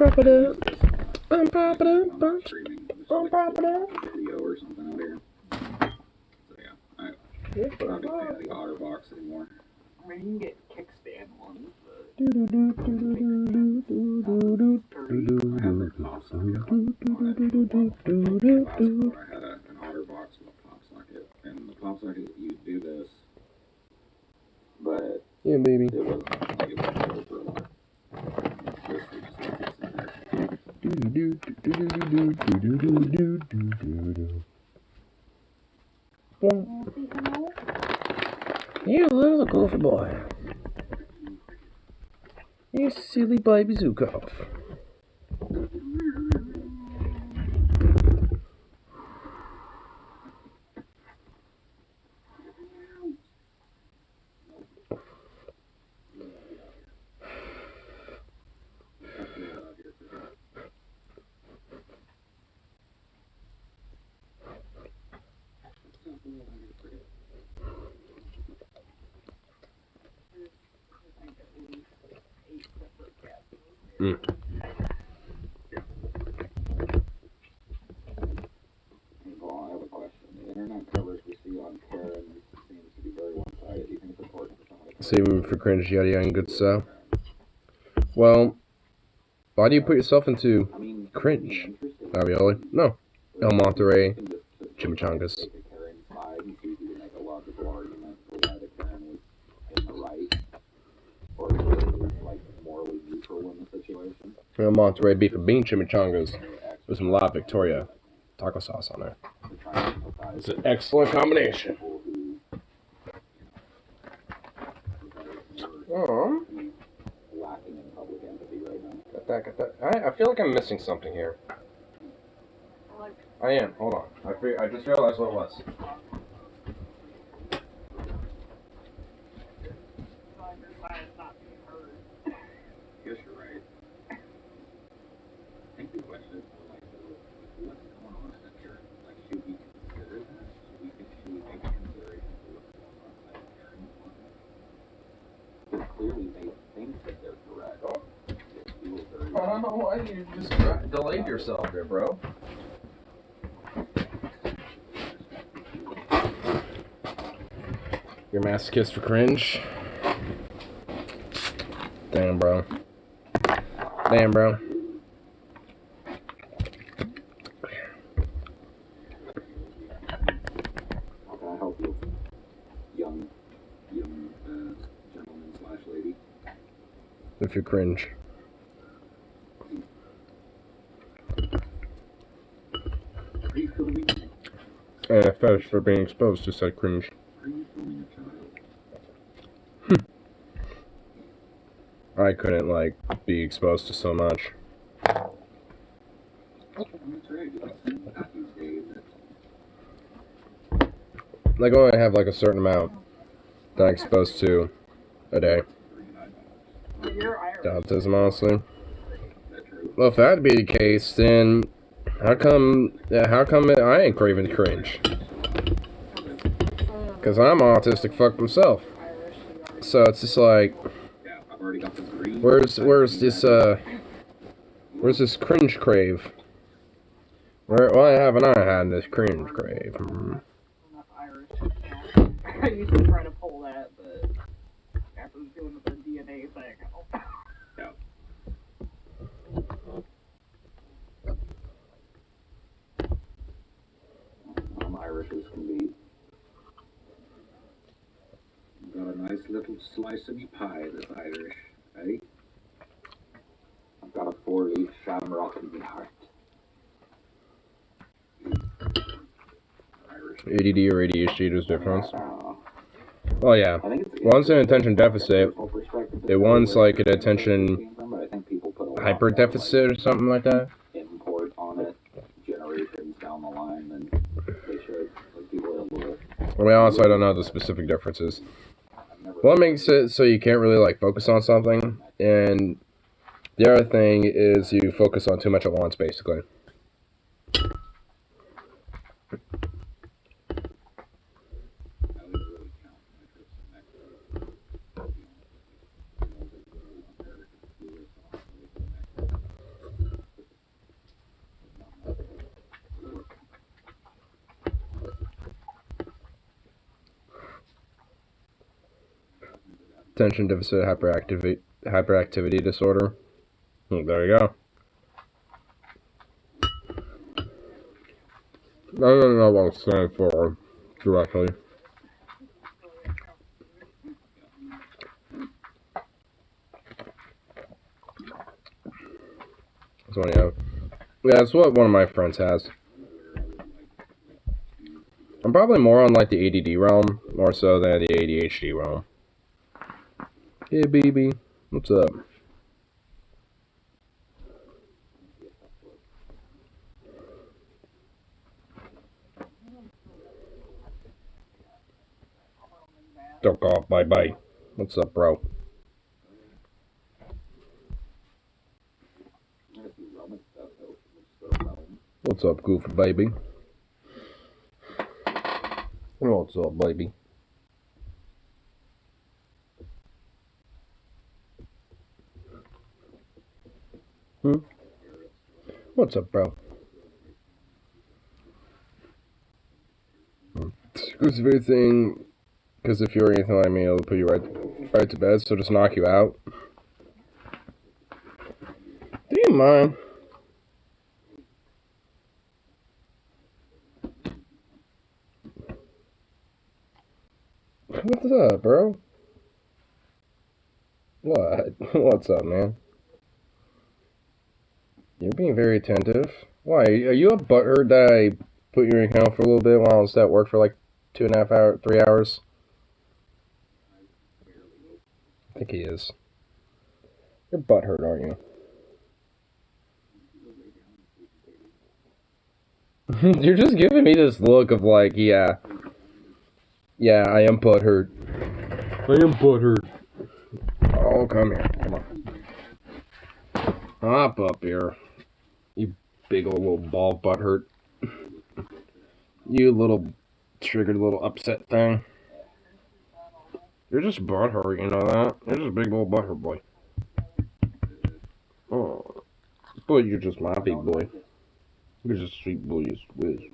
pop it up. I'm popping up. I'm popping up. Video or something out here. So yeah, I'm not a big fan of the OtterBox anymore. I mean, you can get kickstand ones, but... I have their pop socket on it. Last quote, I had an OtterBox with a pop socket, and the pop socket, you do this, but yeah, baby. it wasn't like it was built for a lot. This thing just like this in there. You little goofy boy. You silly baby Zukov. Mm. Well, I have a question. The internet covers we see on Karen seems to be very one-sided. Do you think it's important for somebody? Saving for cringe, yada yada, and good stuff. Well, why do you put yourself into cringe? Ravioli? No. El Monterey, chimichangas. El Monterey beef and bean chimichangas with some La Victoria taco sauce on there. It's an excellent combination. Oh. Got that. I feel like I'm missing something here. I am. Hold on. I just realized what it was. Yes, you're right. I think the question is more like, what's going on in the church? Like, should we consider that? Should we make consideration for what's going on inside the church? Because clearly they think that they're correct. I don't know why you just delayed yourself there, bro. You're masochist for cringe? Damn, bro. Damn, bro. How can I help you, young gentleman/lady? If you're cringe. Are you filming? And a fetish for being exposed to said cringe. Are you filming a child? I couldn't, like, be exposed to so much. That's right. You don't see that these days. Like, I only have, like, a certain amount that I'm exposed to a day. You're Irish. Autism, honestly. Well, if that'd be the case, then how come I ain't craving cringe? Because I'm autistic fuck myself. So it's just like, where's this cringe crave? Why haven't I had this cringe crave? I'm not Irish. I used to try to pull that, but after doing the DNA thing, I'm Irish as can be. Got a nice little slice of me pie that's Irish, eh? I've got a 4-leaf shamrock in my heart. Irish. ADD or ADHD, there's difference. Well, yeah. One's an attention deficit. One's like an attention hyper deficit or something like that. Import on it generations down the line, then they should. Like people are able to. I mean, honestly, I don't know the specific differences. One makes it so you can't really like focus on something, and the other thing is you focus on too much at once, basically. Attention deficit hyperactivity disorder. There you go. I don't know what it's standing for directly. That's what you have. Yeah, that's what one of my friends has. I'm probably more on like the ADD realm, more so than the ADHD realm. Hey, baby. What's up? Duck off, bye-bye. What's up, bro? What's up, goofy baby? What's up, baby? What's up, bro? Exclusive everything, because if you're anything like me, it'll put you right to bed, so just knock you out. Do you mind? What's up, bro? What? What's up, man? You're being very attentive. Why? Are you a butthurt that I put you in account for a little bit while I was at work for like 2.5 hours, 3 hours? I think he is. You're butthurt, aren't you? You're just giving me this look of like, yeah, I am butthurt. I am butthurt. Oh, come here. Come on. Hop up here. You big old little ball butthurt. You little triggered little upset thing. You're just butthurt, you know that? You're just a big old butthurt boy. Oh. But you're just my big boy. You're just a sweet boy, you squiz.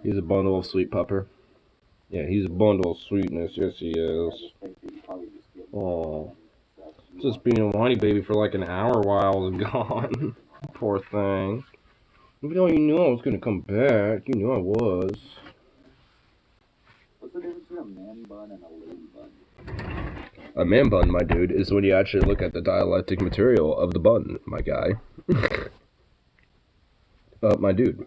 He's a bundle of sweet pupper. Yeah, he's a bundle of sweetness. Yes, he is. Oh, just being a whiny baby for like an hour while I was gone. Poor thing. Even though you knew I was gonna come back, you knew I was. What's the difference between a man bun and a lady bun? A man bun, my dude, is when you actually look at the dialectic material of the bun, my guy. My dude.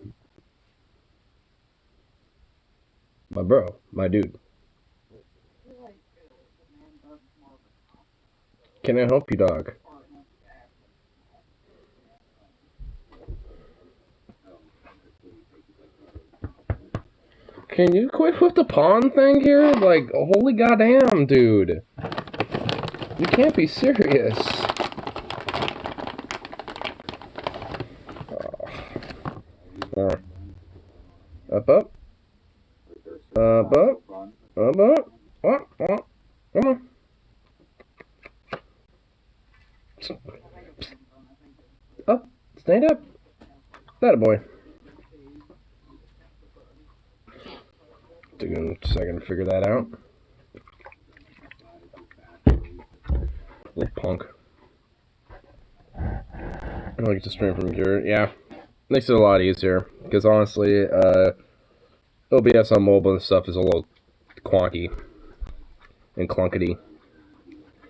My bro. My dude. Can I help you, dog? Can you quit with the pawn thing here? Like, holy goddamn, dude. You can't be serious. Oh. Up, up. Up, up. Up, up. Up, up. Come on. Up. Stand up. That boy. Took a second to figure that out. Little punk. I don't get to stream from here. Yeah. Makes it a lot easier. Because honestly, OBS on mobile and stuff is a little quonky and clunkety.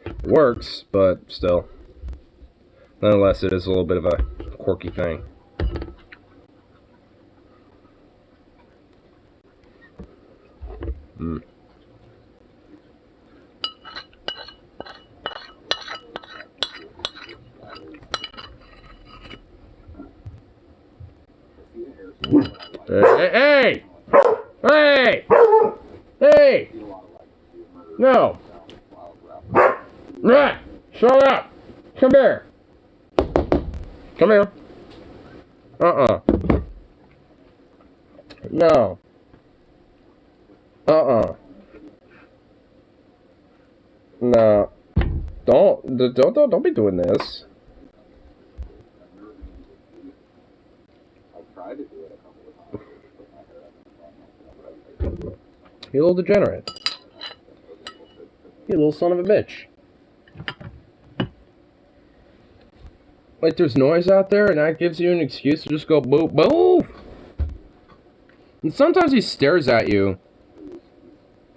It works, but still. Nonetheless, it is a little bit of a quirky thing. Hey! Hey! Hey! No! Right! Shut up! Come here! Come here! No! No! Don't be doing this. tried to do it a couple of times. With my hair up in front, You little degenerate. You little son of a bitch. Like, there's noise out there, and that gives you an excuse to just go boo boo. And sometimes he stares at you,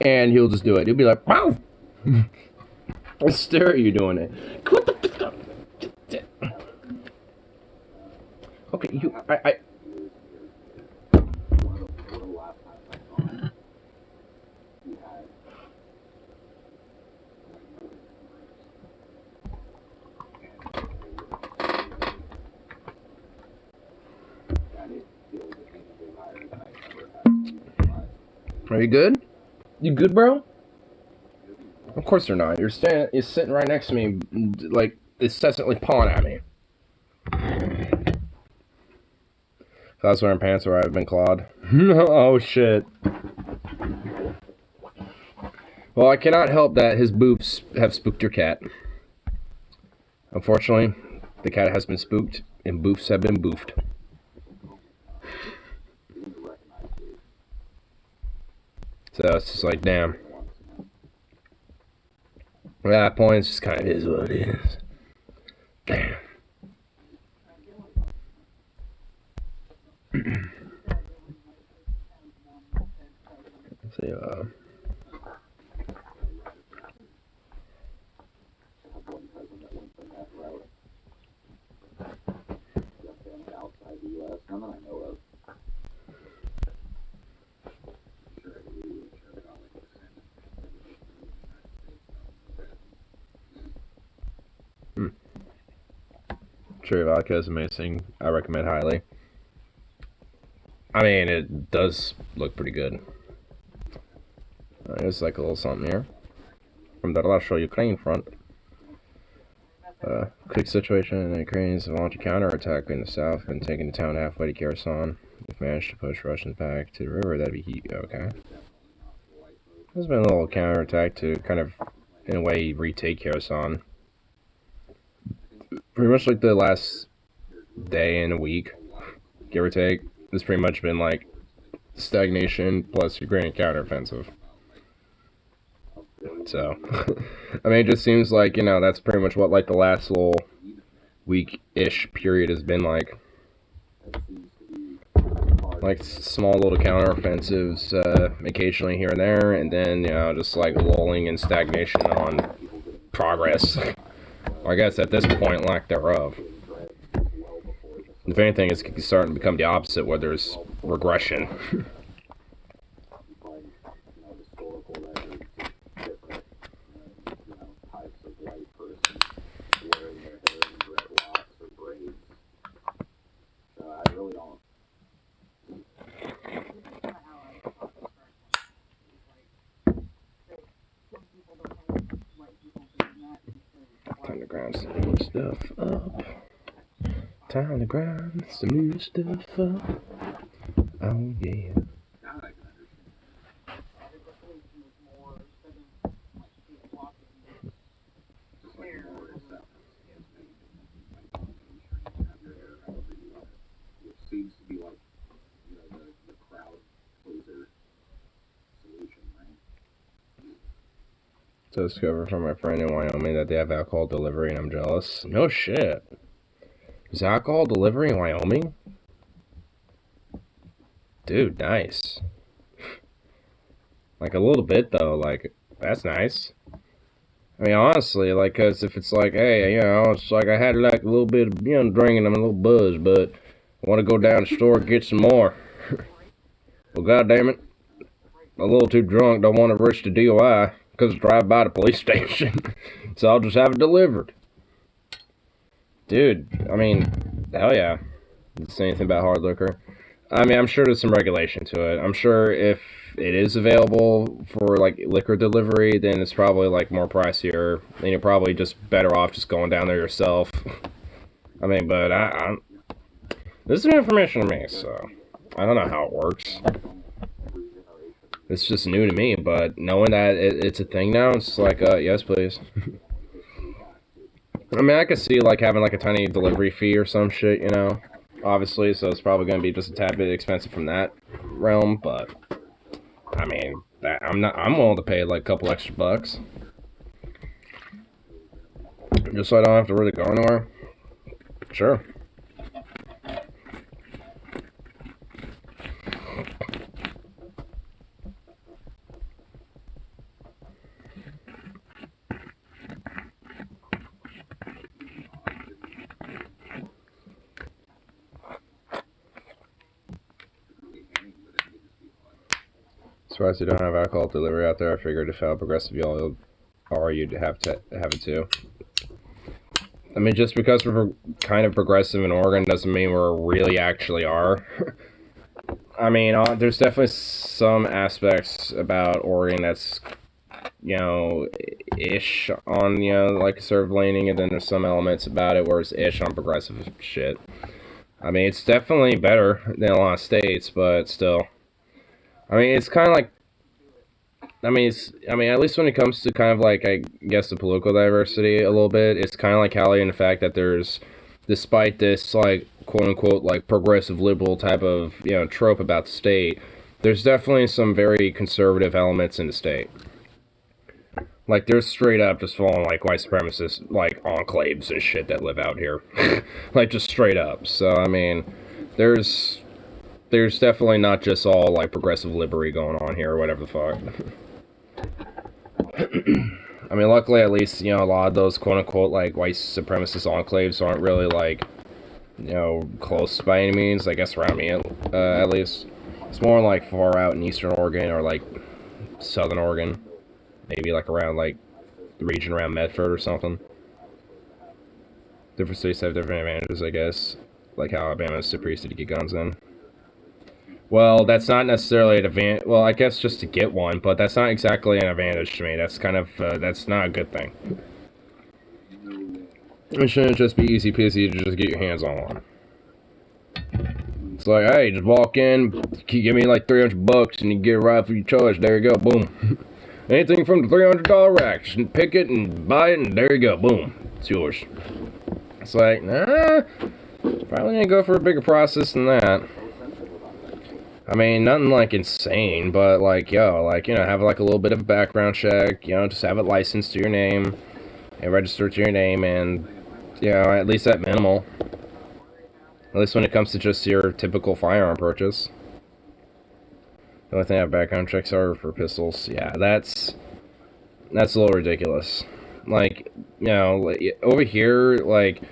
and he'll just do it. He'll be like, "Wow!" I stare at you doing it. What the? Okay, you. I. one of the last times I saw him, he had and it feels anything higher than I ever had in my life. Are you good? You good, bro? Of course you're not. You're sitting right next to me, like incessantly pawing at me. If I was wearing pants, where I've been clawed. Oh shit. Well, I cannot help that his boofs have spooked your cat. Unfortunately, the cat has been spooked, and boofs have been boofed. So it's just like, damn. At that point, it's just kind of is what it is. Damn. See, outside the U.S., none that I know of. Sure, I believe it. Sure, about like percent. Cherry vodka is amazing. I recommend highly. I mean, it does look pretty good. There's like a little something here from the Russia Ukraine front. Quick situation in the Ukrainians have launched a counterattack in the south and taken the town halfway to Kherson. If managed to push Russians back to the river, that'd be heat. Okay. There's been a little counterattack to kind of, in a way, retake Kherson. Pretty much like the last day and a week, give or take. It's pretty much been like stagnation plus Ukrainian counteroffensive. So, I mean, it just seems like, you know, that's pretty much what like the last little week-ish period has been like. Like small little counteroffensives occasionally here and there, and then, you know, just like lulling and stagnation on progress. I guess at this point, lack thereof. If anything, it's starting to become the opposite, where there's regression. Time to grind some new stuff up. Time to grind some new stuff up. Oh yeah. Seems to be like, you know, the crowd pleaser solution, right? So discovered from my friend in Wyoming that they have alcohol delivery, and I'm jealous. No shit. Is alcohol delivery in Wyoming? Dude, nice. Like a little bit though, like that's nice. I mean, honestly, like, cause if it's like, hey, you know, it's like I had like a little bit of, you know, drinking, I'm a little buzzed, but I want to go down to the store and get some more. Well, goddamn it, I'm a little too drunk, don't want to risk the DOI, because I drive by the police station, so I'll just have it delivered. Dude, I mean, hell yeah. Didn't say anything about hard liquor. I mean, I'm sure there's some regulation to it. I'm sure if it is available for, like, liquor delivery, then it's probably, like, more pricier. And you're probably just better off just going down there yourself. I mean, but this is new information to me, so I don't know how it works. It's just new to me, but knowing that it's a thing now, it's like, yes, please. I mean, I could see, like, having, like, a tiny delivery fee or some shit, you know? obviously, so it's probably going to be just a tad bit expensive from that realm, but I mean, I'm willing to pay like a couple extra bucks. Just so I don't have to really go anywhere. Sure. Surprised you don't have alcohol delivery out there. I figured if how progressive y'all are, you'd have it too. I mean, just because we're kind of progressive in Oregon doesn't mean we're really actually are. I mean, there's definitely some aspects about Oregon that's, you know, ish on, you know, like conservative leaning, and then there's some elements about it where it's ish on progressive shit. I mean, it's definitely better than a lot of states, but still. I mean, it's kind of like, I mean, at least when it comes to kind of like, I guess, the political diversity a little bit, it's kind of like Cali in the fact that there's, despite this, like, quote-unquote, like, progressive liberal type of, you know, trope about the state, there's definitely some very conservative elements in the state. Like, there's straight up just falling, like, white supremacist, like, enclaves and shit that live out here. Like, just straight up. So, I mean, there's definitely not just all, like, progressive liberty going on here, or whatever the fuck. I mean, luckily, at least, you know, a lot of those quote-unquote, like, white supremacist enclaves aren't really, like, you know, close by any means, I guess, around me, at least. It's more, like, far out in eastern Oregon, or, like, southern Oregon. Maybe, like, around, like, the region around Medford or something. Different states have different advantages, I guess. Like how Alabama is super easy to get guns in. Well, that's not necessarily an advantage. Well, I guess just to get one, but that's not exactly an advantage to me. That's kind of, that's not a good thing. It shouldn't just be easy peasy to just get your hands on one. It's like, hey, just walk in, give me like $300 and you get a rifle for your choice. There you go, boom. Anything from the $300 rack, just pick it and buy it, and there you go, boom. It's yours. It's like, nah, probably gonna go for a bigger process than that. I mean, nothing like insane, but like, yo, like, you know, have like a little bit of a background check, you know, just have it licensed to your name and registered to your name, and, you know, at least at minimal. At least when it comes to just your typical firearm purchase. The only thing I have background checks are for pistols. Yeah, that's a little ridiculous. Like, you know, over here, like,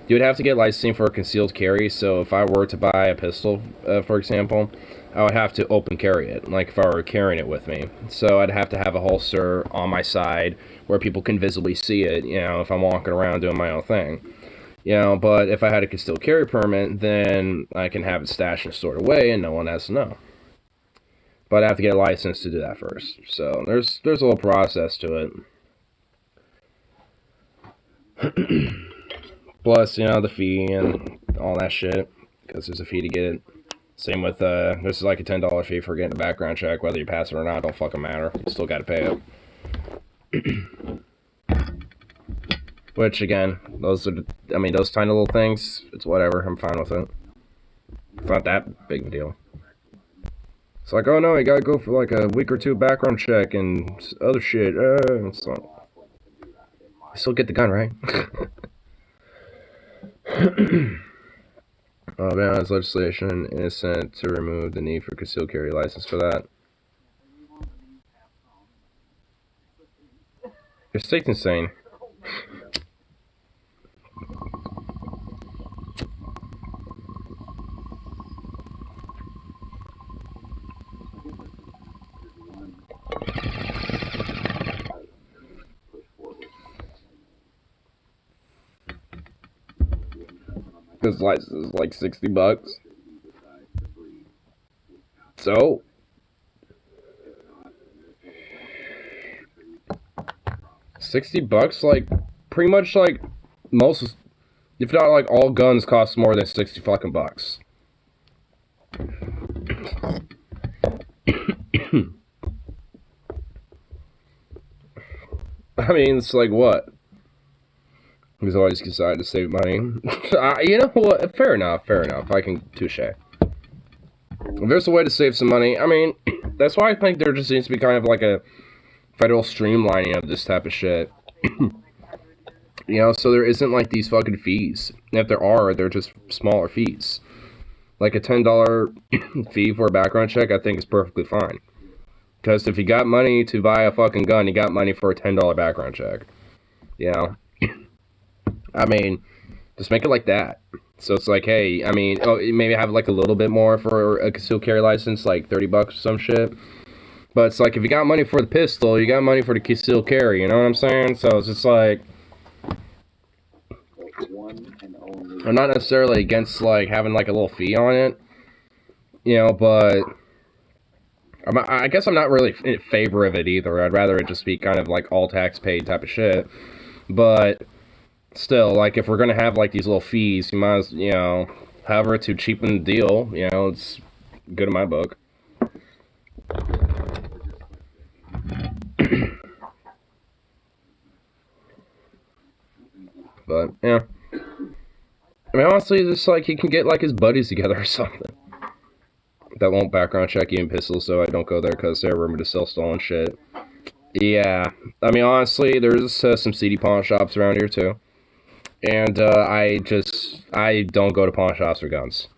you would have to get licensing for a concealed carry, so if I were to buy a pistol, for example, I would have to open carry it, like if I were carrying it with me. So I'd have to have a holster on my side where people can visibly see it, you know, if I'm walking around doing my own thing. You know, but if I had a concealed carry permit, then I can have it stashed and stored away and no one has to know. But I have to get a license to do that first. So there's a little process to it. Plus, you know, the fee and all that shit, because there's a fee to get it. Same with, there's like a $10 fee for getting a background check. Whether you pass it or not, don't fucking matter. You still gotta pay it. Which, again, those are, I mean, those tiny little things, it's whatever. I'm fine with it. It's not that big of a deal. It's like, oh no, you gotta go for like a week or two background check and other shit. It's like, you still get the gun, right? Bananas legislation innocent to remove the need for concealed carry license for that. Your state's insane. This license is like $60. So $60, like pretty much like most, if not like all guns cost more than 60 fucking bucks. I mean, it's like what? He's always decided to save money. You know what? Fair enough. I can touche. If there's a way to save some money, I mean, that's why I think there just needs to be kind of like a federal streamlining of this type of shit. You know, so there isn't like these fucking fees. And if there are, they're just smaller fees. Like a $10 fee for a background check, I think is perfectly fine. Because if you got money to buy a fucking gun, you got money for a $10 background check. You know? I mean, just make it like that. So it's like, hey, I mean, maybe have like a little bit more for a concealed carry license, like $30 or some shit. But it's like, if you got money for the pistol, you got money for the concealed carry, you know what I'm saying? So it's just like, I'm not necessarily against like having like a little fee on it, you know, but I guess I'm not really in favor of it either. I'd rather it just be kind of like all tax paid type of shit. But still, like, if we're gonna have like these little fees, you might as, you know, however to cheapen the deal, you know, it's good in my book. But yeah, I mean, honestly, just like he can get like his buddies together or something that won't background check you in pistols, so I don't go there because they're rumored to sell stolen shit. Yeah, I mean, honestly, there's some seedy pawn shops around here too, and I don't go to pawn shops for guns.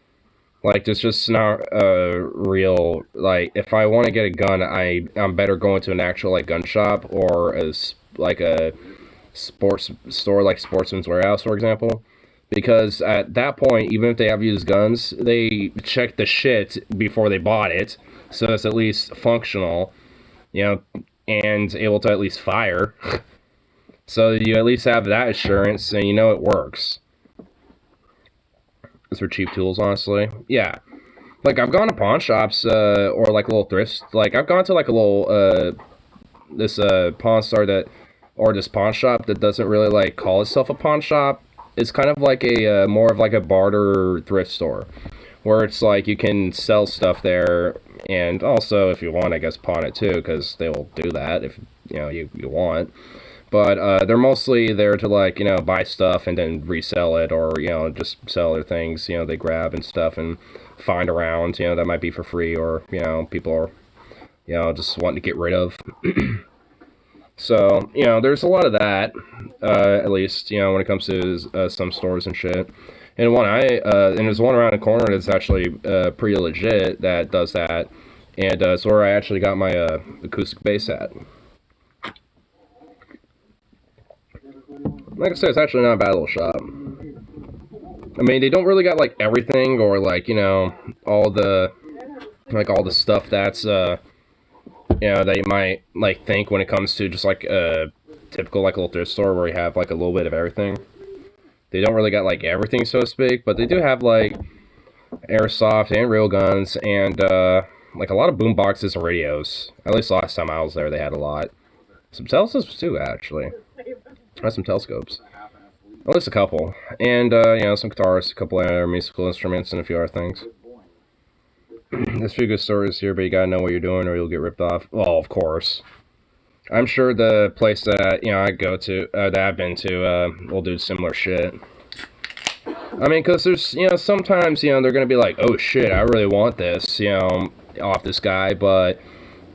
Like, it's just not real. Like, if I want to get a gun, I'm better going to an actual like gun shop or like a sports store like Sportsman's Warehouse, for example. Because at that point, even if they have used guns, they check the shit before they bought it, so it's at least functional, you know, and able to at least fire. So you at least have that assurance, and you know it works. It's for cheap tools, honestly. Yeah. Like, I've gone to pawn shops, or like little thrifts. Like, I've gone to like a little, this pawn store that, or this pawn shop that doesn't really like call itself a pawn shop. It's kind of like a more of like a barter thrift store, where it's like you can sell stuff there, and also if you want, I guess, pawn it too, because they will do that if you know you want. But they're mostly there to like, you know, buy stuff and then resell it, or you know, just sell their things, you know, they grab and stuff and find around, you know, that might be for free, or you know, people are, you know, just wanting to get rid of. So, you know, there's a lot of that, at least, you know, when it comes to some stores and shit. And and there's one around the corner that's actually pretty legit that does that. And it's where I actually got my acoustic bass at. Like I said, it's actually not a bad little shop. I mean, they don't really got, like, everything, or, like, you know, all the stuff that's, you know, that you might, like, think when it comes to just, like, a typical, like, little thrift store where you have, like, a little bit of everything. They don't really got, like, everything, so to speak, but they do have, like, airsoft and real guns and, like, a lot of boom boxes and radios. At least last time I was there, they had a lot. Some telescopes, too, actually. I had some telescopes. At least a couple. And, you know, some guitars, a couple other musical instruments, and a few other things. There's a few good stories here, but you gotta know what you're doing or you'll get ripped off. Well, of course. I'm sure the place that, you know, I go to, that I've been to, will do similar shit. I mean, because there's, you know, sometimes, you know, they're gonna be like, oh shit, I really want this, you know, off this guy, but,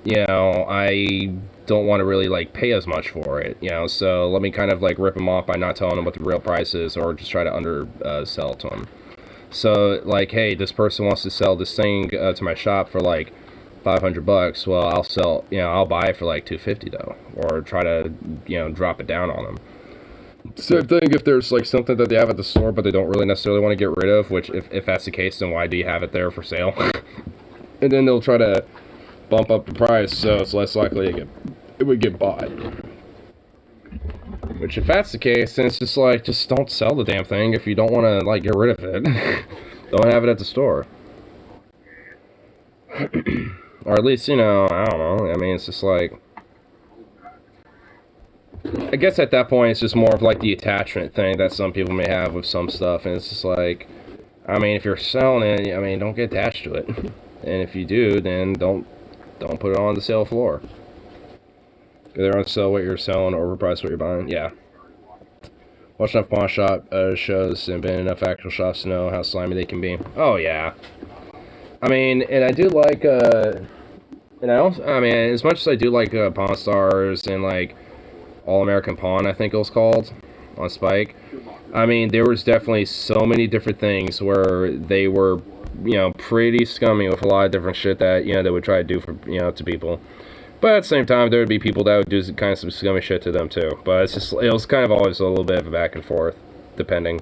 you know, I don't want to really, like, pay as much for it, you know, so let me kind of, like, rip him off by not telling him what the real price is, or just try to undersell it to him. So, like, hey, this person wants to sell this thing to my shop for, like, $500. Well, I'll buy it for, like, $250, though. Or try to, you know, drop it down on them. Same thing if there's, like, something that they have at the store, but they don't really necessarily want to get rid of, which, if that's the case, then why do you have it there for sale? And then they'll try to bump up the price, so it's less likely it would get bought. Which, if that's the case, then it's just like, just don't sell the damn thing if you don't want to, like, get rid of it. Don't have it at the store. Or at least, you know, I don't know. I mean, it's just like, I guess at that point, it's just more of, like, the attachment thing that some people may have with some stuff. And it's just like, I mean, if you're selling it, I mean, don't get attached to it. And if you do, then don't put it on the sale floor. Either on sell what you're selling or overprice what you're buying. Yeah. Watched enough pawn shop shows and been in enough actual shops to know how slimy they can be. Oh yeah. I mean, and I do like, and I mean, as much as I do like Pawn Stars and like All American Pawn, I think it was called, on Spike. I mean, there was definitely so many different things where they were, you know, pretty scummy with a lot of different shit that, you know, they would try to do for, you know, to people. But at the same time, there would be people that would do kind of some scummy shit to them too. But it's just, it was kind of always a little bit of a back and forth, depending.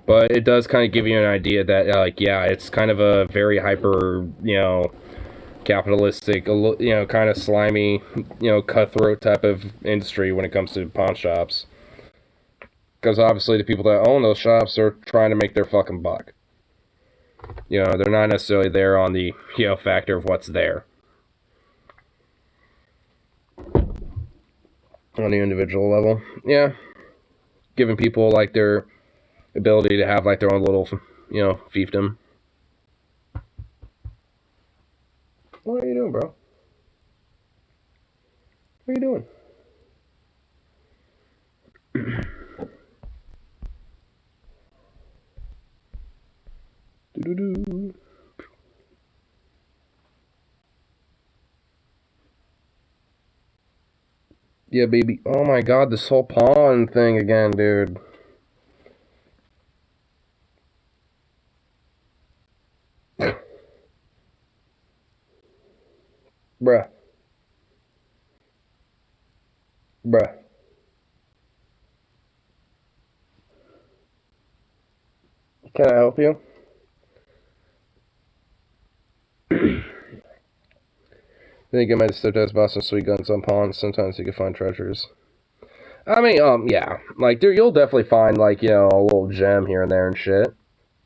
But it does kind of give you an idea that, like, yeah, it's kind of a very hyper, you know, capitalistic, you know, kind of slimy, you know, cutthroat type of industry when it comes to pawn shops. Because obviously the people that own those shops are trying to make their fucking buck. You know, they're not necessarily there on the, you know, factor of what's there. On the individual level. Yeah. Giving people, like, their ability to have, like, their own little, you know, fiefdom. What are you doing, bro? What are you doing? Do-do-do. Yeah, baby. Oh my god, this whole pawn thing again, dude. Bruh. Bruh. Can I help you? I think I might have stepped out Boston sweet guns on pawns. Sometimes you can find treasures. I mean, yeah. Like, you'll definitely find, like, you know, a little gem here and there and shit.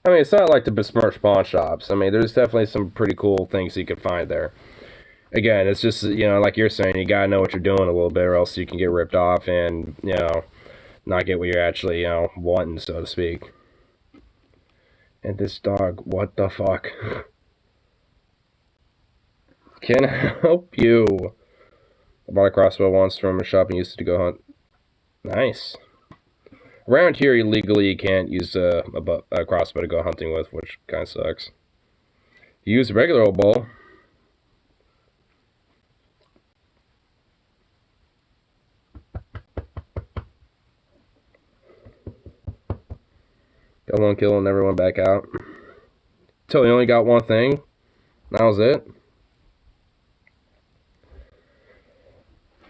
I mean, it's not like the besmirched pawn shops. I mean, there's definitely some pretty cool things you can find there. Again, it's just, you know, like you're saying, you gotta know what you're doing a little bit, or else you can get ripped off and, you know, not get what you're actually, you know, wanting, so to speak. And this dog, what the fuck? Can I help you? I bought a crossbow once from a shop and used it to go hunt. Nice. Around here, illegally, you can't use a crossbow to go hunting with, which kind of sucks. You use a regular old bow. Got one kill and never went back out. Till you only got one thing. That was it.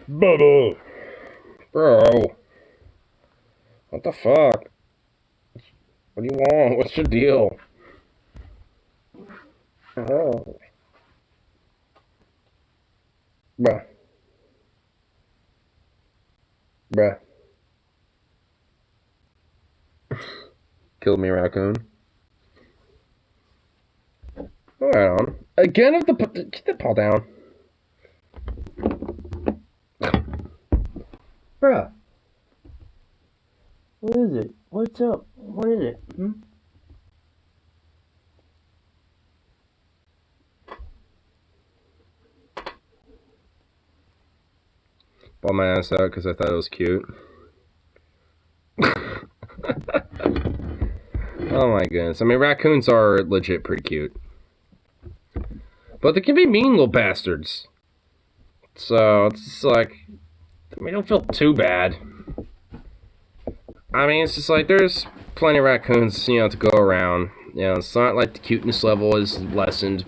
Bubba! Bro. What the fuck? What do you want? What's your deal? Oh. Bruh. Bruh. Killed me, raccoon. Alright on. Again, get the paw down. Bruh. What is it? What's up? What is it? Bought my ass out because I thought it was cute. Oh my goodness. I mean, raccoons are legit pretty cute. But they can be mean little bastards. So, it's just like, I mean, don't feel too bad. I mean, it's just like, there's plenty of raccoons, you know, to go around. You know, it's not like the cuteness level is lessened.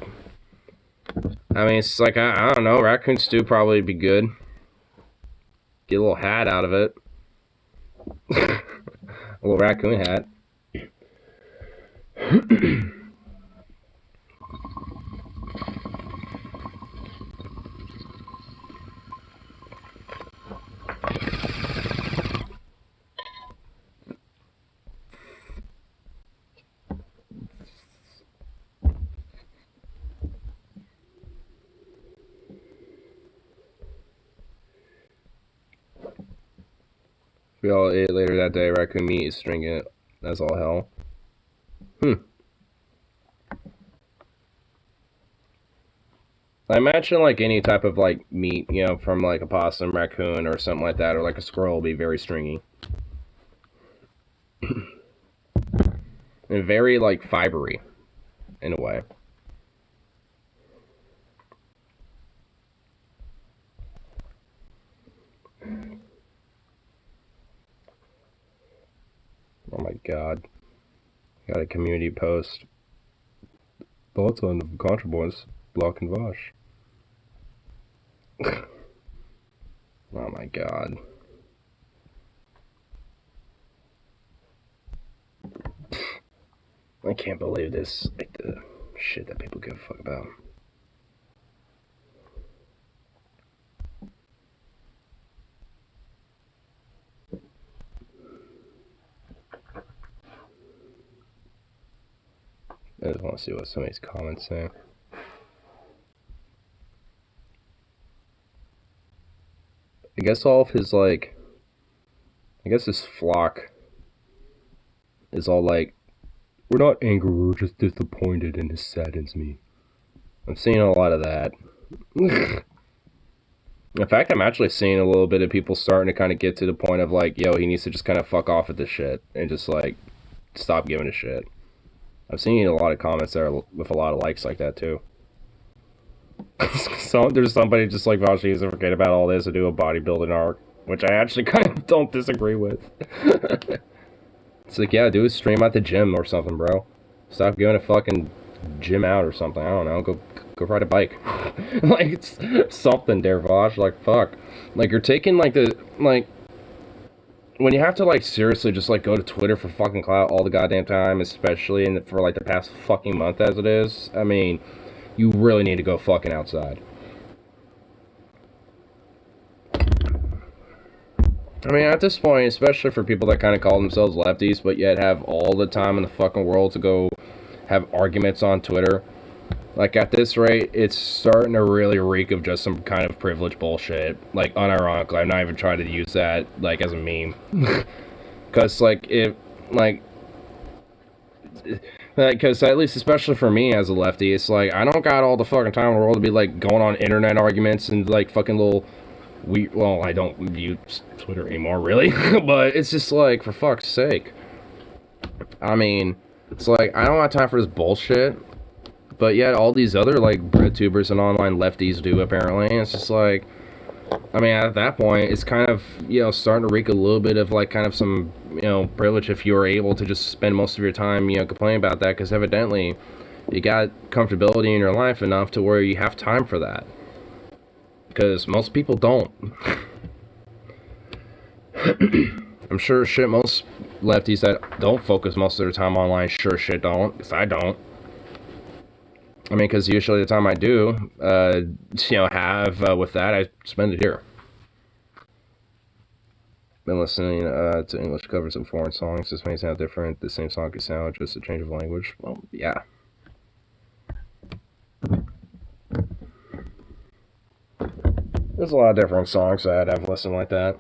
I mean, it's like, I don't know, raccoon stew probably be good. Get a little hat out of it. A little raccoon hat. We all ate later that day. Raccoon meat is stringent as all hell. I imagine like any type of like meat, you know, from like a possum, raccoon, or something like that, or like a squirrel will be very stringy. And very like fibery in a way. Oh my god. Got a community post. Thoughts on the Contra Boys, Block and Vosh. Oh my god. I can't believe this, like the shit that people give a fuck about. I just want to see what some of these comments say. I guess all of his, like, I guess his flock is all like, we're not angry, we're just disappointed and it saddens me. I'm seeing a lot of that. In fact, I'm actually seeing a little bit of people starting to kind of get to the point of like, yo, he needs to just kind of fuck off at this shit and just like stop giving a shit. I've seen a lot of comments there with a lot of likes like that too. So there's somebody just like Vosh needs to forget about all this and do a bodybuilding arc, which I actually kind of don't disagree with. It's like, yeah, do a stream at the gym or something, bro. Stop giving a fucking gym out or something. I don't know. Go ride a bike. Like, it's something there, Vosh. Like, fuck. Like, you're taking, like, the, like, when you have to, like, seriously just, like, go to Twitter for fucking clout all the goddamn time, especially for, like, the past fucking month as it is, I mean, you really need to go fucking outside. I mean, at this point, especially for people that kind of call themselves lefties, but yet have all the time in the fucking world to go have arguments on Twitter, like, at this rate, it's starting to really reek of just some kind of privilege bullshit. Like, unironically, I'm not even trying to use that, like, as a meme. Because, like, because at least, especially for me as a lefty, it's like, I don't got all the fucking time in the world to be, like, going on internet arguments and, like, fucking little... well, I don't use Twitter anymore, really. But it's just like, for fuck's sake. I mean, it's like, I don't have time for this bullshit. But yet, all these other, like, breadtubers and online lefties do, apparently. And it's just like, I mean, at that point, it's kind of, you know, starting to reek a little bit of, like, kind of some, you know, privilege if you are able to just spend most of your time, you know, complaining about that. Because evidently, you got comfortability in your life enough to where you have time for that. Because most people don't. I'm sure shit most lefties that don't focus most of their time online sure shit don't. Because I don't. I mean, because usually the time I do, you know, have with that, I spend it here. Been listening to English covers of foreign songs. This may sound different. The same song could sound, just a change of language. Well, yeah. There's a lot of different songs that I've listened like that.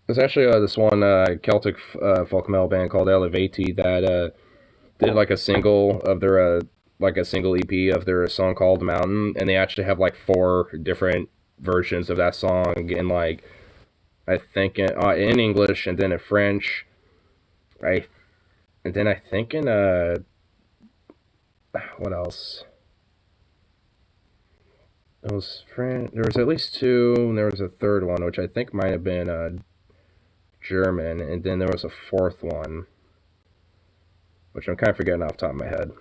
There's actually this one Celtic folk metal band called Elevati that did like a single of their like a single EP of their song called Mountain, and they actually have like 4 different versions of that song in like, I think in English, and then in French, and then I think in what else? It was French. There was at least 2, and there was a third one, which I think might have been German, and then there was a 4th one, which I'm kind of forgetting off the top of my head.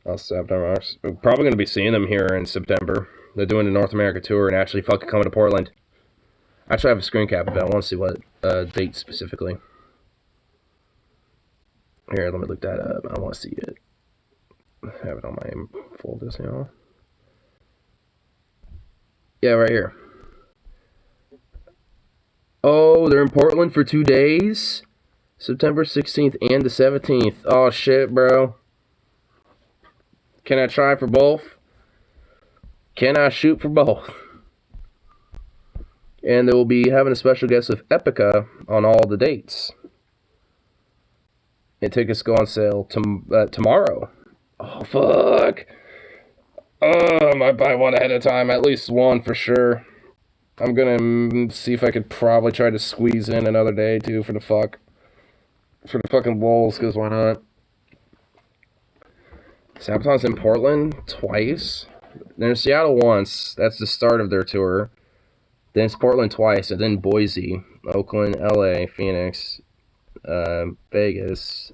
We're probably going to be seeing them here in September. They're doing the North America tour and actually fucking coming to Portland. Actually, I have a screen cap of it. I want to see what date specifically. Here, let me look that up. I want to see it. I have it on my folders, you know. Yeah, right here. Oh, they're in Portland for 2 days? September 16th and the 17th. Oh, shit, bro. Can I try for both? Can I shoot for both? And they will be having a special guest with Epica on all the dates. And tickets go on sale tomorrow. Oh, fuck. I might buy one ahead of time. At least one for sure. I'm gonna see if I could probably try to squeeze in another day, too, for the fucking lulz, because why not? Sabaton's in Portland twice. They're in Seattle once. That's the start of their tour. Then it's Portland twice, and then Boise, Oakland, LA, Phoenix, Vegas,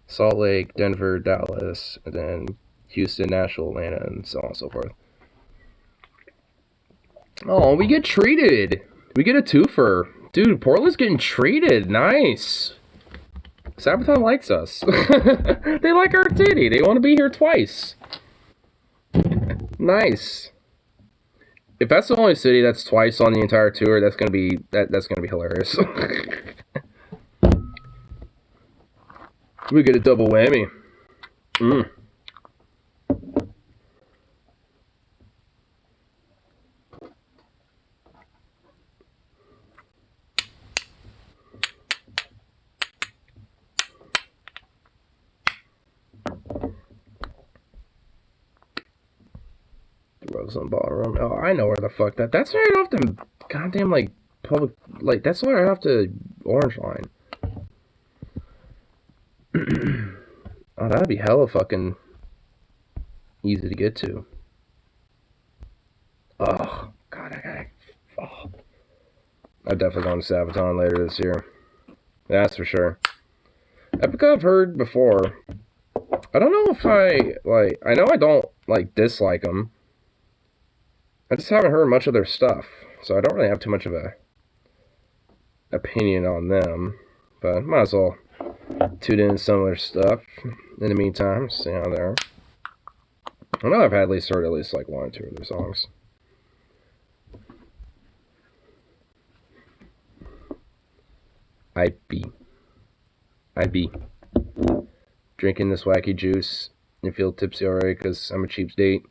Salt Lake, Denver, Dallas, and then Houston, Nashville, Atlanta, and so on and so forth. Oh, we get treated. We get a twofer. Dude, Portland's getting treated. Nice. Sabaton likes us. They like our city. They want to be here twice. Nice. If that's the only city that's twice on the entire tour, that's gonna be hilarious. We get a double whammy. Rose on ballroom. Oh, I know where the fuck that's right off the goddamn public, that's right off the Orange Line. Oh, that'd be hella fucking easy to get to. Oh god, I'm definitely going to Sabaton later this year. That's for sure. Epica I've heard before. I don't know if I know I don't dislike them. I just haven't heard much of their stuff, so I don't really have too much of a opinion on them. But might as well tune in some of their stuff in the meantime, see how they are. I know I've had at least heard one or two of their songs. I'd be drinking this wacky juice and feel tipsy already because I'm a cheap date.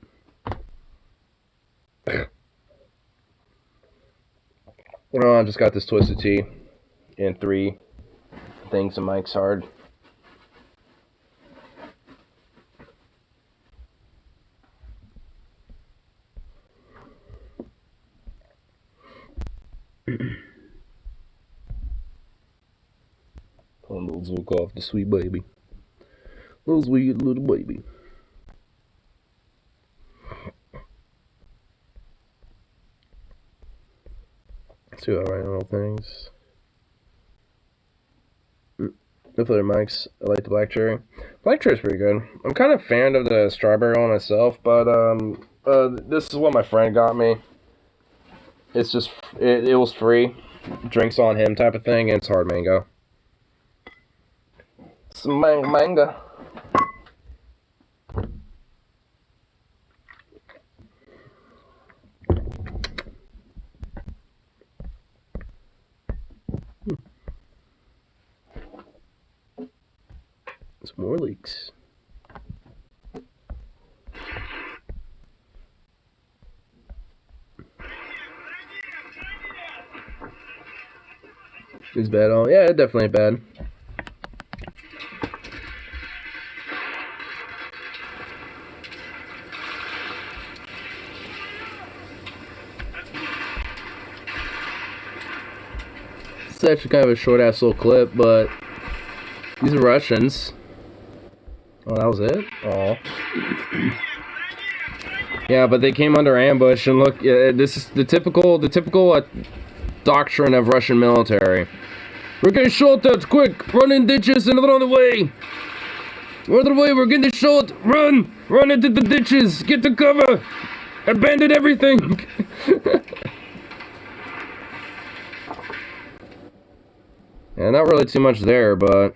Oh, I just got this twisted tea and 3 things of Mike's Hard. Pulling a little zook off the sweet baby. Little sweet little baby. Let's do alright little things. No flavor mics. I like the black cherry. Black cherry's pretty good. I'm kind of a fan of the strawberry one myself, but this is what my friend got me. It's just it was free, drinks on him type of thing, and it's hard mango. It's mango. It's more leaks. It's bad. Oh, yeah, it definitely bad. It's actually kind of a short ass little clip, but these are Russians. Oh, that was it? Oh. Yeah, but they came under ambush, and look, this is the typical doctrine of Russian military. We're getting shot at, quick! Run in ditches and run away! Run away, we're getting shot! Run! Run into the ditches! Get to cover! Abandon everything! Yeah, not really too much there, but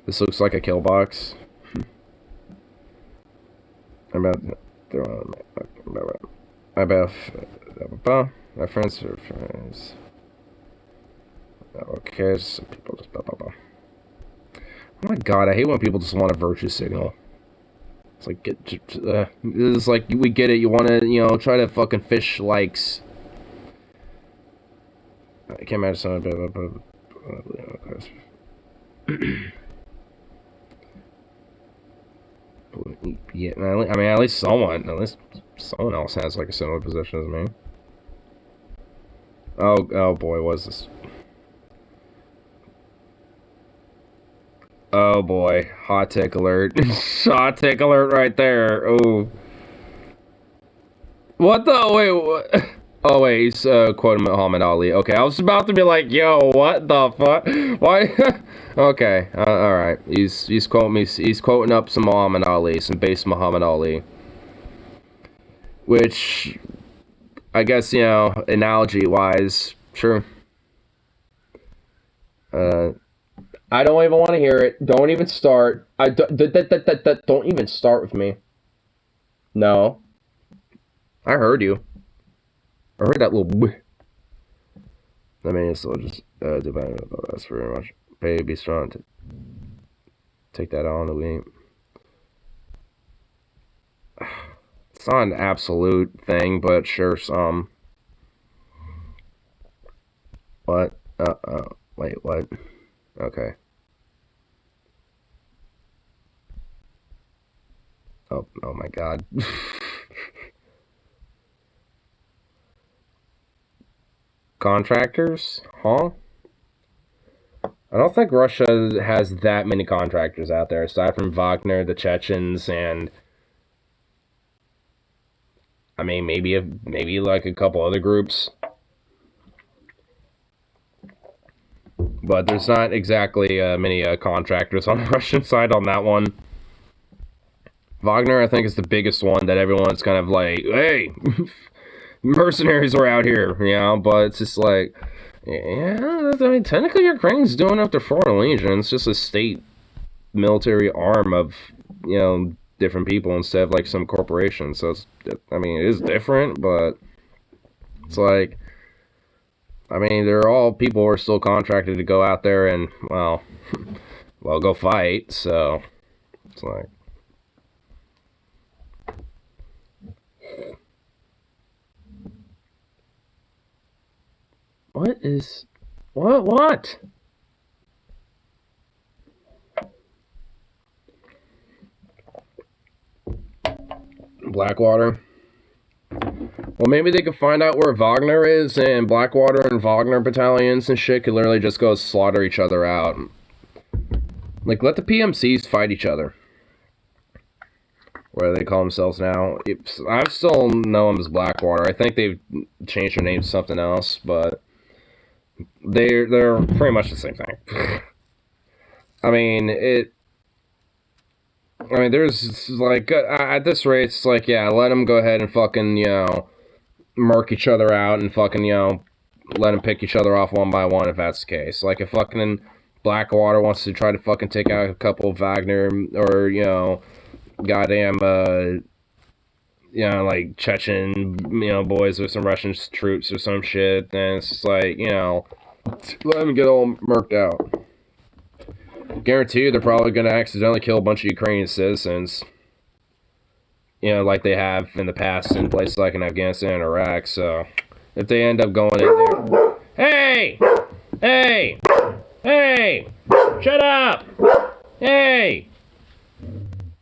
this looks like a kill box. I'm about to throw on my friends are friends. Okay, some people just Oh my god, I hate when people just want a virtue signal. It's like, it's like, we get it, you wanna, you know, try to fucking fish likes. I can't imagine something, yeah, I mean, at least someone else has, like, a similar position as me. Oh boy, what's this? Oh boy, hot take alert. Hot take alert right there. Oh. What the? Wait, what? Oh wait, he's quoting Muhammad Ali. Okay, I was about to be like, yo, what the fuck? Why? Okay, all right. He's quoting me. He's quoting up some Muhammad Ali, some base Muhammad Ali. Which, I guess, you know, analogy wise, sure. I don't even want to hear it. Don't even start. Don't even start with me. No. I heard you. I heard that little. I mean, it's still just depending on that's very much. Baby, strong to take that on the week. It's not an absolute thing, but sure, some. What? Wait, what? Okay. Oh my god. Contractors? Huh? I don't think Russia has that many contractors out there, aside from Wagner, the Chechens, and I mean, maybe like a couple other groups. But there's not exactly many contractors on the Russian side on that one. Wagner, I think, is the biggest one that everyone's kind of like, hey, mercenaries are out here, you know, but it's just like, yeah, I mean, technically Ukraine's doing up their foreign legion. It's just a state military arm of, you know, different people instead of like some corporation. So it's, I mean, it is different, but it's like, I mean, they're all people who are still contracted to go out there and, well, go fight. So it's like, what? Blackwater. Well, maybe they could find out where Wagner is, and Blackwater and Wagner battalions and shit could literally just go slaughter each other out. Like, let the PMCs fight each other. What do they call themselves now? I still know them as Blackwater. I think they've changed their name to something else, but they're pretty much the same thing. I mean, there's, like, at this rate, it's like, yeah, let them go ahead and fucking, you know, murk each other out and fucking, you know, let them pick each other off one by one if that's the case. Like, if fucking Blackwater wants to try to fucking take out a couple of Wagner or, you know, goddamn, you know, like, Chechen, you know, boys with some Russian troops or some shit, then it's just like, you know, let them get all murked out. Guarantee you they're probably going to accidentally kill a bunch of Ukrainian citizens. You know, like they have in the past in places like in Afghanistan and Iraq. So, if they end up going in there... Hey! Hey! Hey! Shut up! Hey!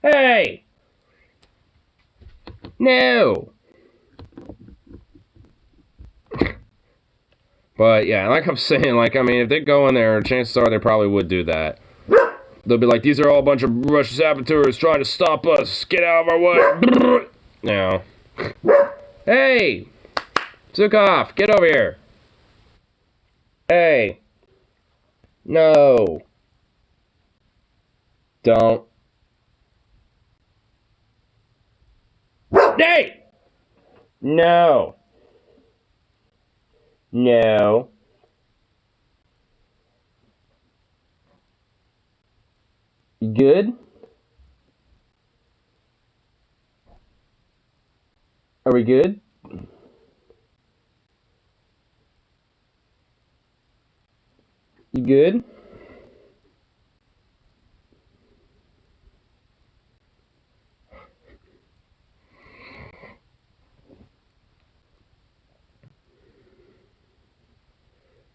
Hey! No! But, yeah, like I'm saying, like, I mean, if they go in there, chances are they probably would do that. They'll be like, these are all a bunch of Russian saboteurs trying to stop us. Get out of our way. Now, hey, Zukov, get over here. Hey, no, don't. Hey, no, no. You good? Are we good? You good?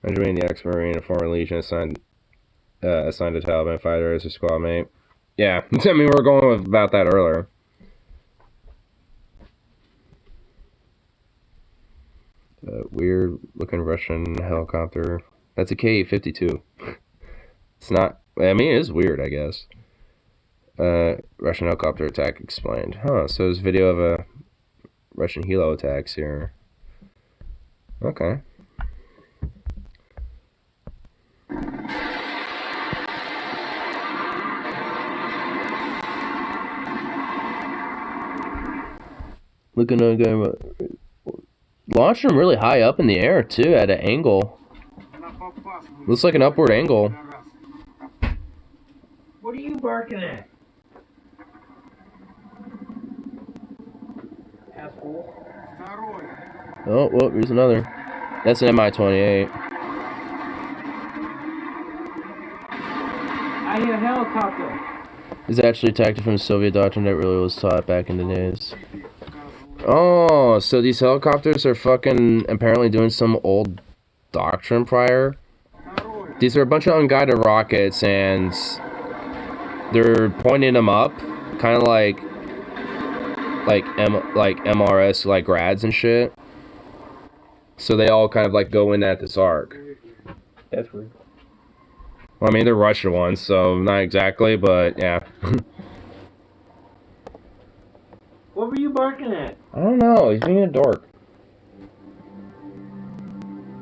Benjamin, the ex-Marine, a former Legion assigned to Taliban fighter as a squad mate. Yeah, I mean, we were going about that earlier. Weird looking Russian helicopter. That's a Ka-52. It's not, I mean, it is weird, I guess. Russian helicopter attack explained. Huh, so there's video of a Russian helo attacks here. Okay. Looking at a launched them really high up in the air too, at an angle. Looks like an upward angle. What are you barking at? Asshole. Oh, well, here's another. That's an Mi-28. I hear a helicopter. It's actually a tactic from the Soviet doctrine that really was taught back in the days. Oh, so these helicopters are fucking apparently doing some old doctrine prior. These are a bunch of unguided rockets, and they're pointing them up, kind of like MRS, like grads and shit. So they all kind of like go in at this arc. That's weird. Well, I mean, they're Russian ones, so not exactly, but yeah. What were you barking at? I don't know, he's being a dork.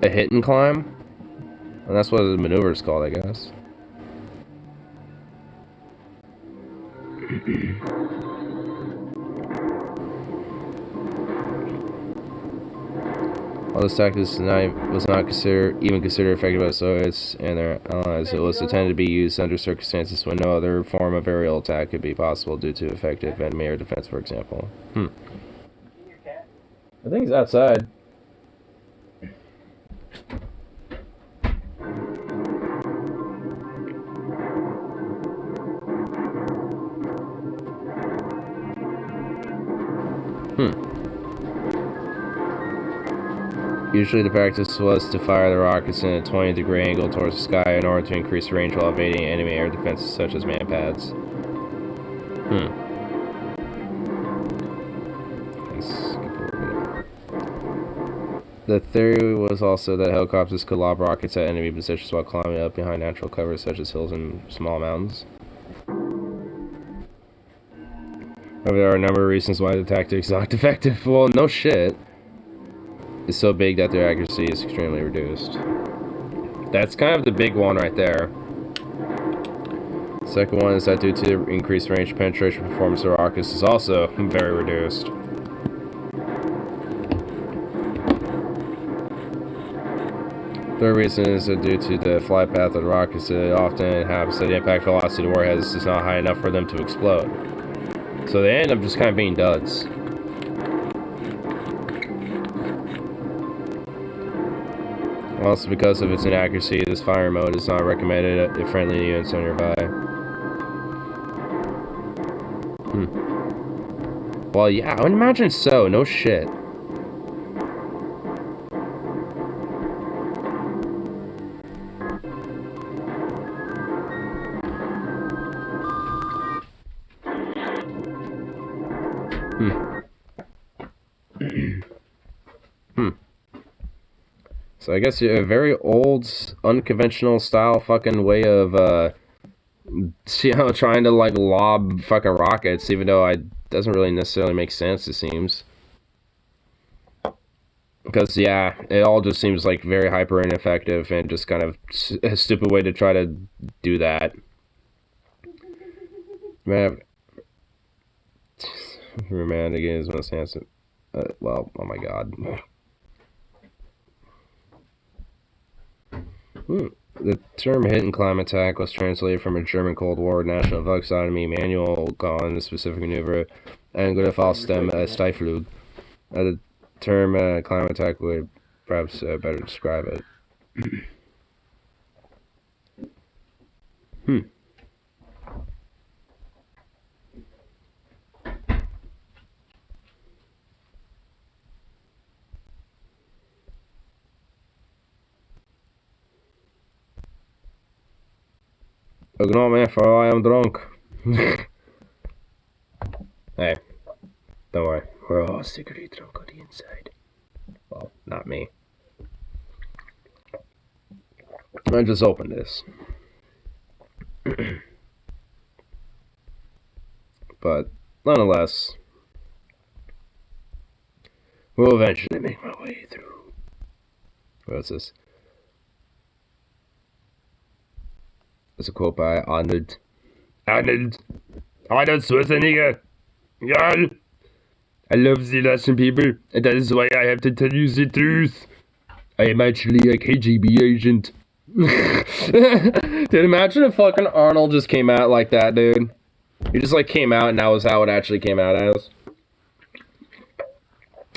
A hit and climb? And that's what the maneuver is called, I guess. While this tactic was not even considered effective by the Soviets and their allies, it was intended to be used under circumstances when no other form of aerial attack could be possible due to effective enemy air defense, for example. I think he's outside. Usually the practice was to fire the rockets in a 20-degree angle towards the sky in order to increase range while evading enemy air defenses such as manpads. The theory was also that helicopters could lob rockets at enemy positions while climbing up behind natural cover such as hills and small mountains. However, there are a number of reasons why the tactic is not effective. Well, no shit. It's so big that their accuracy is extremely reduced. That's kind of the big one right there. Second one is that due to increased range penetration performance of rockets is also very reduced. Third reason is that due to the flight path of the rockets, it often happens that the impact velocity of the warheads is not high enough for them to explode. So they end up just kind of being duds. Also, because of its inaccuracy, this fire mode is not recommended if friendly units are nearby. Well, yeah, I would imagine so. No shit. So I guess a very old, unconventional style fucking way of, trying to like lob fucking rockets, even though it doesn't really necessarily make sense, it seems. Because, yeah, it all just seems like very hyper ineffective and just kind of a stupid way to try to do that. Man, romantic is most handsome. Well, oh my god. The term hit and climb attack was translated from a German Cold War National Volksarmee manual calling the specific maneuver Angriffstem Stieflug. The term climb attack would perhaps better describe it. Ignore me for I am drunk. Hey, don't worry. We're all secretly drunk on the inside. Well, not me. I just opened this. But, nonetheless, we'll eventually make my way through. What's this? It's a quote by Arnold Schwarzenegger. Yeah. I love the Russian people, and that is why I have to tell you the truth. I am actually a KGB agent. Dude, imagine if fucking Arnold just came out like that, dude. He just like came out and that was how it actually came out as.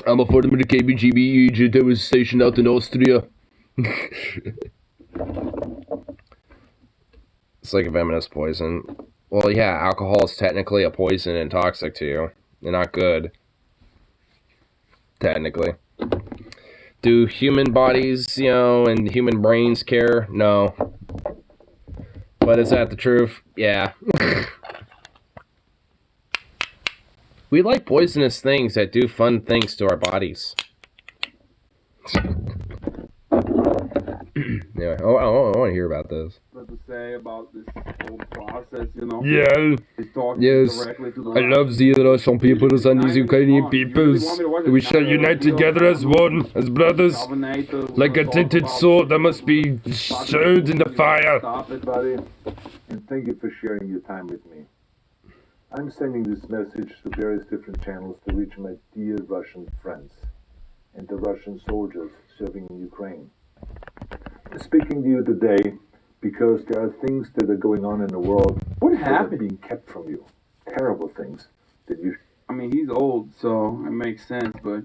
I'm a former KGB agent that was stationed out in Austria. It's like a venomous poison. Well, yeah, alcohol is technically a poison and toxic to you. And not good. Technically. Do human bodies, and human brains care? No. But is that the truth? Yeah. We like poisonous things that do fun things to our bodies. Anyway, I want to hear about this. What to say about this whole process, Yeah. He's talking Yes. directly to the I love the Russian peoples and these Ukrainian peoples. We shall unite together as one, as brothers. Like a tinted sword that must be showed in the fire. Stop it. Everybody, and thank you for sharing your time with me. I'm sending this message to various different channels to reach my dear Russian friends and the Russian soldiers serving in Ukraine. I'm speaking to you today because there are things that are going on in the world What that are happened? being kept from you. Terrible things that you I mean, he's old, so it makes sense, but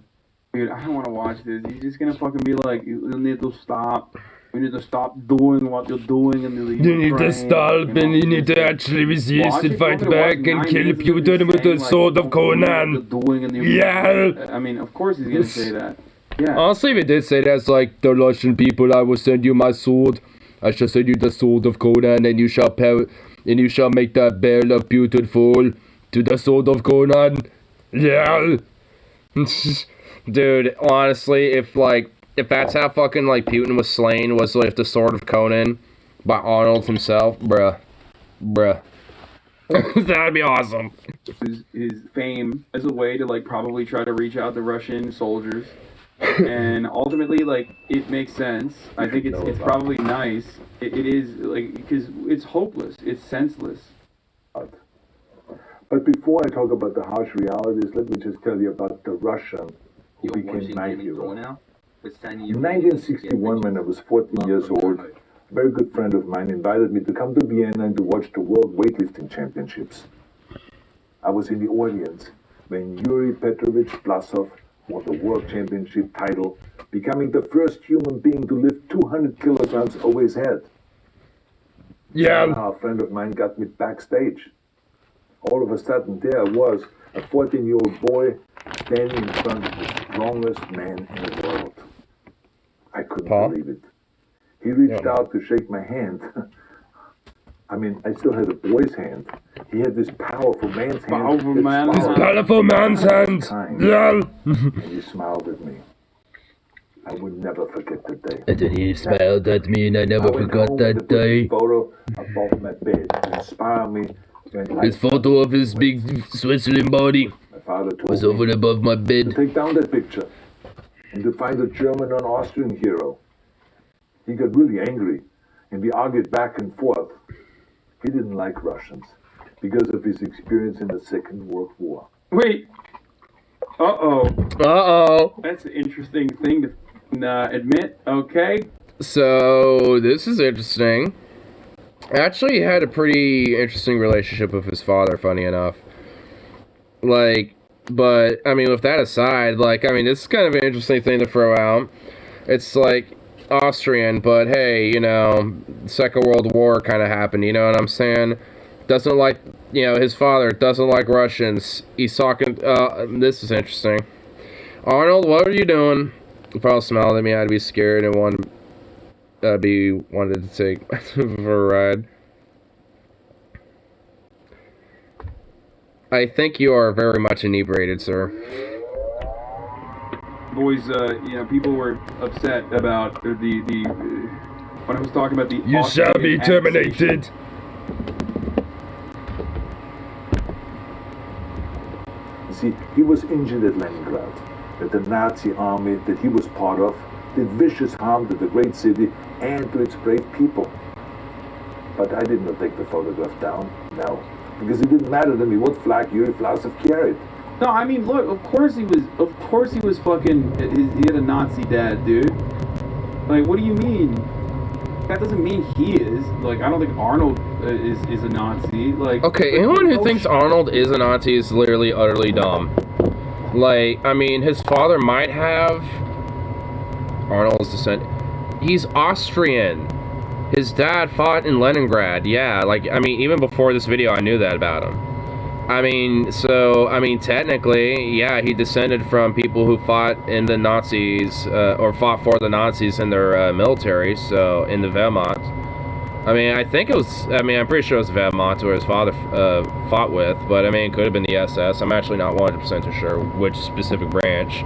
dude, I don't want to watch this. He's just gonna fucking be like, you need to stop. You need to stop doing what you're doing in the You need to stop and you need to actually resist and fight back and kill Putin with the sword of Conan. Yeah. I mean, of course he's gonna say that. Yeah. Honestly, if it did say that, it's like, the Russian people, I will send you my sword. I shall send you the sword of Conan, and you shall make that barrel of Putin fall to the sword of Conan. Yeah. Dude, honestly, if that's how fucking, Putin was slain, was, the sword of Conan by Arnold himself, bruh. That'd be awesome. His fame as a way to probably try to reach out to Russian soldiers, and ultimately it makes sense. I think it's probably nice. It is because it's hopeless. It's senseless. But before I talk about the harsh realities, let me just tell you about the Russian who became my hero. In 1961, when I was 14 years old, a very good friend of mine invited me to come to Vienna and to watch the World Weightlifting Championships. I was in the audience when Yuri Petrovich Blasov won the World Championship title, becoming the first human being to lift 200 kilograms over his head. Yeah. Somehow a friend of mine got me backstage. All of a sudden, there I was, a 14-year-old boy, standing in front of the strongest man in the world. I couldn't believe it. He reached out to shake my hand. I mean, I still had a boy's hand. He had this powerful man's hand. Powerful man's hand. Powerful man's hand. Yeah. And he smiled at me. I would never forget that day. And then he smiled at me, and I never I went forgot home that and put day. this photo above my bed to inspire me. When His photo of his big Switzerland body my father told was me over and above my to bed. take down that picture and to find a German or an Austrian hero. He got really angry, and we argued back and forth. He didn't like Russians because of his experience in the Second World War. Wait. Uh-oh. Uh-oh. That's an interesting thing to admit. Okay. So, this is interesting. Actually, he had a pretty interesting relationship with his father, funny enough. But, I mean, with that aside, this is kind of an interesting thing to throw out. It's, Austrian, but hey, Second World War kind of happened, you know what I'm saying? Doesn't like, his father doesn't like Russians. He's talking, this is interesting. Arnold, what are you doing? He probably smiled at me, I'd be scared and wanted to take for a ride. I think you are very much inebriated, sir. Boys, people were upset about the when I was talking about the. You shall be terminated. See, he was injured at Leningrad, that the Nazi army that he was part of did vicious harm to the great city and to its brave people. But I did not take the photograph down, no, because it didn't matter to me what flag Yuri Vlasov carried. No, I mean, look, of course he was fucking, he had a Nazi dad, dude. Like, what do you mean? That doesn't mean he is. Like, I don't think Arnold is a Nazi. Like, okay, anyone who thinks Arnold is a Nazi is literally utterly dumb. Like, I mean, his father might have Arnold's descent. He's Austrian. His dad fought in Leningrad. Yeah, like, I mean, even before this video, I knew that about him. I mean, so, I mean, technically, yeah, he descended from people who fought in the Nazis, or fought for the Nazis in their military, so, in the Wehrmacht. I mean, I think it was, I mean, I'm pretty sure it was Wehrmacht where his father fought with, but, I mean, it could have been the SS. I'm actually not 100% sure which specific branch.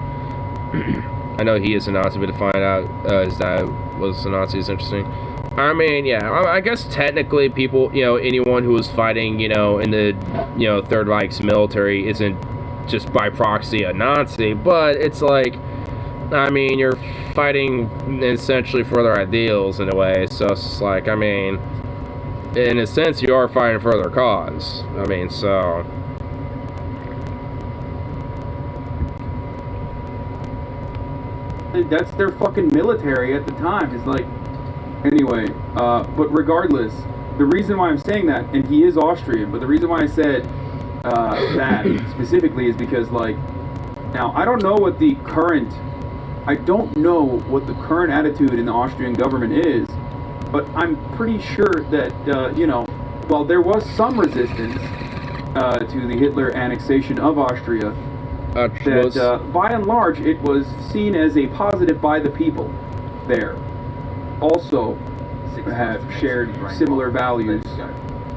I know he is a Nazi, but to find out his dad was a Nazi is interesting. I mean, yeah, I guess technically people, anyone who was fighting, in the, Third Reich's military isn't just by proxy a Nazi, but it's like, I mean, you're fighting essentially for their ideals in a way, so it's just like, I mean, in a sense, you are fighting for their cause. I mean, so... That's their fucking military at the time. It's like... Anyway, but regardless, the reason why I'm saying that, and he is Austrian, but the reason why I said that specifically is because, like, now, I don't know what the current attitude in the Austrian government is, but I'm pretty sure that, while there was some resistance to the Hitler annexation of Austria, that by and large it was seen as a positive by the people there. Also have shared similar values.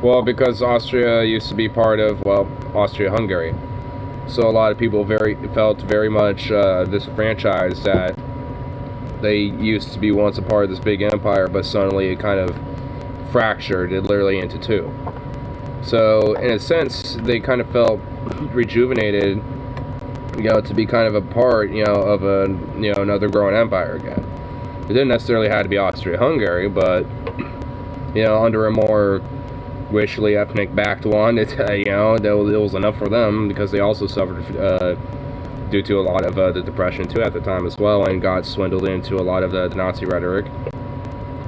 Well, because Austria used to be part of, well, Austria-Hungary. So a lot of people felt very much disenfranchised that they used to be once a part of this big empire, but suddenly it kind of fractured it literally into two. So in a sense, they kind of felt rejuvenated, to be kind of a part, of a, another growing empire again. It didn't necessarily have to be Austria-Hungary, but, under a more racially ethnic backed one, it was enough for them because they also suffered due to a lot of the depression too at the time as well, and got swindled into a lot of the Nazi rhetoric.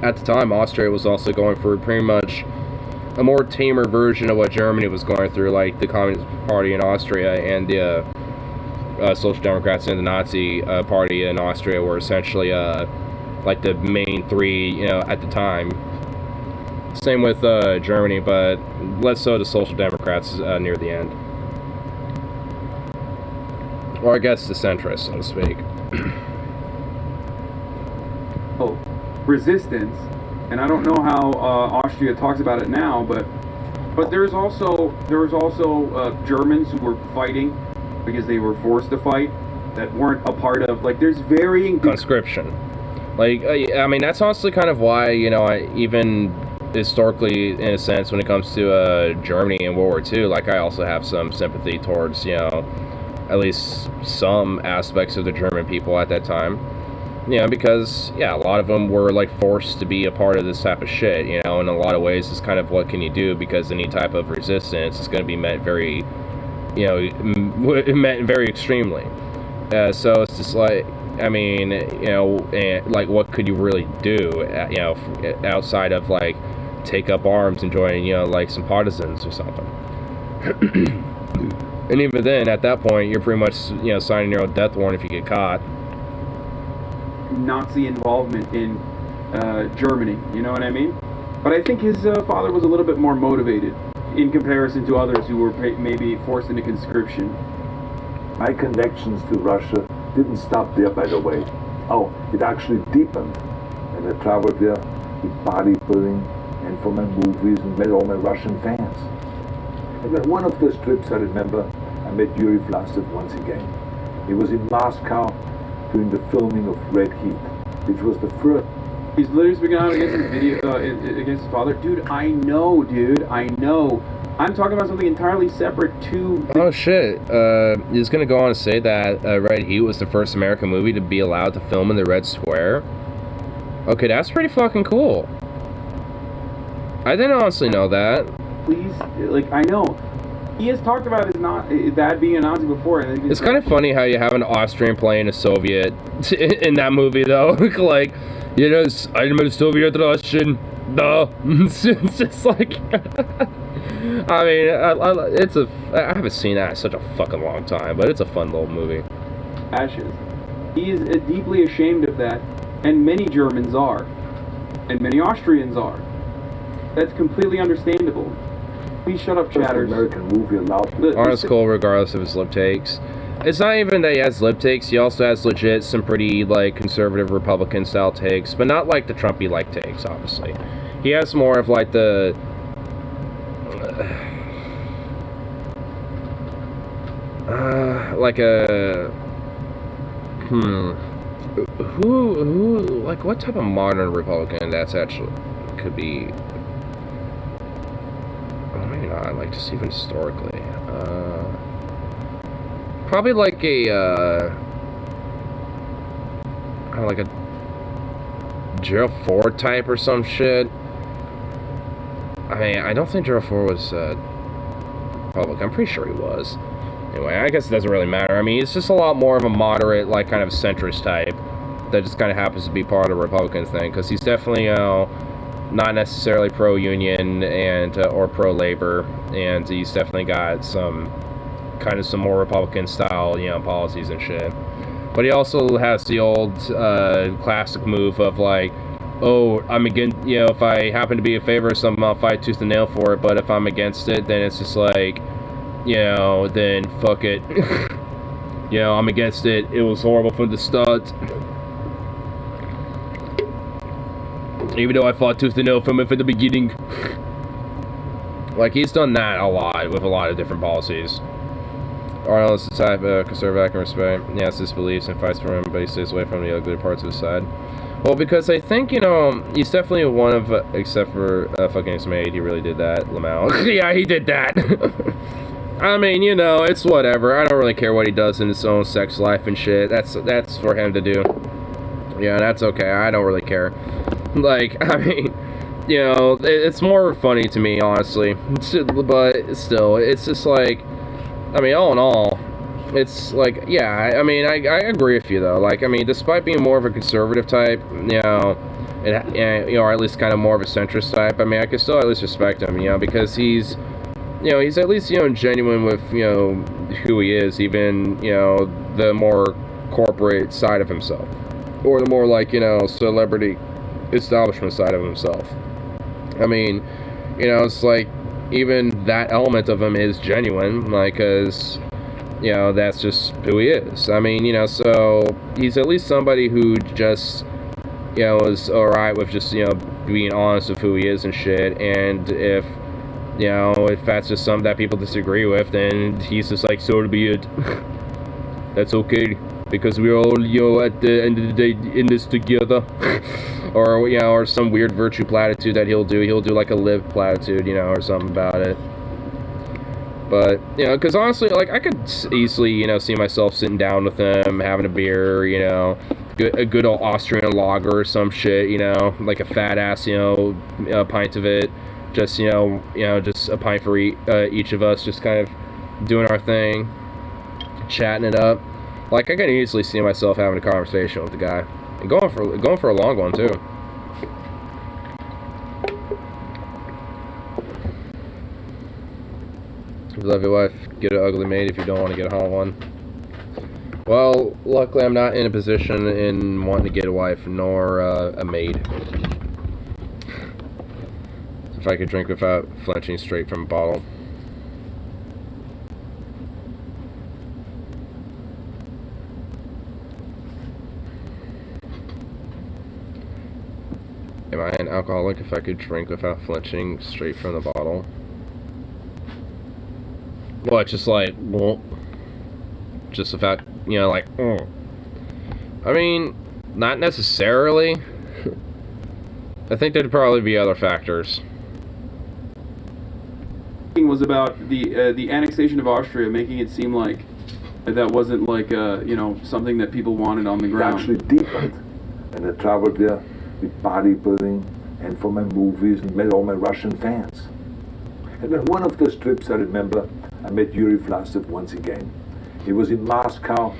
At the time, Austria was also going for pretty much a more tamer version of what Germany was going through, like the Communist Party in Austria and the Social Democrats and the Nazi Party in Austria were essentially like the main three, at the time. Same with Germany, but less so the Social Democrats near the end. Or I guess the centrists, so to speak. Oh, resistance, and I don't know how Austria talks about it now, but there was also Germans who were fighting because they were forced to fight that weren't a part of, like, there's varying conscription. Like, I mean, that's honestly kind of why, even historically, in a sense, when it comes to Germany and World War II, like, I also have some sympathy towards, at least some aspects of the German people at that time. Because, yeah, a lot of them were, like, forced to be a part of this type of shit, in a lot of ways, it's kind of what can you do, because any type of resistance is going to be met very, met very extremely. So it's just like, I mean, like, what could you really do, outside of, like, take up arms and join, like, some partisans or something. And even then, at that point, you're pretty much, signing your own death warrant if you get caught. Nazi involvement in Germany, you know what I mean? But I think his father was a little bit more motivated in comparison to others who were maybe forced into conscription. My connections to Russia didn't stop there, by the way. Oh, it actually deepened. And I traveled there with bodybuilding and for my movies and met all my Russian fans. And on one of those trips, I remember, I met Yuri Vlasic once again. He was in Moscow doing the filming of Red Heat, which was the first. He's literally speaking out against his video, against his father. Dude, I know, dude. I know. I'm talking about something entirely separate to... Oh, shit. He's gonna go on to say that Red Heat was the first American movie to be allowed to film in the Red Square. Okay, that's pretty fucking cool. I didn't honestly know that. Please, like, I know. He has talked about his dad being a Nazi before. And it's kind of funny how you have an Austrian playing a Soviet in that movie, though. Like, you know, I'm a Soviet Russian. No. It's just like... I mean, I haven't seen that in such a fucking long time, but it's a fun little movie. Ashes. He is deeply ashamed of that, and many Germans are. And many Austrians are. That's completely understandable. Please shut up, chatters. American movie allowed. Arnold's cool regardless of his lip takes. It's not even that he has lip takes, he also has legit some pretty, like, conservative Republican style takes, but not like the Trumpy-like takes, obviously. He has more of, like, the... like a... like, what type of modern Republican that's actually... could be... Oh, maybe not, like, just even historically. Probably like a, I don't know, like a Gerald Ford type or some shit. I mean, I don't think Gerald Ford was Republican. I'm pretty sure he was. Anyway, I guess it doesn't really matter. I mean, it's just a lot more of a moderate, like, kind of centrist type that just kind of happens to be part of the Republican thing, because he's definitely, you know, not necessarily pro-union and or pro-labor, and he's definitely got some kind of some more Republican style, you know, policies and shit. But he also has the old classic move of like, oh, I'm against, you know, if I happen to be in favor of something, I'll fight tooth and nail for it, but if I'm against it, then it's just like, you know, then fuck it. You know, I'm against it. It was horrible from the start. Even though I fought tooth and nail from it from the beginning. Like, he's done that a lot with a lot of different policies. Arnold is the type of conservative I can respect. He has his beliefs and fights for him, but he stays away from the ugly parts of his side. Well, because I think, you know, he's definitely one of, except for fucking his maid, he really did that, Lamau. Yeah, he did that. I mean, you know, it's whatever. I don't really care what he does in his own sex life and shit. That's for him to do. Yeah, that's okay. I don't really care. Like, I mean, you know, it's more funny to me, honestly. But still, it's just like, I mean, all in all, it's like, yeah, I mean, I agree with you, though. Like, I mean, despite being more of a conservative type, you know, you know, or at least kind of more of a centrist type, I mean, I can still at least respect him, you know, because he's, you know, he's at least, you know, genuine with, you know, who he is, even, you know, the more corporate side of himself. Or the more, like, you know, celebrity establishment side of himself. I mean, you know, it's like, even that element of him is genuine, like, because, you know, that's just who he is. I mean, you know, so he's at least somebody who just, you know, is alright with just, you know, being honest with who he is and shit, and if, you know, if that's just something that people disagree with, then he's just like, so be it. That's okay, because we're all, you know, at the end of the day in this together. Or, you know, or some weird virtue platitude that he'll do. He'll do like a live platitude, you know, or something about it. But, you know, because honestly, like, I could easily, you know, see myself sitting down with him, having a beer, you know, a good old Austrian lager or some shit, you know, like a fat ass, you know, a pint of it. Just, you know, just a pint for each of us, just kind of doing our thing, chatting it up. Like, I can easily see myself having a conversation with the guy. And going for a long one, too. If you love your wife, get an ugly maid if you don't want to get a hot one. Well, luckily I'm not in a position in wanting to get a wife, nor a maid. If I could drink without flinching straight from a bottle. Am I an alcoholic if I could drink without flinching straight from the bottle? What, just like, well, just the fact, you know, like, I mean, not necessarily. I think there'd probably be other factors. Was about the annexation of Austria, making it seem like that wasn't like you know, something that people wanted on the ground. Actually deepened. And I traveled there with bodybuilding and for my movies and met all my Russian fans. And on one of those trips, I remember, I met Yuri Vlasev once again. He was in Moscow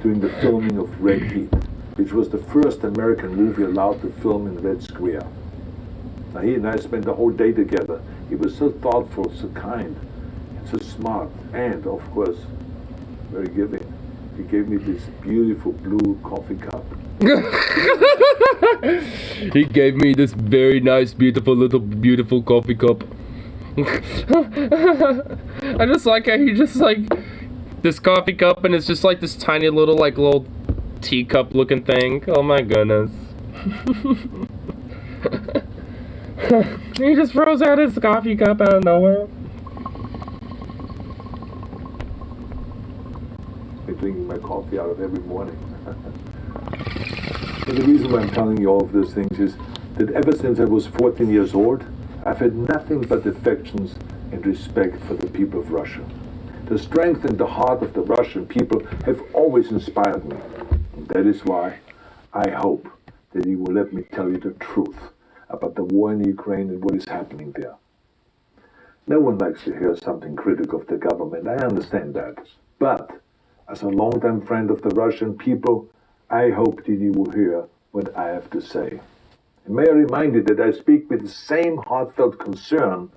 doing the filming of Red Heat, which was the first American movie allowed to film in Red Square. Now he and I spent the whole day together. He was so thoughtful, so kind, and so smart, and of course, very giving. He gave me this beautiful blue coffee cup. He gave me this very nice, beautiful coffee cup. I just like how he just like this coffee cup, and it's just like this tiny little teacup looking thing. Oh my goodness. He just throws out his coffee cup out of nowhere. I'm drinking my coffee out of every morning. But the reason why I'm telling you all of these things is that ever since I was 14 years old, I've had nothing but affections and respect for the people of Russia. The strength and the heart of the Russian people have always inspired me. And that is why I hope that you will let me tell you the truth about the war in Ukraine and what is happening there. No one likes to hear something critical of the government, I understand that. But as a longtime friend of the Russian people, I hope that you will hear what I have to say. And may I remind you that I speak with the same heartfelt concern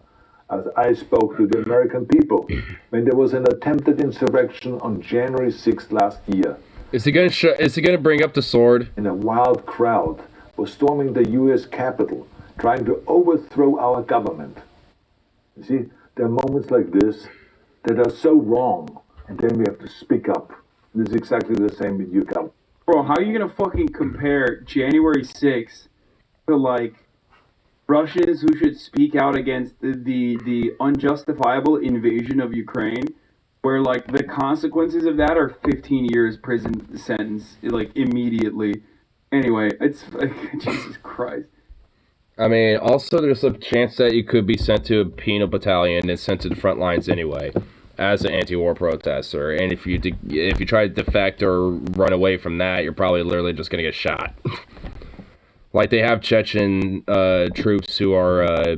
as I spoke to the American people when there was an attempted insurrection on January 6th last year. Is he gonna bring up the sword? And a wild crowd was storming the U.S. Capitol, trying to overthrow our government. You see, there are moments like this that are so wrong, and then we have to speak up. And it's exactly the same with you, Cal. Bro, how are you gonna fucking compare January 6th to like Russians who should speak out against the unjustifiable invasion of Ukraine, where like the consequences of that are 15 years prison sentence, like immediately. Anyway, it's like, Jesus Christ. I mean, also there's a chance that you could be sent to a penal battalion and sent to the front lines anyway, as an anti-war protester. And if you try to defect or run away from that, you're probably literally just gonna get shot. Like they have Chechen troops who are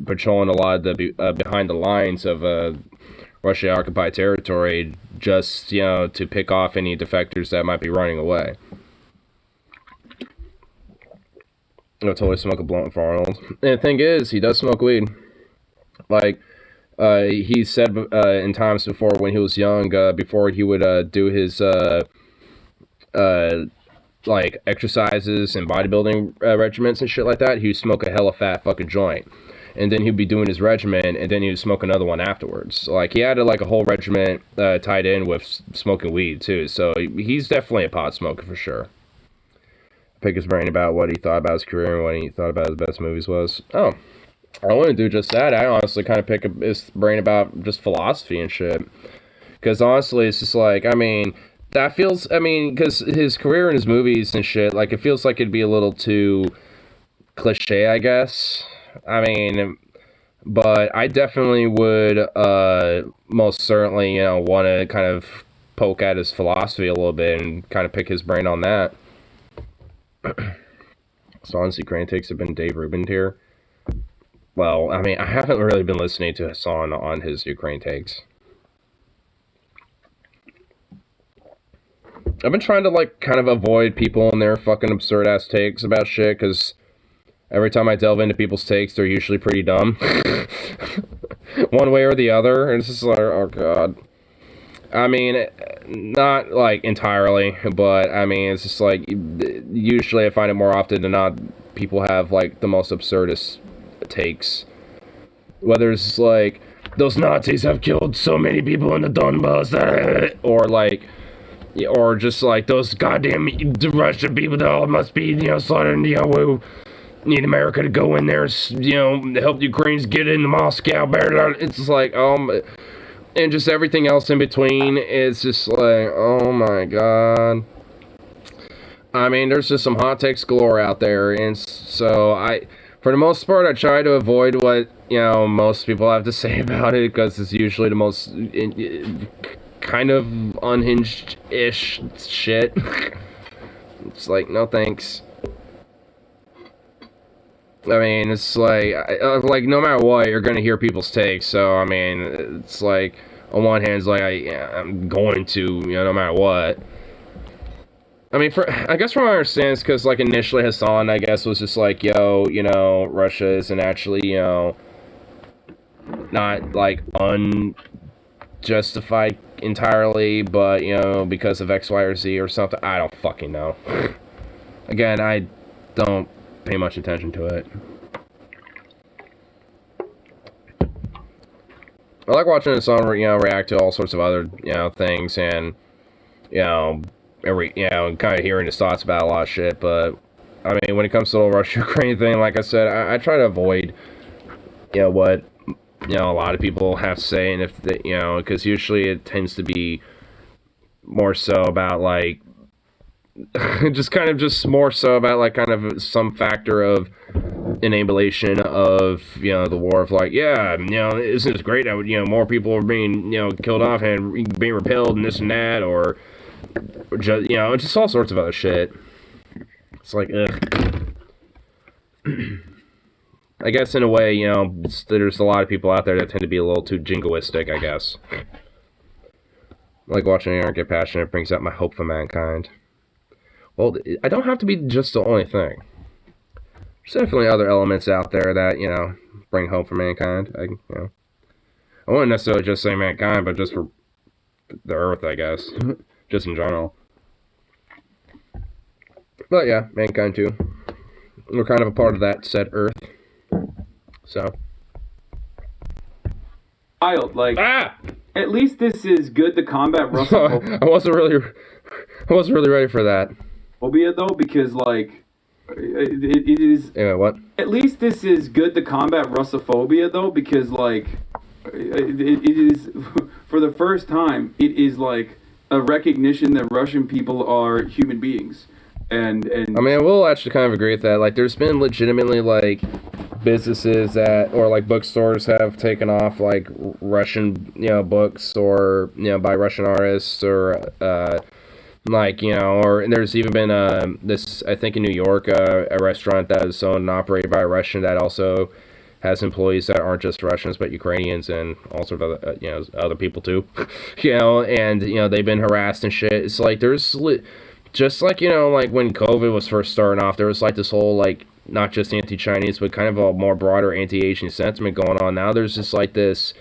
patrolling a lot of the behind the lines of Russia-occupied territory, just to pick off any defectors that might be running away. I'll totally smoke a blunt for Arnold. And the thing is, he does smoke weed. Like, he said in times before when he was young, before he would do his, like, exercises and bodybuilding regiments and shit like that, he would smoke a hella fat fucking joint. And then he'd be doing his regimen, and then he would smoke another one afterwards. Like, he had, like, a whole regiment tied in with smoking weed, too. So he's definitely a pot smoker for sure. Pick his brain about what he thought about his career and what he thought about his best movies was. Oh, I want to do just that. I honestly kind of pick his brain about just philosophy and shit. Because honestly, it's just like, I mean, that feels, I mean, because his career and his movies and shit, like, it feels like it'd be a little too cliche, I guess. I mean, but I definitely would most certainly, want to kind of poke at his philosophy a little bit and kind of pick his brain on that. So honestly, Ukraine takes have been Dave Rubin here. Well, I mean, I haven't really been listening to Hassan on his Ukraine takes. I've been trying to, like, kind of avoid people and their fucking absurd ass takes about shit, because every time I delve into people's takes, they're usually pretty dumb. One way or the other. And it's just like, oh god. I mean, not, like, entirely, but, I mean, it's just, like, usually I find it more often than not, people have, like, the most absurdist takes. Whether it's, like, those Nazis have killed so many people in the Donbass, or, like, or just, like, those goddamn Russian people that all must be, slaughtered, we need America to go in there and, help the Ukrainians get into Moscow. It's just like, and just everything else in between is just like, oh my god. I mean, there's just some hot takes galore out there, and so for the most part, I try to avoid what, you know, most people have to say about it, because it's usually the most kind of unhinged-ish shit. It's like, no thanks. I mean, it's like no matter what, you're gonna hear people's takes. So I mean, it's like on one hand, it's like I'm going to, you know, no matter what. I mean, I guess from what I understand, it's because like initially Hassan, I guess, was just like, yo, you know, Russia isn't actually, you know, not like unjustified entirely, but you know, because of X, Y, or Z or something. I don't fucking know. Again, I don't pay much attention to it. I like watching his son, you know, react to all sorts of other, you know, things, and you know, kind of hearing his thoughts about a lot of shit. But I mean, when it comes to the Russia-Ukraine thing, like I said, I try to avoid, you know, what, you know, a lot of people have to say, and if they, you know, because usually it tends to be more so about like just more so about like kind of some factor of enabulation of, you know, the war, of like, yeah, you know, isn't this great that, you know, more people are being, you know, killed off and being repelled and this and that, or just, you know, just all sorts of other shit. It's like, ugh. I guess in a way, you know, there's a lot of people out there that tend to be a little too jingoistic, I guess. Like watching Aaron get passionate brings out my hope for mankind. Well, I don't have to be just the only thing. There's definitely other elements out there that, you know, bring hope for mankind. I wouldn't necessarily just say mankind, but just for the Earth, I guess. Just in general. But yeah, mankind too. We're kind of a part of that said Earth. So. Wild, like, at least this is good to combat Russophobia. I wasn't really ready for that. Though, because like it is. Yeah, what? At least this is good to combat Russophobia, though, because like it is for the first time. It is like a recognition that Russian people are human beings, and I mean, I will actually kind of agree with that. Like, there's been legitimately like businesses that, or like bookstores, have taken off like Russian, you know, books, or, you know, by Russian artists, or like, you know, or there's even been this, I think in New York, a restaurant that is owned and operated by a Russian that also has employees that aren't just Russians but Ukrainians and all sorts of other, you know, other people too. You know, and, you know, they've been harassed and shit. It's like there's just like, you know, like when COVID was first starting off, there was like this whole like not just anti-Chinese but kind of a more broader anti-Asian sentiment going on. Now there's just like this,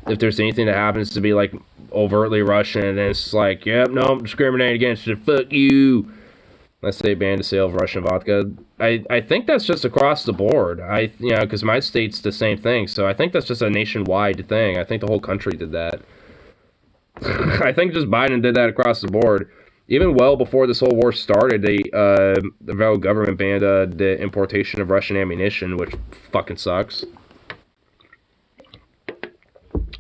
if there's anything that happens to be like overtly Russian, and it's like, yep, no, discriminate against it, fuck you. Let's say ban the sale of Russian vodka. I think that's just across the board. You know, because my state's the same thing, so I think that's just a nationwide thing. I think the whole country did that. I think just Biden did that across the board. Even well before this whole war started, the federal government banned the importation of Russian ammunition, which fucking sucks.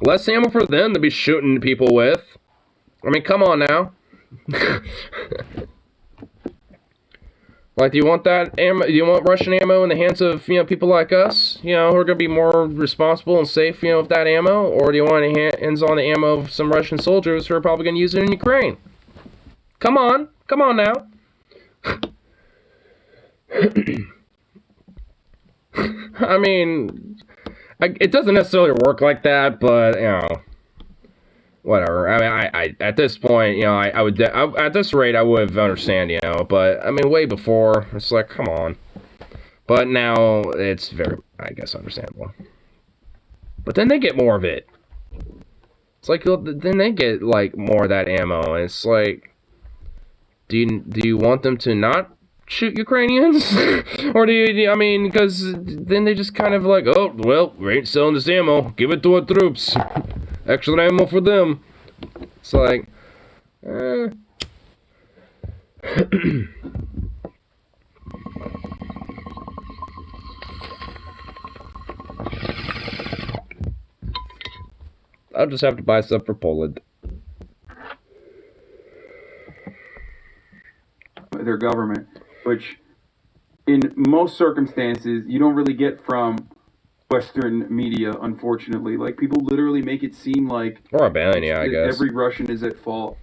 Less ammo for them to be shooting people with. I mean, come on now. Like, do you want that ammo? Do you want Russian ammo in the hands of, you know, people like us, you know, who are going to be more responsible and safe, you know, with that ammo? Or do you want hands on the ammo of some Russian soldiers who are probably going to use it in Ukraine? Come on now. I mean, it doesn't necessarily work like that, but, you know, whatever. I mean, I at this point, you know, I would, at this rate, I would have understand, you know, but, I mean, way before, it's like, come on. But now, it's very, I guess, understandable. But then they get more of it. It's like, then they get, like, more of that ammo, and it's like, do you want them to not shoot Ukrainians? Or do you, I mean, because then they just kind of like, oh, well, we ain't selling this ammo, give it to our troops. Extra ammo for them. It's like, I'll just have to buy stuff for Poland. Their government, which in most circumstances you don't really get from Western media, unfortunately. Like, people literally make it seem like Or Albania, I guess. every Russian is at fault.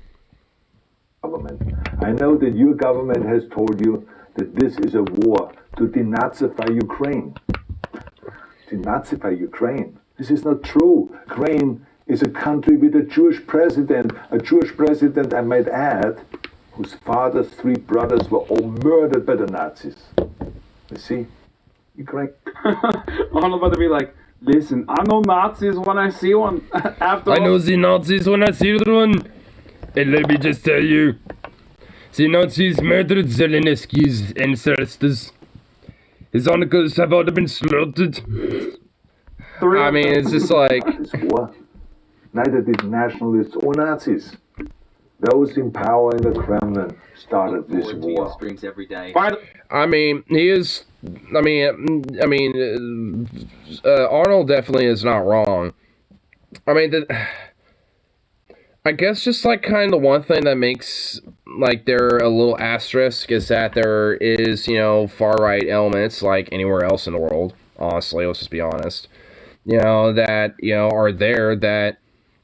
Government. I know that your government has told you that this is a war to denazify Ukraine. Denazify Ukraine. This is not true. Ukraine is a country with a Jewish president, I might add, whose father's 3 brothers were all murdered by the Nazis. You see? Ukraine. I'm about to be like, listen, I know Nazis when I see one. After I know the Nazis when I see one. And let me just tell you, the Nazis murdered Zelensky's ancestors. His uncles have all been slaughtered. I mean, it's just like... This war. Neither did nationalists or Nazis. Those in power in the Kremlin started this war. Streams every day. I mean, he is... Arnold definitely is not wrong. I mean, I guess just, like, kind of the one thing that makes, like, there a little asterisk is that there is, you know, far-right elements, like anywhere else in the world, honestly, let's just be honest, you know, that, you know, are there that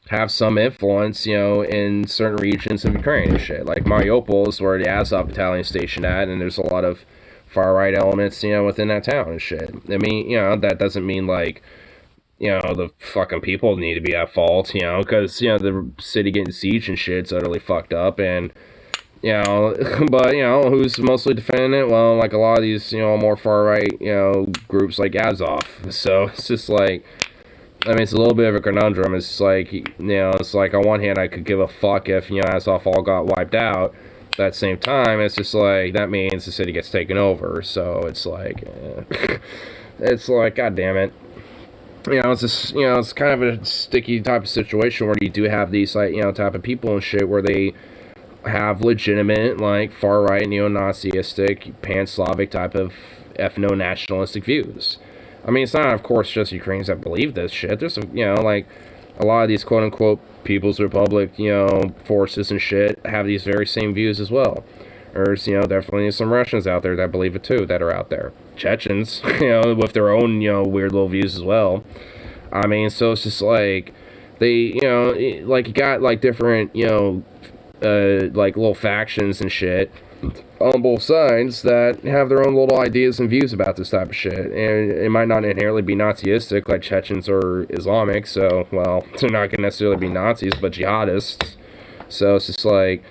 have some influence, you know, in certain regions of Ukraine and shit. Like, Mariupol is where the Azov battalion is stationed at, and there's a lot of far-right elements, you know, within that town and shit. I mean, you know, that doesn't mean, like, you know, the fucking people need to be at fault, you know, because, you know, the city getting sieged and shit's utterly fucked up, and, you know, but, you know, who's mostly defending it? Well, like, a lot of these, you know, more far-right, you know, groups like Azov. So, it's just like, I mean, it's a little bit of a conundrum. It's like, you know, it's like, on one hand, I could give a fuck if, you know, Azov all got wiped out. But at the same time, it's just like, that means the city gets taken over. So, it's like, it's like, god damn it. You know, it's just, you know, it's kind of a sticky type of situation where you do have these, like, you know, type of people and shit where they have legitimate, like, far-right, neo-Nazistic, pan-Slavic type of ethno-nationalistic views. I mean, it's not, of course, just Ukrainians that believe this shit. There's, you know, like, a lot of these quote-unquote People's Republic, you know, forces and shit have these very same views as well. There's, you know, definitely some Russians out there that believe it too, that are out there. Chechens, you know, with their own, you know, weird little views as well. I mean, so it's just like, they, you know, like, you got, like, different, you know, like, little factions and shit on both sides that have their own little ideas and views about this type of shit. And it might not inherently be Nazistic, like Chechens or Islamic, so, well, they're not going to necessarily be Nazis, but jihadists. So it's just like,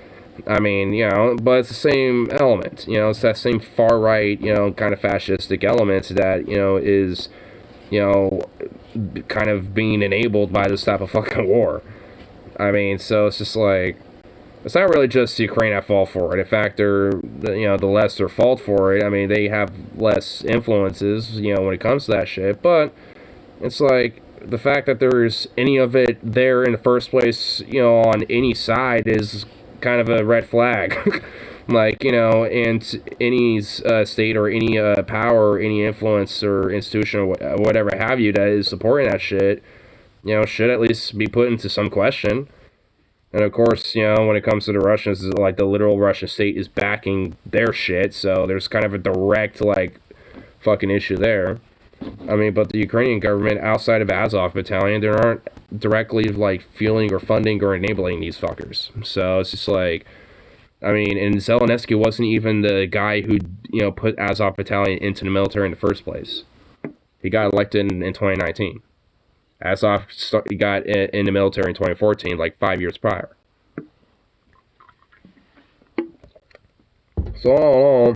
I mean, you know, but it's the same element, you know, it's that same far-right, you know, kind of fascistic element that, you know, is, you know, kind of being enabled by this type of fucking war. I mean, so it's just like, it's not really just Ukraine at fault for it. In fact, they're, you know, the less their fault for it. I mean, they have less influences, you know, when it comes to that shit. But it's like, the fact that there's any of it there in the first place, you know, on any side is kind of a red flag. Like, you know, and any state or any power or any influence or institution or whatever have you that is supporting that shit, you know, should at least be put into some question. And of course, you know, when it comes to the Russians, like, the literal Russian state is backing their shit, so there's kind of a direct, like, fucking issue there. I mean, but the Ukrainian government, outside of Azov battalion, they aren't directly, like, fueling or funding or enabling these fuckers. So it's just like, I mean, and Zelensky wasn't even the guy who, you know, put Azov battalion into the military in the first place. He got elected in 2019. Azov got in the military in 2014, like 5 years prior. So, all in all,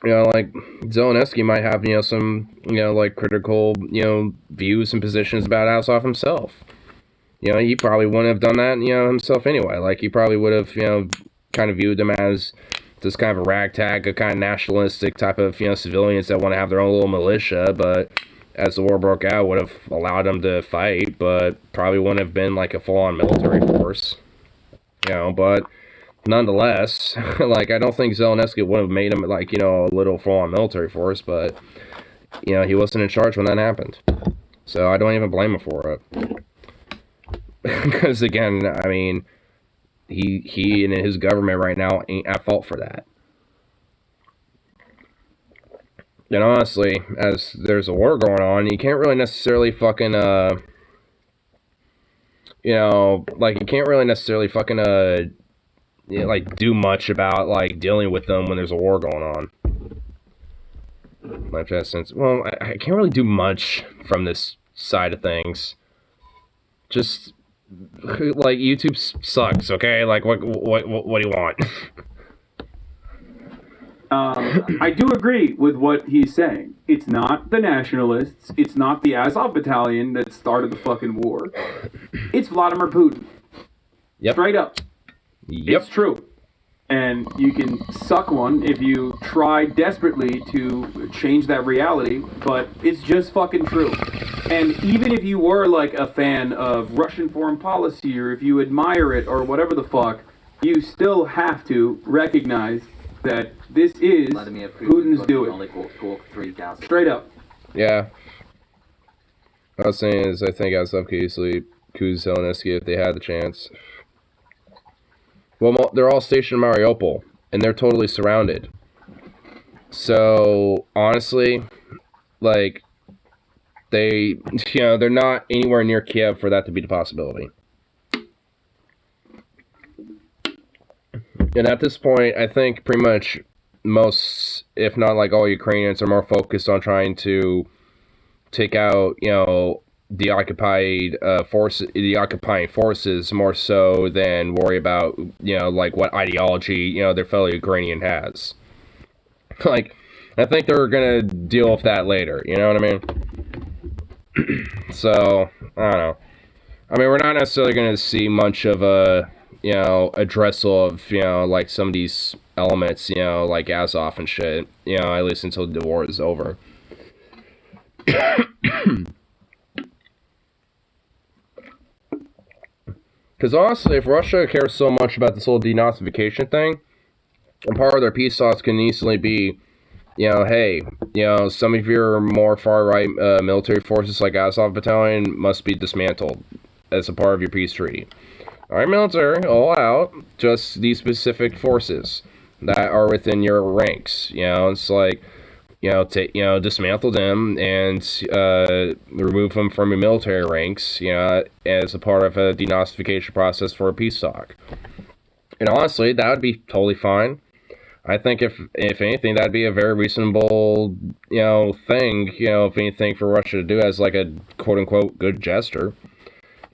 you know, like, Zelensky might have, you know, some, you know, like, critical, you know, views and positions about Azov himself. You know, he probably wouldn't have done that, you know, himself anyway. Like, he probably would have, you know, kind of viewed them as this kind of a ragtag, a kind of nationalistic type of, you know, civilians that want to have their own little militia, but as the war broke out, would have allowed them to fight, but probably wouldn't have been like a full-on military force. You know, but nonetheless, like, I don't think Zelensky would have made him, like, you know, a little full-on military force, but, you know, he wasn't in charge when that happened. So I don't even blame him for it. Because again, I mean, he and his government right now ain't at fault for that. And honestly, as there's a war going on, you can't really necessarily fucking, you know, like, you can't really necessarily fucking, you know, like, do much about, like, dealing with them when there's a war going on. Much essence. Well, I can't really do much from this side of things. Just, like, YouTube sucks, okay? Like, what do you want? I do agree with what he's saying. It's not the nationalists. It's not the Azov battalion that started the fucking war. It's Vladimir Putin. Yep. Straight up. Yep. It's true. And you can suck one if you try desperately to change that reality, but it's just fucking true. And even if you were like a fan of Russian foreign policy, or if you admire it, or whatever the fuck, you still have to recognize that this is Putin's doing. Straight up. Yeah. What I was saying is, I think Azov could easily Kuz Zelensky if they had the chance. Well, they're all stationed in Mariupol, and they're totally surrounded. So, honestly, like, they, you know, they're not anywhere near Kiev for that to be the possibility. And at this point, I think pretty much most, if not like all Ukrainians, are more focused on trying to take out, you know, the occupying forces more so than worry about, you know, like what ideology, you know, their fellow Ukrainian has. Like, I think they're gonna deal with that later, you know what I mean? So, I don't know. I mean, we're not necessarily gonna see much of a, you know, addressal of, you know, like some of these elements, you know, like Azov and shit, you know, at least until the war is over. Because honestly, if Russia cares so much about this whole denazification thing, and part of their peace talks can easily be, you know, hey, you know, some of your more far-right military forces like Azov Battalion must be dismantled as a part of your peace treaty. Alright, military, all out, just these specific forces that are within your ranks, you know, it's like, you know, dismantle them and remove them from your military ranks, you know, as a part of a denazification process for a peace talk. And honestly, that would be totally fine. I think if anything, that'd be a very reasonable, you know, thing, you know, if anything, for Russia to do as like a quote-unquote good gesture.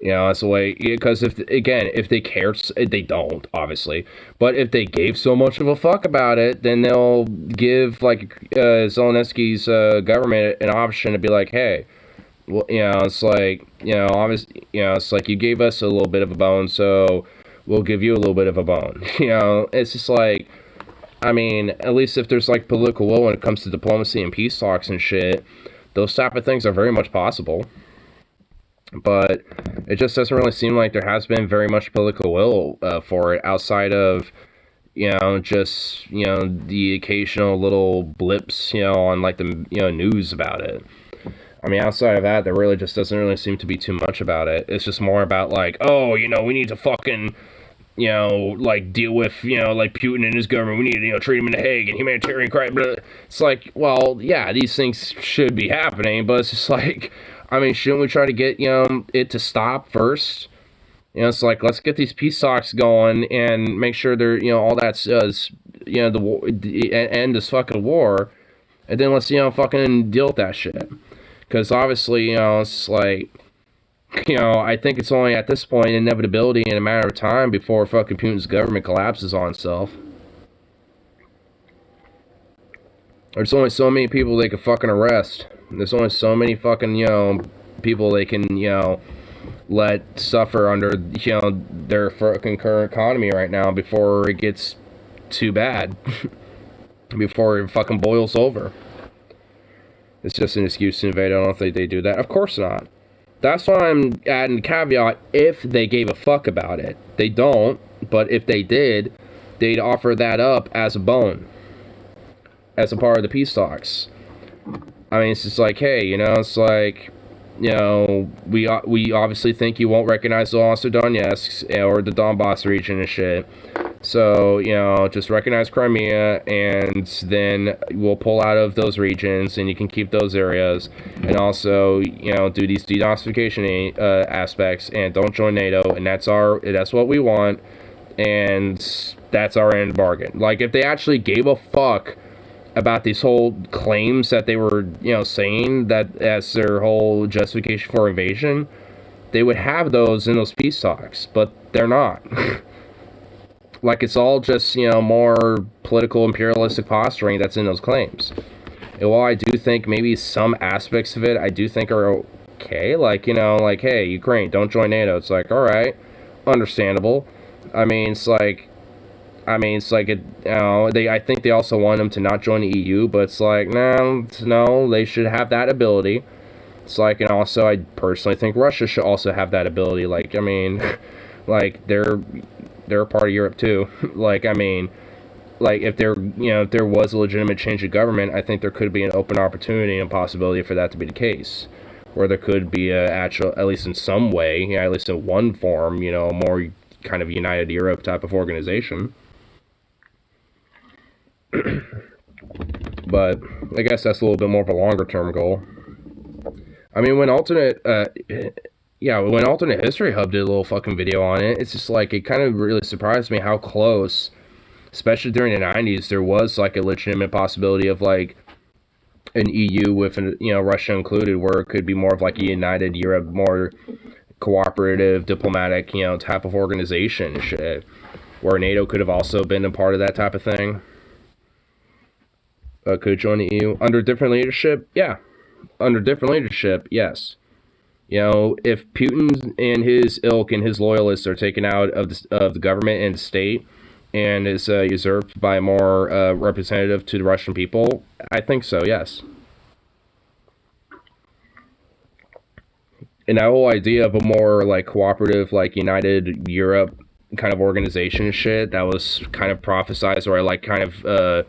You know, that's the way, because if they cared, they don't, obviously, but if they gave so much of a fuck about it, then they'll give, like, Zelensky's government an option to be like, hey, well, you know, it's like, you know, obviously, you know, it's like, you gave us a little bit of a bone, so we'll give you a little bit of a bone. You know, it's just like, I mean, at least if there's, like, political will when it comes to diplomacy and peace talks and shit, those type of things are very much possible. But it just doesn't really seem like there has been very much political will for it, outside of, you know, just, you know, the occasional little blips, you know, on like the, you know, news about it. I mean, outside of that, there really just doesn't really seem to be too much about it. It's just more about like, oh, you know, we need to fucking, you know, like deal with, you know, like Putin and his government. We need to, you know, treat him in The Hague and humanitarian crime. It's like, well, yeah, these things should be happening, but it's just like, I mean, shouldn't we try to get, you know, it to stop first? You know, it's like, let's get these peace talks going and make sure they're, you know, all that's, you know, the war, end this fucking war, and then let's, you know, fucking deal with that shit. Because obviously, you know, it's like, you know, I think it's only at this point inevitability in a matter of time before fucking Putin's government collapses on itself. There's only so many people they can fucking arrest. There's only so many fucking, you know, people they can, you know, let suffer under, you know, their fucking current economy right now before it gets too bad. Before it fucking boils over. It's just an excuse to invade. I don't think they do that. Of course not. That's why I'm adding caveat, if they gave a fuck about it. They don't, but if they did, they'd offer that up as a bone. As a part of the peace talks. I mean, it's just like, hey, you know, it's like, you know, we obviously think you won't recognize the Luhansk or Donetsk or the Donbass region and shit. So, you know, just recognize Crimea, and then we'll pull out of those regions, and you can keep those areas, and also, you know, do these denazification aspects, and don't join NATO, and that's what we want, and that's our end bargain. Like, if they actually gave a fuck about these whole claims that they were, you know, saying that as their whole justification for invasion, they would have those in those peace talks, but they're not. Like, it's all just, you know, more political imperialistic posturing that's in those claims. And while I do think maybe some aspects of it I do think are okay, like, you know, like, hey, Ukraine, don't join NATO. It's like, alright, understandable. I mean, it's like, you know, I think they also want them to not join the EU, but it's like, no, they should have that ability. It's like, and also, I personally think Russia should also have that ability. Like, I mean, like, they're a part of Europe too. Like, I mean, like, if there was a legitimate change of government, I think there could be an open opportunity and possibility for that to be the case, where there could be at least in some way, you know, at least in one form, you know, more kind of united Europe type of organization. But I guess that's a little bit more of a longer term goal. I mean, when Alternate History Hub did a little fucking video on it, it's just like, it kind of really surprised me how close, especially during the 90s, there was like a legitimate possibility of like an EU with, you know, Russia included, where it could be more of like a united Europe, more cooperative, diplomatic, you know, type of organization and shit, where NATO could have also been a part of that type of thing. Could join the EU under different leadership? Yeah. Under different leadership, yes. You know, if Putin and his ilk and his loyalists are taken out of the government and the state, and is usurped by a more representative to the Russian people, I think so, yes. And that whole idea of a more, like, cooperative, like, united Europe kind of organization and shit, that was kind of prophesized, or, like, kind of,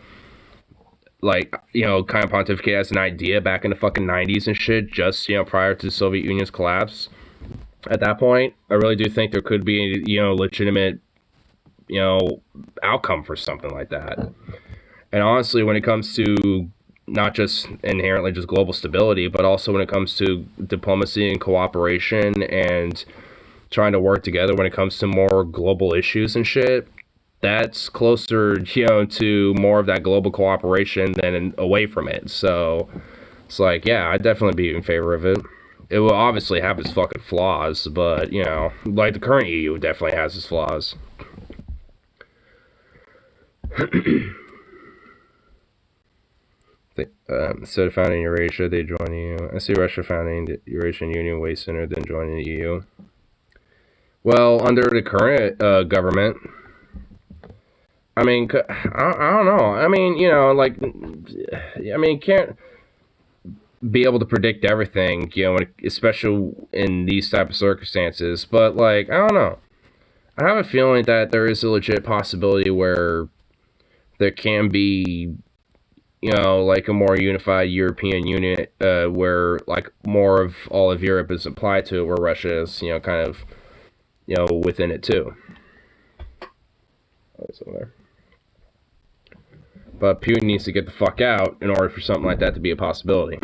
like, you know, kind of pontificate as an idea back in the fucking 90s and shit, just, you know, prior to the Soviet Union's collapse. At that point, I really do think there could be, you know, legitimate, you know, outcome for something like that. And honestly, when it comes to not just inherently just global stability, but also when it comes to diplomacy and cooperation and trying to work together when it comes to more global issues and shit, that's closer, you know, to more of that global cooperation than away from it. So it's like, yeah, I'd definitely be in favor of it. It will obviously have its fucking flaws, but, you know, like the current EU definitely has its flaws. Instead of founding Eurasia, they join the EU. I see Russia founding the Eurasian Union way sooner than joining the EU. Well, under the current government, I mean, I don't know. I mean, you know, like, I mean, can't be able to predict everything, you know, especially in these type of circumstances. But, like, I don't know. I have a feeling that there is a legit possibility where there can be, you know, like a more unified European unit, where, like, more of all of Europe is applied to it, where Russia is, you know, kind of, you know, within it too. Oh, it's over there. But Putin needs to get the fuck out in order for something like that to be a possibility.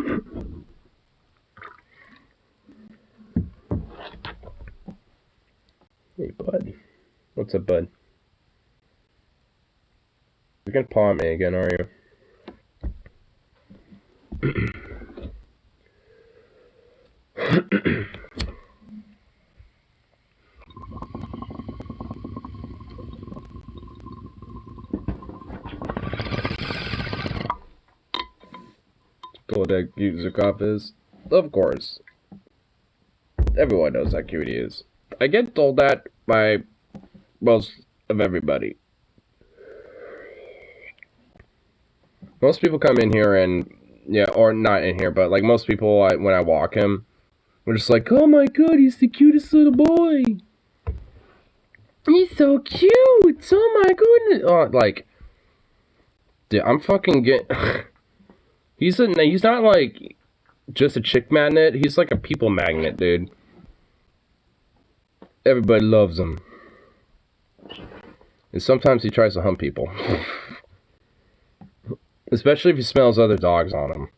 Hey, bud. What's up, bud? You're gonna paw at me again, are you? Cool that Zukov is? Of course. Everyone knows how cute he is. I get told that by most of everybody. Most people come in here and, yeah, or not in here, but like most people, when I walk him, we're just like, oh my god, he's the cutest little boy. He's so cute. Oh my goodness. Oh, like, dude, I'm fucking getting... He's not like just a chick magnet. He's like a people magnet, dude. Everybody loves him. And sometimes he tries to hunt people. Especially if he smells other dogs on him.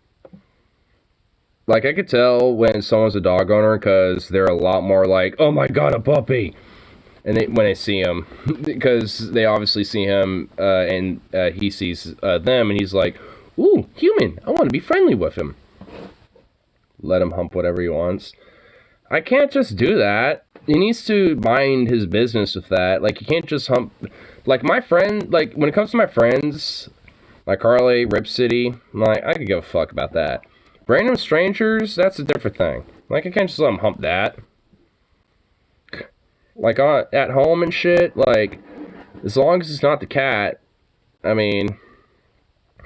Like, I could tell when someone's a dog owner because they're a lot more like, oh my god, a puppy! And when they see him. Because they obviously see him, and he sees them, and he's like, ooh, human, I want to be friendly with him. Let him hump whatever he wants. I can't just do that. He needs to mind his business with that. Like, you can't just hump... Like, my friend... Like, when it comes to my friends, like Carly, Rip City, I'm like, I could give a fuck about that. Random strangers, that's a different thing. Like, I can't just let them hump that. Like, at home and shit, like, as long as it's not the cat, I mean...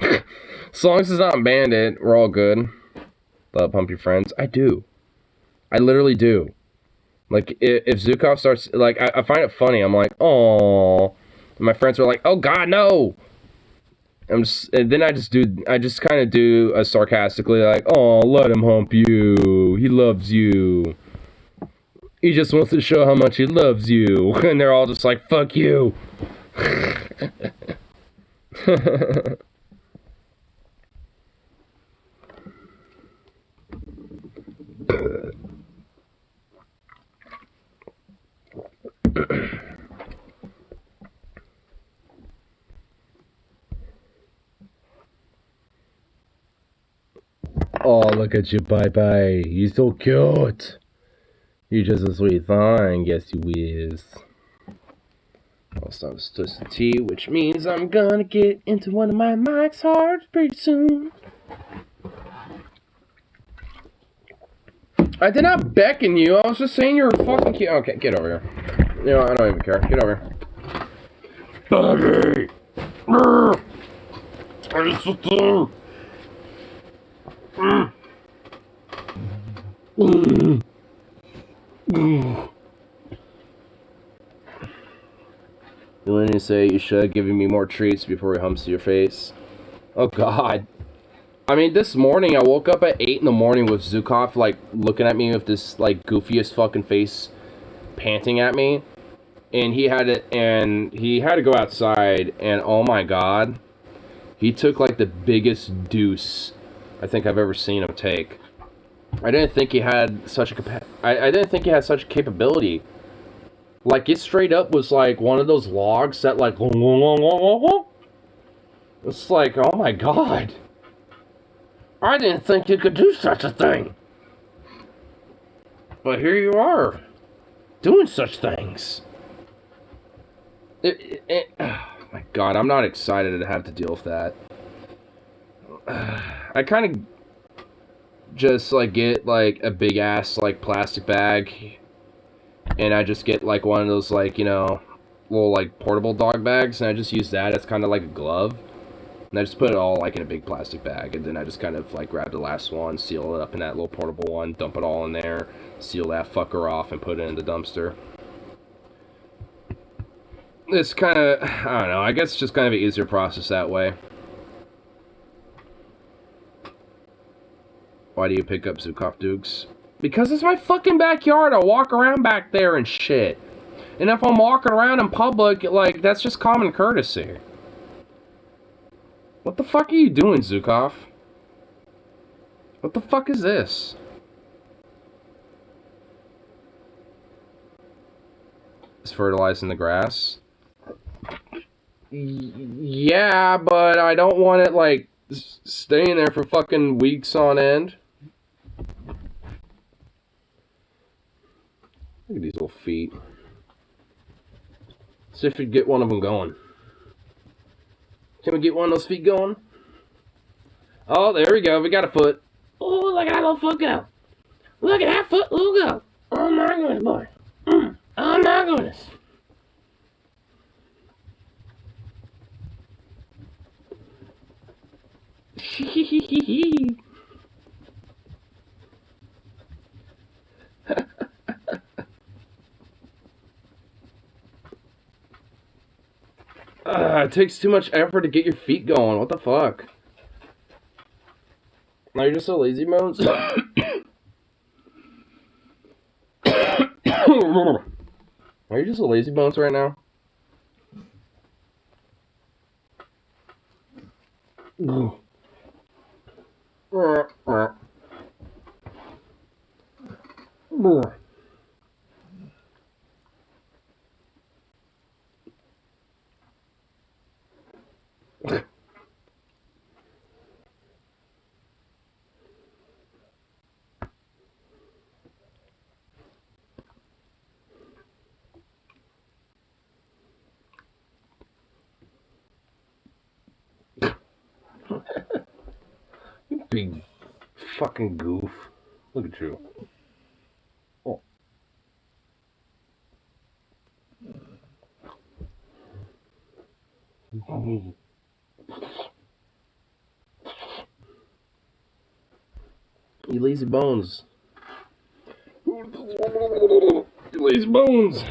as long as it's not Bandit, we're all good. Let hump your friends. I do. I literally do. Like, if Zukov starts, like, I find it funny. I'm like, oh, my friends are like, oh god, no. And then I just kind of do a sarcastically like, oh, let him hump you. He loves you. He just wants to show how much he loves you. And they're all just like, fuck you. Oh, look at you, bye-bye. You're so cute. You're just a sweet thing, yes you is. I'll start with twisted tea, which means I'm gonna get into one of my mics hard pretty soon. I did not beckon you. I was just saying you're fucking cute. Okay, get over here. You know, I don't even care. Get over here. Buddy! I sit there. You want to say you should have given me more treats before he humps your face? Oh god. I mean, this morning I woke up at 8 in the morning with Zukov, like, looking at me with this, like, goofiest fucking face panting at me. And he had to go outside, and oh my god. He took, like, the biggest deuce I think I've ever seen him take. I didn't think he had such a I didn't think he had such a capability. Like, it straight up was like one of those logs that like it's like, oh my god. I didn't think you could do such a thing. But here you are, doing such things. Oh my god, I'm not excited to have to deal with that. I kind of just, like, get, like, a big-ass, like, plastic bag, and I just get, like, one of those, like, you know, little, like, portable dog bags, and I just use that as kind of like a glove, and I just put it all, like, in a big plastic bag, and then I just kind of, like, grab the last one, seal it up in that little portable one, dump it all in there, seal that fucker off, and put it in the dumpster. It's kind of, I don't know, I guess it's just kind of an easier process that way. Why do you pick up Zukov Dukes? Because it's my fucking backyard. I walk around back there and shit. And if I'm walking around in public, like, that's just common courtesy. What the fuck are you doing, Zukov? What the fuck is this? It's fertilizing the grass. Yeah, but I don't want it, like, staying there for fucking weeks on end. Look at these little feet. See if we can get one of them going. Can we get one of those feet going? Oh, there we go. We got a foot. Oh, look at that little foot go. Look at that foot go. Oh my goodness, boy. Oh my goodness. It takes too much effort to get your feet going. What the fuck? Are you just a lazy bones? Are you just a lazy bones right now? You big fucking goof. Look at you. Oh. You lazy bones. You lazy bones.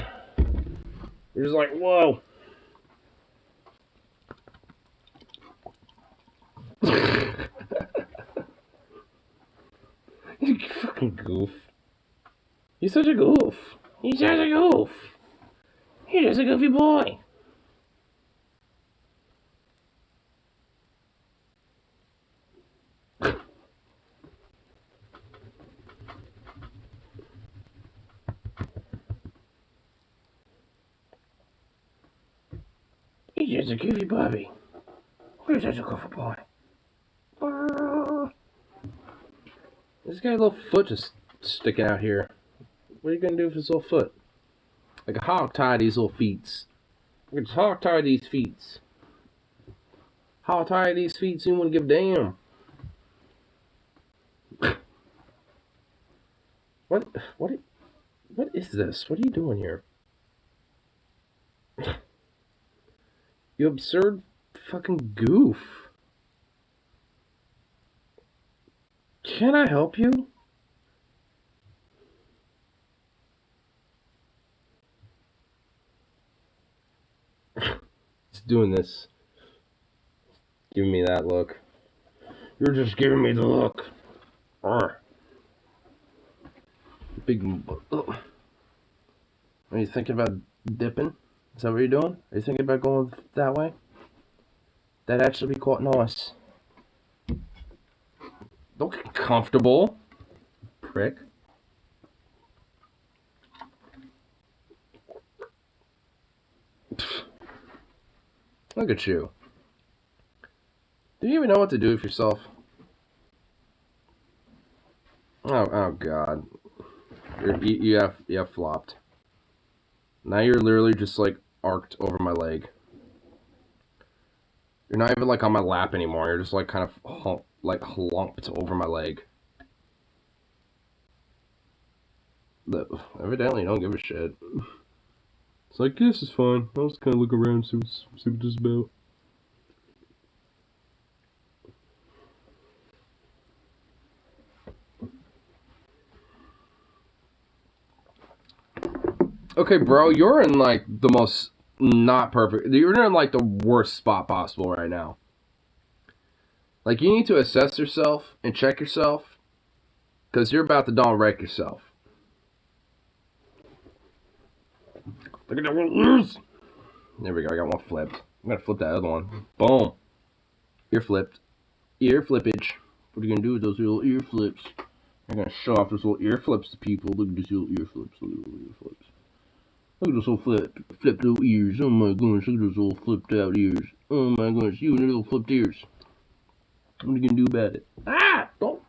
You're just like, whoa. You fucking goof. You're such a goof. You're such a goof. You're just a goofy boy. You're just a goofy Bobby. You're such a goofy boy. This guy's little foot just sticking out here. What are you gonna do with his little foot? Like a hog tie these little feet. You can hog tie these feet. Hog tie these feet, so you wanna give a damn. What is this? What are you doing here? You absurd fucking goof. Can I help you? It's doing this. Giving me that look. You're just giving me the look. Arr. Big. Are you thinking about dipping? Is that what you're doing? Are you thinking about going that way? That'd actually be quite nice. Don't get comfortable, prick. Look at you. Do you even know what to do with yourself? Oh God. You have flopped. Now you're literally just like arced over my leg. You're not even like on my lap anymore. You're just like kind of lumped over my leg. But evidently you don't give a shit. It's like, this is fine. I'll just kind of look around, see what this is about. Okay, bro, you're in like the most not perfect. You're in like the worst spot possible right now. Like, you need to assess yourself and check yourself, because you're about to don't wreck yourself. Look at that one ears. There we go. I got one flipped. I'm gonna flip that other one. Boom. Ear flipped. Ear flippage. What are you gonna do with those little ear flips? I'm gonna show off those little ear flips to people. Look at these little ear flips. Look at those ear flips. Look at those little flipped little ears. Oh my goodness, look at those little flipped out ears. Oh my goodness, you and your little flipped ears. What are you gonna do about it? Ah! Don't.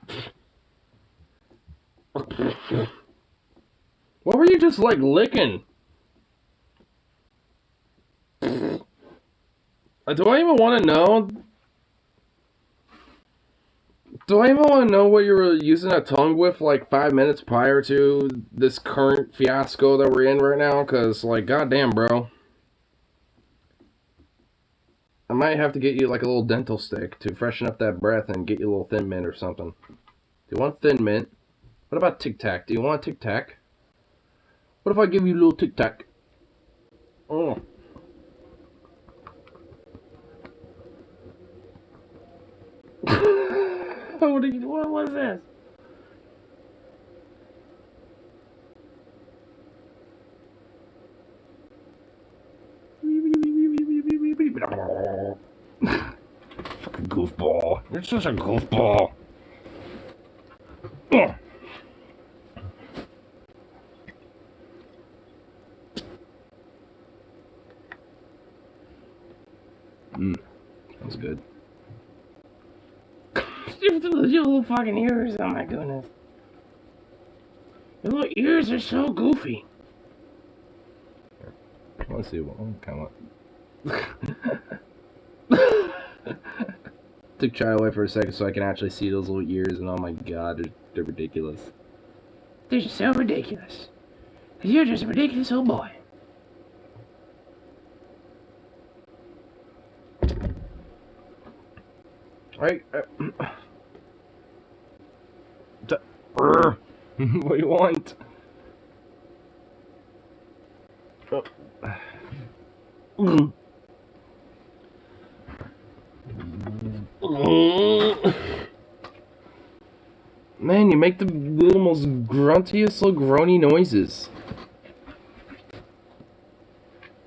What were you just like licking? Do I even want to know? Do I even want to know what you were using that tongue with like 5 minutes prior to this current fiasco that we're in right now? Because, like, goddamn, bro. I might have to get you like a little dental stick to freshen up that breath and get you a little Thin Mint or something. Do you want Thin Mint? What about Tic Tac? Do you want a Tic Tac? What if I give you a little Tic Tac? Oh. What was this? Fucking goofball. You're such a goofball. That was good. Your little fucking ears, oh my goodness. Your little ears are so goofy. Let's see what kind of. Took Chai away for a second so I can actually see those little ears, and oh my god, they're ridiculous. They're just so ridiculous. Cause you're just a ridiculous old boy. Right. What do you want? Man, you make the little most gruntiest little groany noises.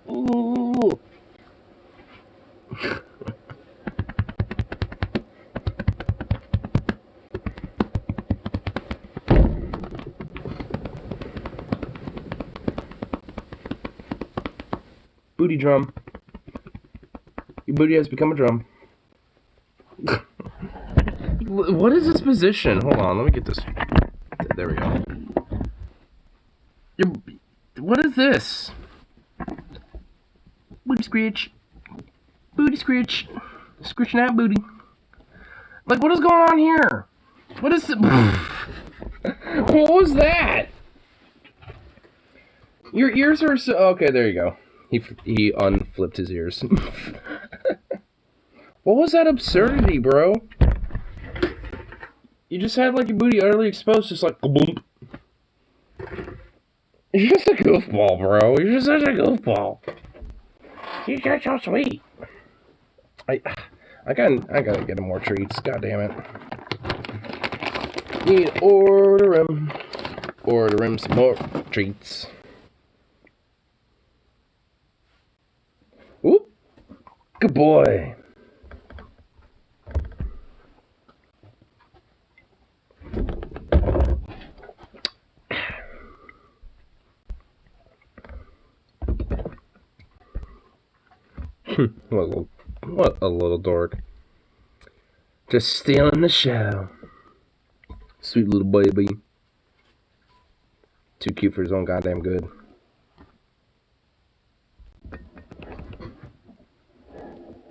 Ooh. Booty drum. Your booty has become a drum. What is this position? Hold on, let me get this. There we go. What is this? Booty screech. Booty screech. Screeching that booty. Like, what is going on here? What is it? What was that? Your ears are so... Okay, there you go. He unflipped his ears. What was that absurdity, bro? You just had like your booty utterly exposed, just like boom. You're just a goofball, bro. You're just such a goofball. You're just so sweet. I gotta get him more treats. God damn it. Need to order him some more treats. Oop. Good boy. What a little dork. Just stealing the show. Sweet little baby. Too cute for his own goddamn good.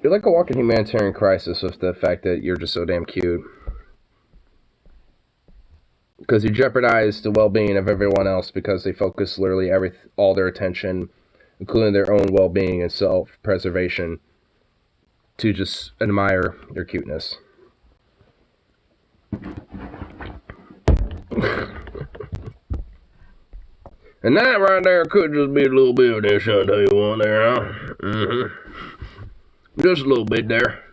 You're like a walking humanitarian crisis with the fact that you're just so damn cute. Because you jeopardize the well-being of everyone else because they focus literally all their attention, including their own well-being and self-preservation, to just admire your cuteness. And that right there could just be a little bit of this, I'll tell you what there, huh? Just a little bit there.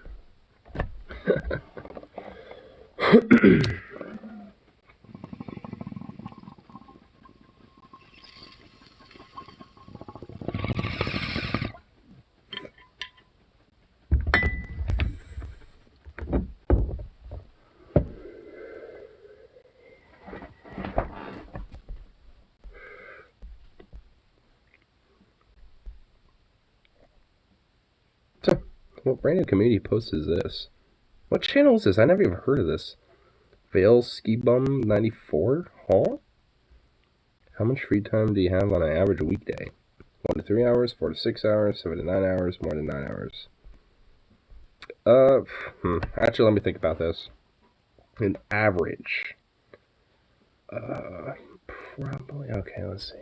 So, what brand new community post is this? What channel is this? I never even heard of this. Vale Ski Bum 94? Huh? How much free time do you have on an average weekday? 1 to 3 hours, 4 to 6 hours, 7 to 9 hours, more than 9 hours. Actually, let me think about this. An average. Probably, okay, let's see.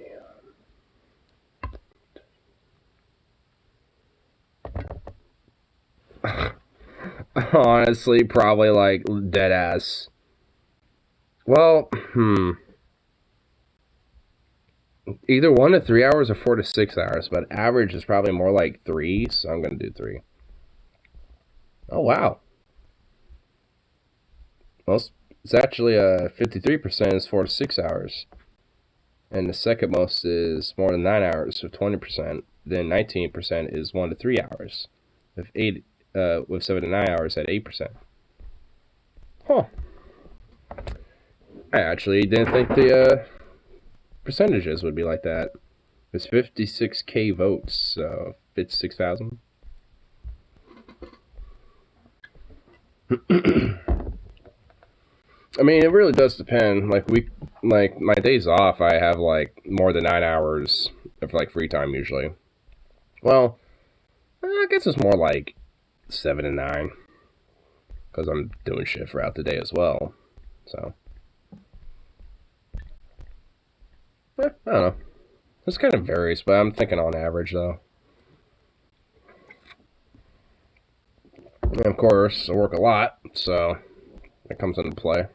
Honestly, probably like dead ass. Well, either 1 to 3 hours or 4 to 6 hours, but average is probably more like 3, so I'm gonna do 3. Oh wow. Most, it's actually 53% is 4 to 6 hours. And the second most is more than 9 hours, so 20%. Then 19% is 1 to 3 hours, with 7 to 9 hours at 8%. Huh. I actually didn't think the percentages would be like that. It's 56K votes, so 56,000. I mean, it really does depend. Like my days off, I have like more than 9 hours of like free time usually. Well, I guess it's more like 7 to 9, because I'm doing shit throughout the day as well. So, I don't know. This kind of varies, but I'm thinking on average though. And of course, I work a lot, so that comes into play.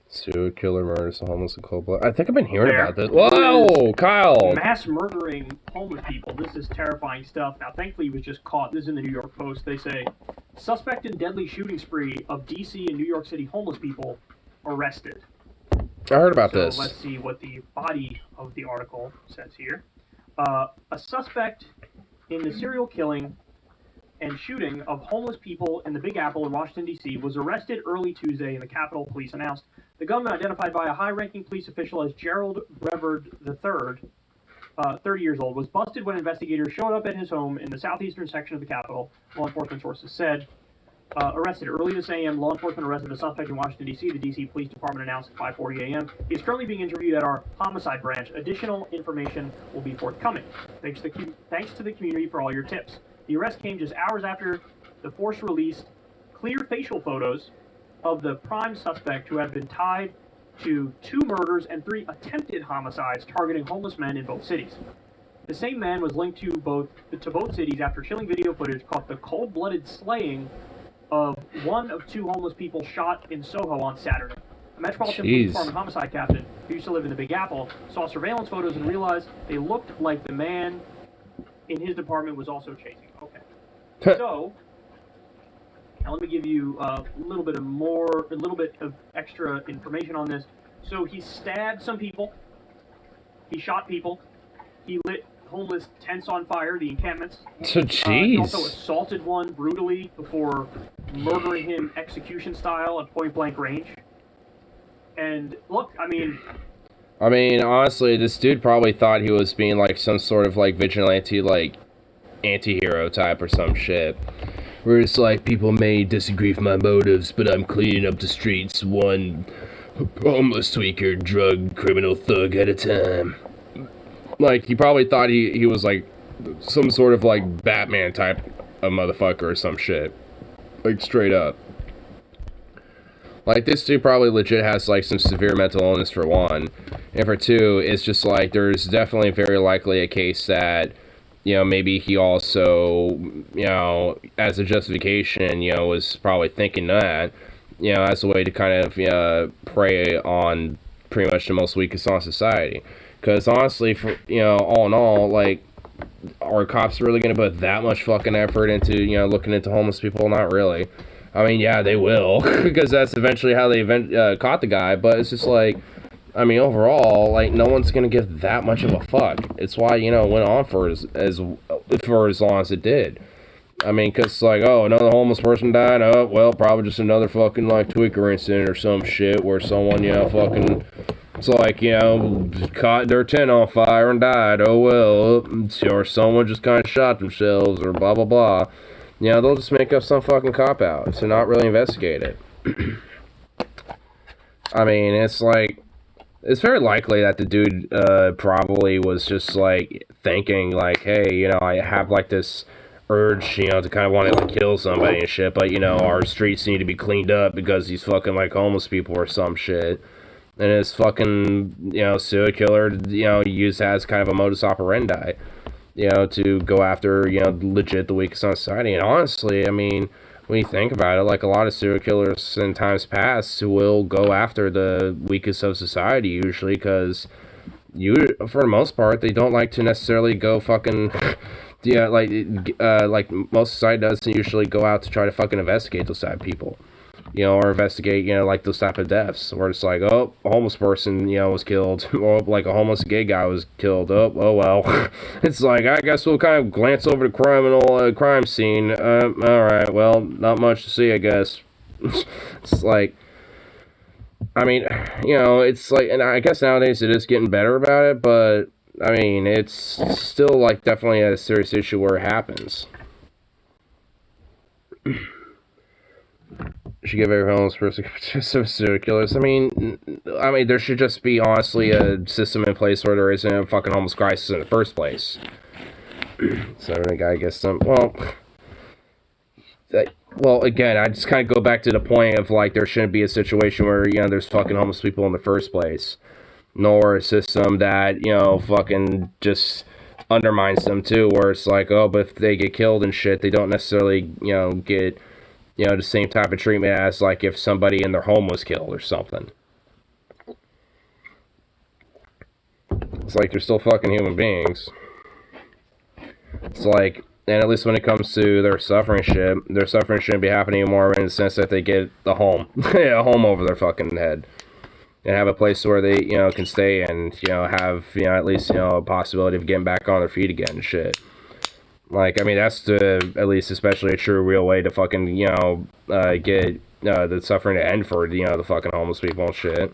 Serial killer murders a homeless in cold blood. I think I've been hearing about this. Whoa, Kyle! Mass murdering homeless people. This is terrifying stuff. Now, thankfully, he was just caught. This is in the New York Post. They say, suspect in deadly shooting spree of D.C. and New York City homeless people arrested. I heard about this. Let's see what the body of the article says here. A suspect in the serial killing and shooting of homeless people in the Big Apple in Washington, D.C. was arrested early Tuesday, and the Capitol Police announced. The gunman, identified by a high-ranking police official as Gerald Reverd III, 30 years old, was busted when investigators showed up at his home in the southeastern section of the Capitol, law enforcement sources said. Arrested early this a.m., law enforcement arrested a suspect in Washington, D.C. The D.C. Police Department announced at 5:40 a.m. He is currently being interviewed at our homicide branch. Additional information will be forthcoming. Thanks to the community for all your tips. The arrest came just hours after the force released clear facial photos of the prime suspect, who had been tied to 2 murders and 3 attempted homicides targeting homeless men in both cities. The same man was linked to both cities after chilling video footage caught the cold-blooded slaying of one of 2 homeless people shot in Soho on Saturday. A Metropolitan Police Department homicide captain who used to live in the Big Apple saw surveillance photos and realized they looked like the man in his department was also chasing. Okay. So, now let me give you a little bit of extra information on this. So he stabbed some people. He shot people. He lit homeless tents on fire, the encampments. So, jeez. He also assaulted one brutally before murdering him execution style at point blank range. And look, I mean, honestly, this dude probably thought he was being like some sort of like vigilante, like anti-hero type or some shit. Where it's like, people may disagree with my motives, but I'm cleaning up the streets one homeless tweaker, drug criminal thug at a time. Like, he probably thought he was like some sort of like Batman type of motherfucker or some shit. Like, straight up. Like, this dude probably legit has like some severe mental illness for one. And for two, it's just like, there's definitely very likely a case that, you know, maybe he also, you know, as a justification, you know, was probably thinking that, you know, as a way to kind of prey on pretty much the most weakest on society. Because honestly, for, you know, all in all, like, are cops really going to put that much fucking effort into, you know, looking into homeless people? Not really. I mean, yeah, they will, because that's eventually how they caught the guy, but it's just like, I mean, overall, like, no one's gonna give that much of a fuck. It's why, you know, it went on for as long as it did. I mean, because, like, oh, another homeless person died? Oh, well, probably just another fucking, like, tweaker incident or some shit where someone, you know, fucking, it's like, you know, caught their tent on fire and died. Oh, well, or someone just kind of shot themselves or blah, blah, blah. You know, they'll just make up some fucking cop-out to not really investigate it. I mean, it's like, it's very likely that the dude probably was just, like, thinking, like, hey, you know, I have, like, this urge, you know, to kind of want to, like, kill somebody and shit, but, you know, our streets need to be cleaned up because these fucking, like, homeless people or some shit. And this fucking, you know, serial killer, you know, used as kind of a modus operandi, you know, to go after, you know, legit the weakest on society. And honestly, I mean, when you think about it, like a lot of serial killers in times past will go after the weakest of society usually, because for the most part, they don't like to necessarily go fucking, yeah, like most society doesn't usually go out to try to fucking investigate those type of people, or investigate, like those type of deaths, where it's like, oh, a homeless person, was killed, or like a homeless gay guy was killed, oh well. It's like, I guess we'll kind of glance over the crime scene, alright, well, not much to see, I guess. It's like, I mean, it's like, and I guess nowadays it is getting better about it, but, I mean, it's still, like, definitely a serious issue where it happens. Should give every homeless person serial killers. I mean, there should just be, honestly, a system in place where there isn't a fucking homeless crisis in the first place. So, I guess well, again, I just kind of go back to the point of, like, there shouldn't be a situation where, there's fucking homeless people in the first place. Nor a system that, fucking just undermines them, too, where it's like, oh, but if they get killed and shit, they don't necessarily, get, the same type of treatment as, like, if somebody in their home was killed or something. It's like, they're still fucking human beings. It's like, and at least when it comes to their suffering shouldn't be happening anymore in the sense that they get a home over their fucking head. And have a place where they, can stay and, have, at least, a possibility of getting back on their feet again and shit. Like, I mean, that's at least especially a true, real way to fucking, get the suffering to end for, the fucking homeless people and shit.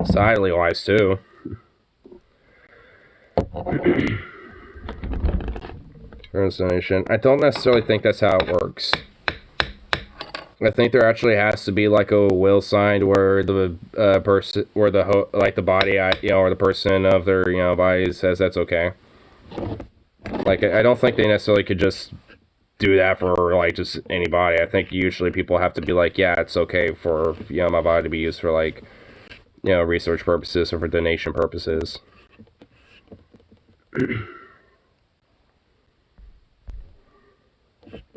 Societally wise, too. I don't necessarily think that's how it works. I think there actually has to be like a will signed where the person, where the body, or the person of their, body says that's okay. Like, I don't think they necessarily could just do that for, like, just anybody. I think usually people have to be like, yeah, it's okay for, my body to be used for, like, research purposes or for donation purposes.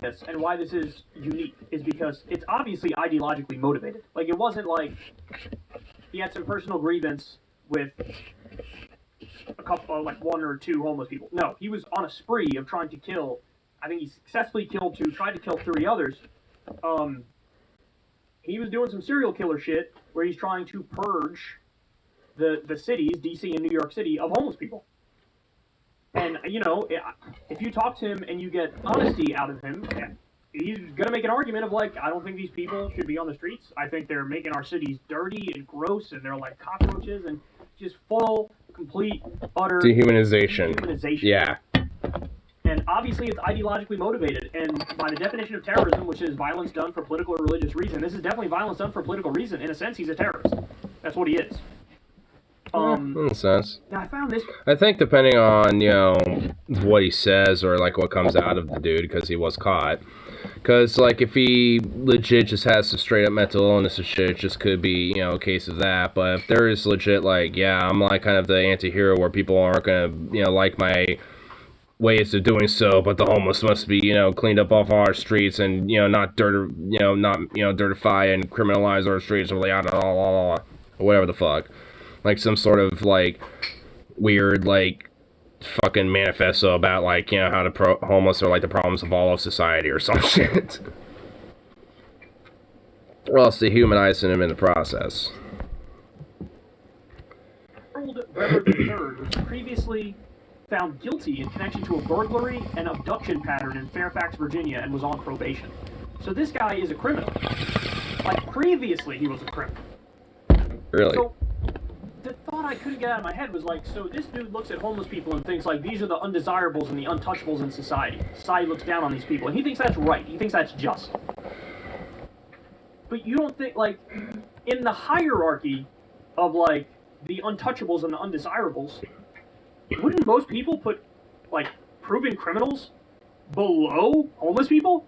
Yes, and why this is unique is because it's obviously ideologically motivated. Like, it wasn't like he had some personal grievance with a couple, like one or two homeless people. No, he was on a spree of trying to kill. I think he successfully killed two, tried to kill 3 others. He was doing some serial killer shit where he's trying to purge the cities, DC and New York City, of homeless people. And, if you talk to him and you get honesty out of him, he's going to make an argument of, like, I don't think these people should be on the streets. I think they're making our cities dirty and gross, and they're like cockroaches, and just full, complete, utter dehumanization. Yeah. And obviously it's ideologically motivated, and by the definition of terrorism, which is violence done for political or religious reason, this is definitely violence done for political reason. In a sense, he's a terrorist. That's what he is. In a sense. Now, I found this... I think depending on, what he says or, like, what comes out of the dude, because he was caught. Because, like, if he legit just has some straight-up mental illness and shit, it just could be, a case of that. But if there is legit, like, yeah, I'm, like, kind of the anti-hero where people aren't going to, like my ways of doing so, but the homeless must be, cleaned up off our streets and, not dirtify and criminalize our streets or whatever the fuck. Like, some sort of, like, weird, like, fucking manifesto about, like, how the homeless are, like, the problems of all of society or some shit. Or else dehumanizing him in the process. Harold Weber III was previously found guilty in connection to a burglary and abduction pattern in Fairfax, Virginia, and was on probation. So this guy is a criminal. Like, previously he was a criminal. Really? So, the thought I couldn't get out of my head was like, so this dude looks at homeless people and thinks like, these are the undesirables and the untouchables in society. Society looks down on these people, and he thinks that's right. He thinks that's just. But you don't think, like, in the hierarchy of, like, the untouchables and the undesirables, wouldn't most people put, like, proven criminals below homeless people?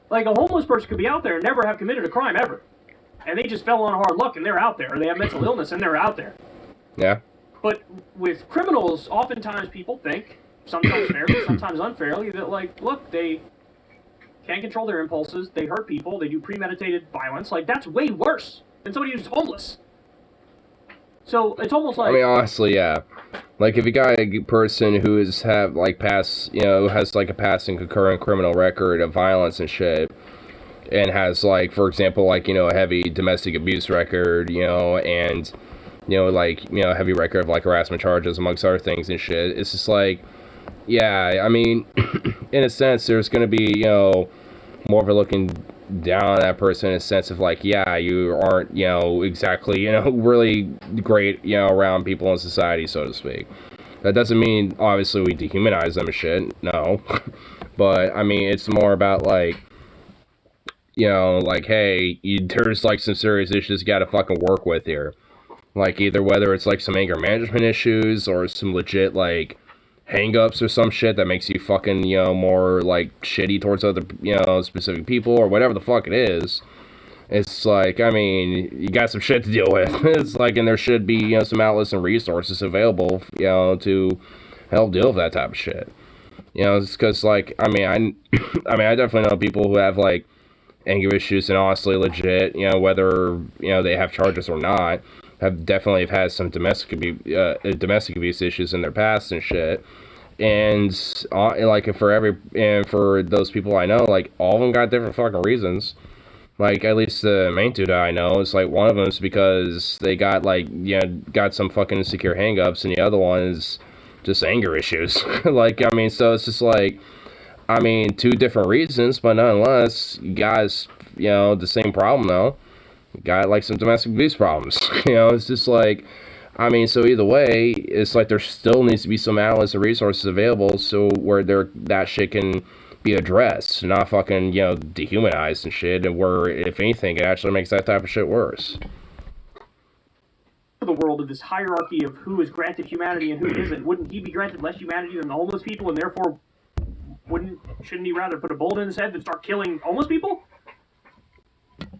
Like, a homeless person could be out there and never have committed a crime ever. And they just fell on hard luck and they're out there. Or they have mental illness and they're out there. Yeah. But with criminals, oftentimes people think, sometimes fairly, sometimes unfairly, that, like, look, they can't control their impulses, they hurt people, they do premeditated violence. Like, that's way worse than somebody who's homeless. So it's almost like, I mean, honestly, yeah. Like, if you got a person who has has like a past and concurrent criminal record of violence and shit, and has, like, for example, like, a heavy domestic abuse record, and, heavy record of, like, harassment charges, amongst other things and shit, it's just like, yeah, I mean, in a sense, there's going to be, more of a looking down on that person in a sense of, like, yeah, you aren't, exactly, really great, around people in society, so to speak. That doesn't mean, obviously, we dehumanize them and shit, no. But, I mean, it's more about, like, like, hey, there's, like, some serious issues you gotta fucking work with here. Like, either whether it's, like, some anger management issues, or some legit, like, hang-ups or some shit that makes you fucking, more, like, shitty towards other, specific people, or whatever the fuck it is. It's like, I mean, you got some shit to deal with. It's like, and there should be, some outlets and resources available, to help deal with that type of shit. It's because, like, I mean, I definitely know people who have, like, anger issues and honestly legit, whether, they have charges or not, have definitely had some domestic abuse issues in their past and shit. And, like, for those people I know, like, all of them got different fucking reasons. Like, at least the main two that I know, it's like, one of them is because they got, like, got some fucking insecure hang-ups, and the other one is just anger issues. Like, I mean, so it's just like, I mean, two different reasons, but nonetheless, you guys, the same problem, though. You got, like, some domestic abuse problems. It's just like, I mean, so either way, it's like there still needs to be some outlets and resources available so where that shit can be addressed, not fucking, dehumanized and shit, and where, if anything, it actually makes that type of shit worse. the world of this hierarchy of who is granted humanity and who isn't. Wouldn't he be granted less humanity than the homeless people, and therefore shouldn't he rather put a bullet in his head than start killing homeless people?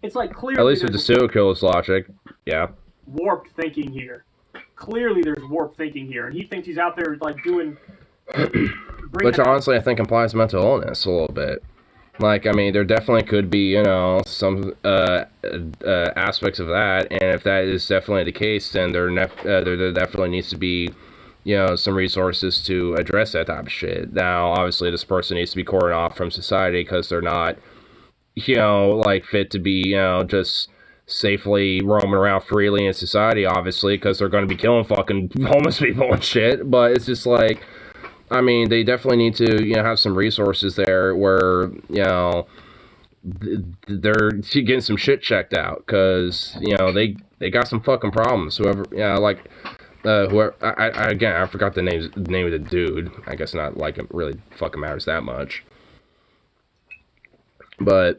It's like clearly, at least with the serial killer's logic, yeah. Warped thinking here. Clearly there's warped thinking here, and he thinks he's out there, like, doing... Which, honestly, I think implies mental illness a little bit. Like, I mean, there definitely could be, some aspects of that, and if that is definitely the case, then there definitely needs to be, some resources to address that type of shit. Now, obviously, this person needs to be cordoned off from society because they're not, like, fit to be, just safely roaming around freely in society, obviously, because they're going to be killing fucking homeless people and shit, but it's just like... I mean, they definitely need to, have some resources there where, they're getting some shit checked out, because, they got some fucking problems. Whoever, whoever, I forgot the name of the dude. I guess not like it really fucking matters that much. But,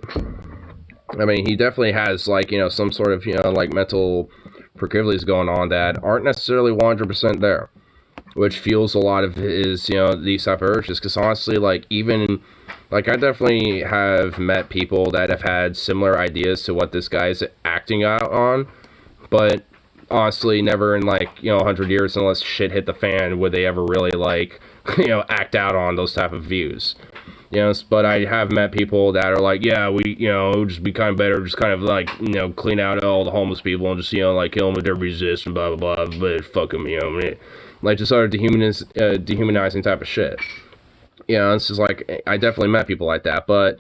I mean, he definitely has, like, some sort of, like, mental proclivities going on that aren't necessarily 100% there. Which fuels a lot of his, these type of urges. Because honestly, like, even, like, I definitely have met people that have had similar ideas to what this guy's acting out on. But honestly, never in, like, 100 years, unless shit hit the fan, would they ever really, like, act out on those type of views. But I have met people that are like, yeah, we, it would just be kind of better, just kind of, like, clean out all the homeless people and just, like, kill them with their resist and blah, blah, blah, but fuck them, like, just sort of dehumanizing type of shit. It's just like, I definitely met people like that, but,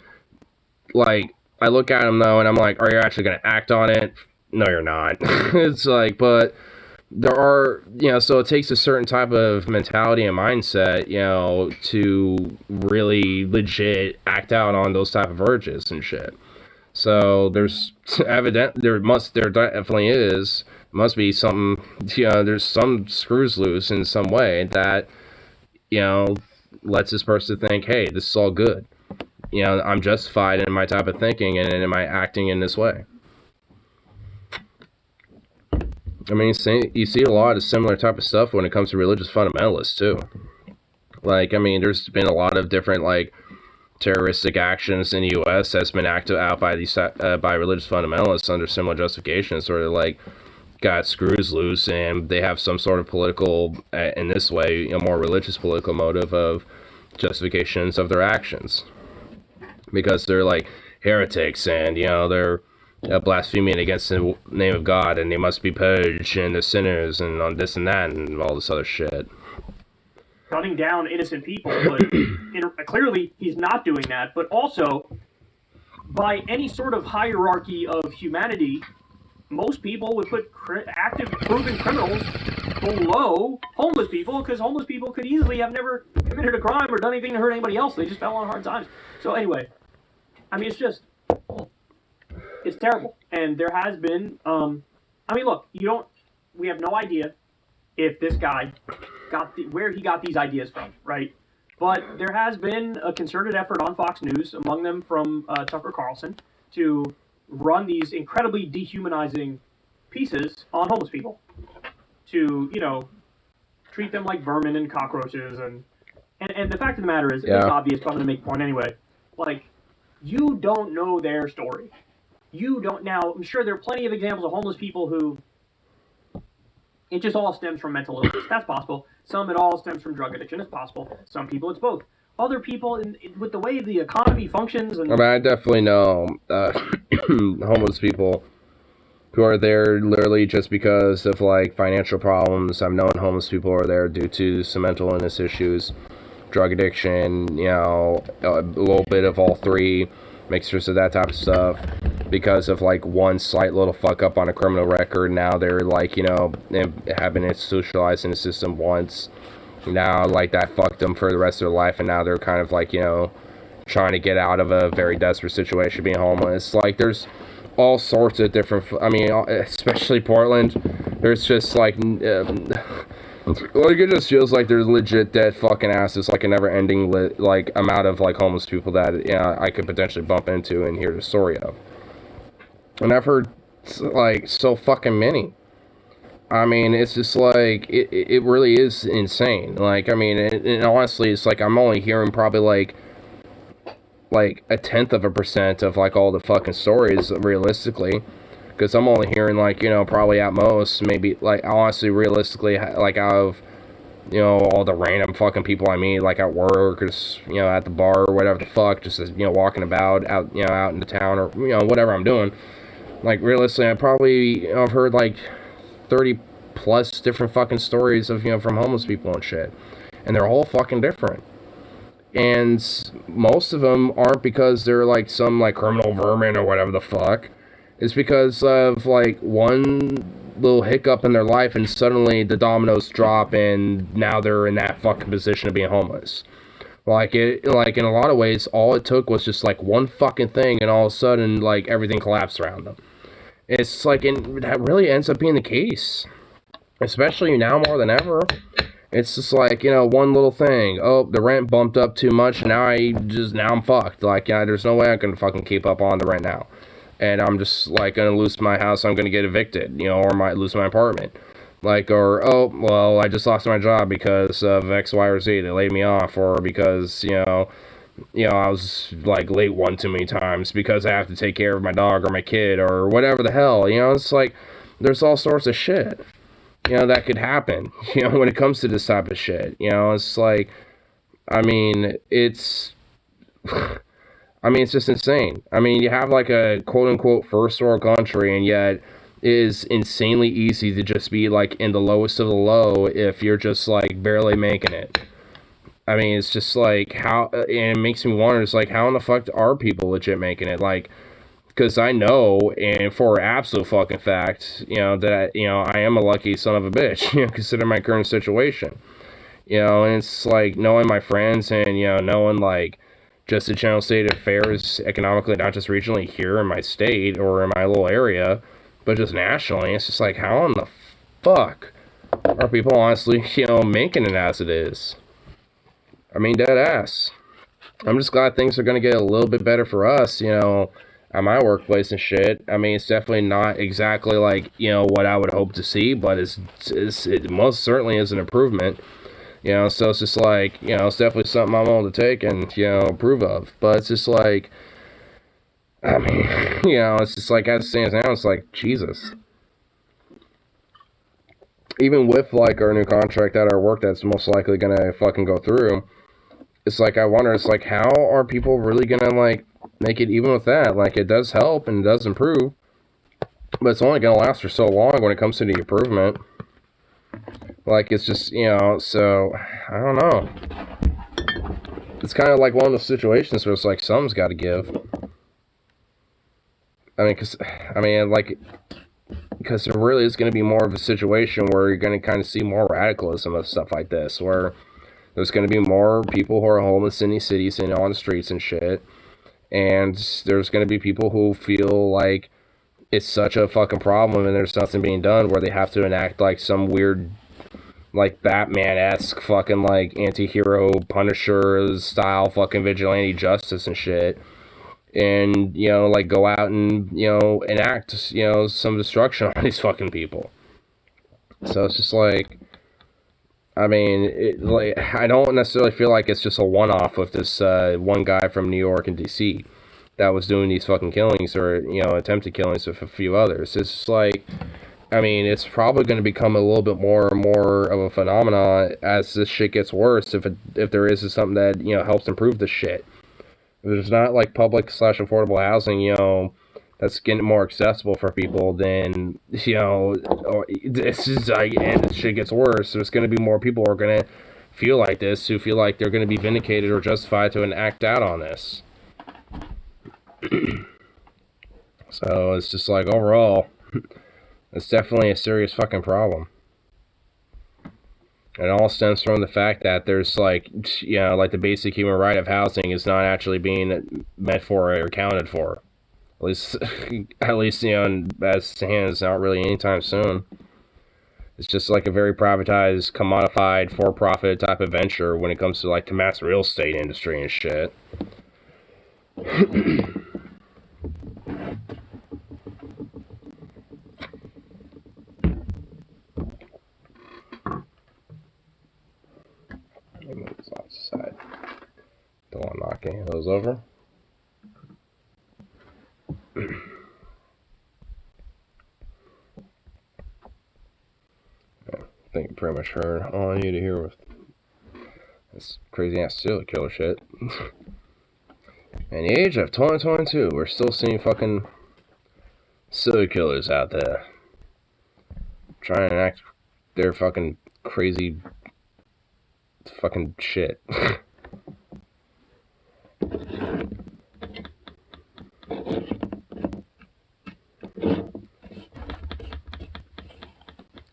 like, I look at them, though, and I'm like, are you actually going to act on it? No, you're not. It's like, but there are, so it takes a certain type of mentality and mindset, to really legit act out on those type of urges and shit. So there definitely is, must be something, there's some screws loose in some way that, lets this person think, hey, this is all good. I'm justified in my type of thinking and in my acting in this way. I mean, you see a lot of similar type of stuff when it comes to religious fundamentalists, too. Like, I mean, there's been a lot of different, like, terroristic actions in the U.S. that's been acted out by by religious fundamentalists under similar justifications, sort of like got screws loose, and they have some sort of political, in this way, more religious political motive of justifications of their actions. because they're like heretics and, you know, they're blaspheming against the name of God and they must be purged and they're sinners and on this and that and all this other shit. Gunning down innocent people, but clearly he's not doing that. But also, by any sort of hierarchy of humanity, most people would put active proven criminals below homeless people, because homeless people could easily have never committed a crime or done anything to hurt anybody else. They just fell on hard times. So anyway, I mean, it's terrible. And there has been, I mean, look, we have no idea if this guy where he got these ideas from, right? But there has been a concerted effort on Fox News, among them from Tucker Carlson, to run these incredibly dehumanizing pieces on homeless people, to, you know, treat them like vermin and cockroaches, and the fact of the matter is, it's obvious, but I'm going to make a point anyway, like, you don't know their story. You don't. Now, I'm sure there are plenty of examples of homeless people who it just all stems from mental illness. That's possible. Some it all stems from drug addiction. It's possible. Some people it's both. Other people, with the way the economy functions, and I mean, I definitely know homeless people who are there literally just because of like financial problems. I've known homeless people who are there due to some mental illness issues, drug addiction, you know, a little bit of all three, mixtures of that type of stuff. Because of like one slight little fuck up on a criminal record, now they're like, you know, they have been institutionalized in the system once. Now, like, that fucked them for the rest of their life, and now they're kind of like, you know, trying to get out of a very desperate situation, being homeless. Like, there's all sorts of different, I mean, especially Portland, there's just like, like, it just feels like there's legit dead fucking asses, like a never-ending, like, amount of, like, homeless people that, you know, I could potentially bump into and hear the story of. And I've heard, like, so fucking many. I mean, it's just, like, it really is insane. Like, I mean, and honestly, it's like, I'm only hearing probably, like, 1/10% of, like, all the fucking stories, realistically. Because I'm only hearing, like, you know, probably at most, maybe, like, honestly, realistically, like, out of, you know, all the random fucking people I meet, like, at work, or just, you know, at the bar, or whatever the fuck, just, you know, walking about, out, you know, out in the town, or, you know, whatever I'm doing. Like, realistically, I probably, you know, I've heard, like, 30 plus different fucking stories of, you know, from homeless people and shit. And they're all fucking different. And most of them aren't because they're, like, some, like, criminal vermin or whatever the fuck. It's because of, like, one little hiccup in their life and suddenly the dominoes drop and now they're in that fucking position of being homeless. Like, in a lot of ways, all it took was just, like, one fucking thing, and all of a sudden, like, everything collapsed around them. It's, like, and that really ends up being the case. Especially now more than ever. It's just, like, you know, one little thing. Oh, the rent bumped up too much, now I'm fucked. Like, yeah, there's no way I can fucking keep up on the rent now. And I'm just, like, gonna lose my house, I'm gonna get evicted, you know, or might lose my apartment. Like, or, oh, well, I just lost my job because of X, Y, or Z. They laid me off, or because, you know, I was, like, late one too many times because I have to take care of my dog or my kid or whatever the hell. You know, it's like, there's all sorts of shit, you know, that could happen, you know, when it comes to this type of shit. You know, it's like, I mean, it's just insane. I mean, you have, like, a quote-unquote first world country, and yet it is insanely easy to just be, like, in the lowest of the low if you're just, like, barely making it. I mean, it's just, like, how, and it makes me wonder, it's like, how in the fuck are people legit making it? Like, because I know, and for absolute fucking fact, you know, that, you know, I am a lucky son of a bitch, you know, considering my current situation. You know, and it's, like, knowing my friends and, you know, knowing, like, just the general state of affairs economically, not just regionally here in my state or in my little area, but just nationally. It's just like, how in the fuck are people honestly, you know, making it as it is? I mean, dead ass. I'm just glad things are going to get a little bit better for us, you know, at my workplace and shit. I mean, it's definitely not exactly like, you know, what I would hope to see, but it most certainly is an improvement. You know, so it's just like, you know, it's definitely something I'm willing to take and, you know, approve of. But it's just like, I mean, you know, it's just like, as it stands now, it's like, Jesus. Even with, like, our new contract at our work that's most likely gonna fucking go through, it's like, I wonder, it's like, how are people really gonna, like, make it even with that? Like, it does help and it does improve, but it's only gonna last for so long when it comes to the improvement. Like, it's just, you know, so, I don't know. It's kind of like one of those situations where it's like, something's got to give. I mean, because there really is going to be more of a situation where you're going to kind of see more radicalism of stuff like this, where there's going to be more people who are homeless in these cities and on the streets and shit, and there's going to be people who feel like it's such a fucking problem and there's nothing being done, where they have to enact like some weird, like, Batman-esque fucking, like, anti-hero Punisher style fucking vigilante justice and shit, and, you know, like, go out and, you know, enact, you know, some destruction on these fucking people. So it's just like, I mean, like, I don't necessarily feel like it's just a one-off with this one guy from New York and DC that was doing these fucking killings, or, you know, attempted killings with a few others. It's just like, I mean, it's probably going to become a little bit more and more of a phenomenon as this shit gets worse, if there is something that, you know, helps improve the shit. If there's not, like, public/affordable housing, you know, that's getting more accessible for people, then, you know, this is like, and this shit gets worse, there's going to be more people who are going to feel like this, who feel like they're going to be vindicated or justified to act out on this. So it's just like, overall, it's definitely a serious fucking problem. It all stems from the fact that there's, like, you know, like, the basic human right of housing is not actually being met for or accounted for. At least, you know, as stands, not really anytime soon. It's just like a very privatized, commodified, for-profit type of venture when it comes to, like, the mass real estate industry and shit. Move this off the side. Don't want to knock any of those over. I think you pretty much heard all I need to hear with this crazy ass serial killer shit. In the age of 2022, we're still seeing fucking serial killers out there trying to act their fucking crazy fucking shit.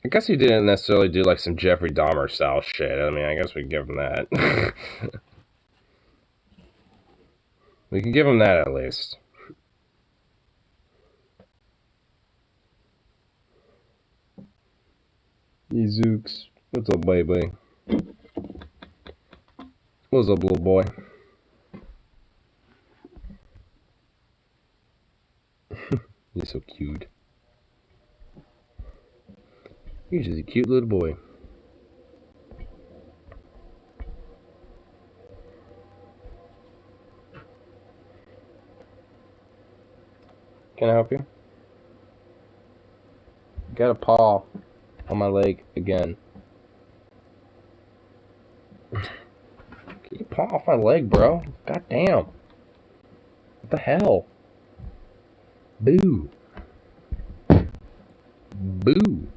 I guess he didn't necessarily do like some Jeffrey Dahmer style shit. I mean, I guess we can give him that. We can give him that at least. Zooks. What's up, baby? What's up, little boy? He's so cute. He's just a cute little boy. Can I help you? Got a paw on my leg again. Get your paw off my leg, bro. God damn. What the hell? Boo. Boo.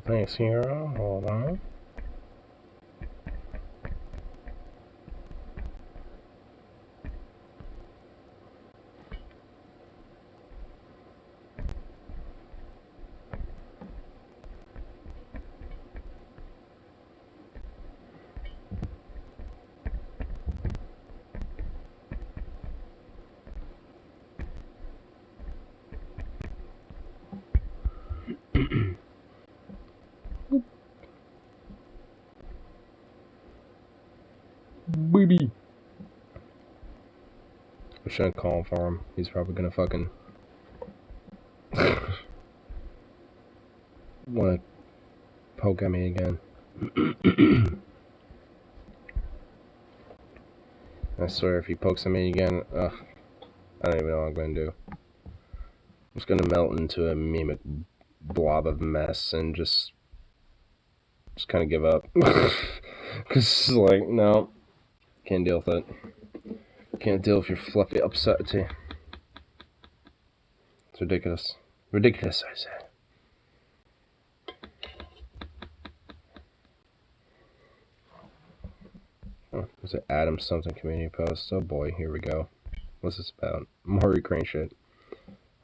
Thanks, hero. Hold on. I shouldn't call him for him. He's probably gonna fucking wanna poke at me again. I swear, if he pokes at me again, I don't even know what I'm gonna do. I'm just gonna melt into a mimic blob of mess and just kind of give up. Cause like, no, can't deal with it. Can't deal with your fluffy upsetty. It's ridiculous. Ridiculous, I say. Oh, there's an Adam something community post. Oh boy, here we go. What's this about? More Ukraine shit.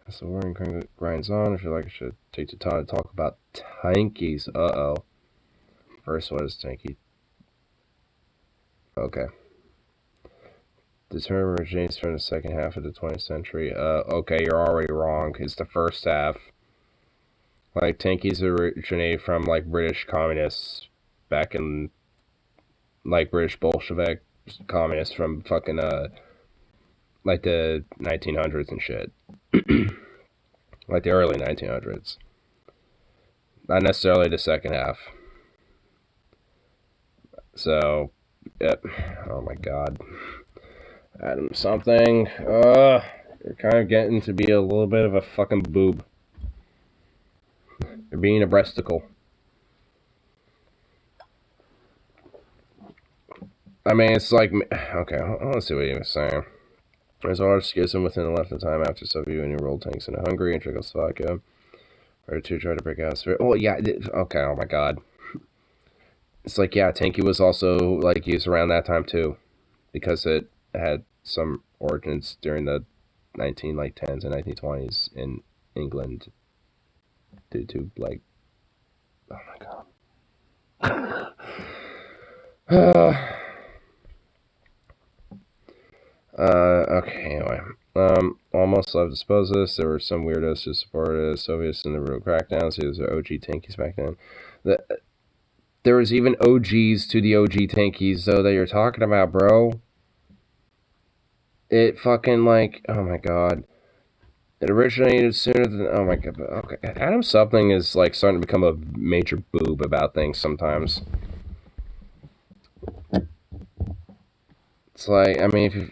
So we're in grinds on. I feel like I should take the time to talk about tankies. Uh-oh. First, what is tanky? Okay. The term originates from the second half of the 20th century. Okay, you're already wrong. It's the first half. Like, tankies originated from, like, British communists back in, like, British Bolshevik communists from fucking, like, the 1900s and shit. Like, the early 1900s. Not necessarily the second half. So, yep. Oh my god. Adam something. You're kind of getting to be a little bit of a fucking boob. You're being a breasticle. I mean, it's like, okay, let's see what he was saying. There's a large schism within the left of time after Soviet Union rolled tanks into Hungary and Czechoslovakia. Or to try to break out. Oh, yeah, okay, oh my god. It's like, yeah, tanky was also, like, used around that time, too. Because it had some origins during the 10s and 1920s in England. Due to, like, oh my god. Okay, anyway. Almost love to dispose of this. There were some weirdos who supported the Soviets in the real crackdowns. These were OG tankies back then. There was even OGs to the OG tankies, though, that you're talking about, bro. It fucking, like, oh my god. It originated sooner than, oh my god. Okay, Adam something is, like, starting to become a major boob about things sometimes. It's like, I mean, if you...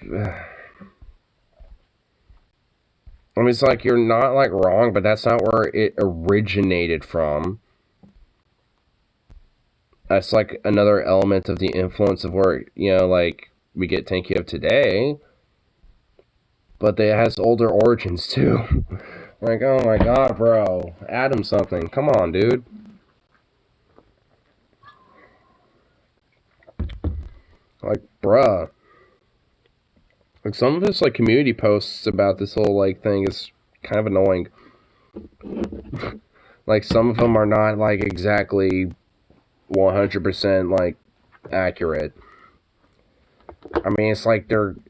I mean, it's like, you're not, like, wrong, but that's not where it originated from. That's, like, another element of the influence of where, you know, like, we get tanky of today. But it has older origins, too. Like, oh my god, bro. Adam something. Come on, dude. Like, bruh. Like, some of his, like, community posts about this whole, like, thing is kind of annoying. Like, some of them are not, like, exactly 100%, like, accurate. I mean, it's like there's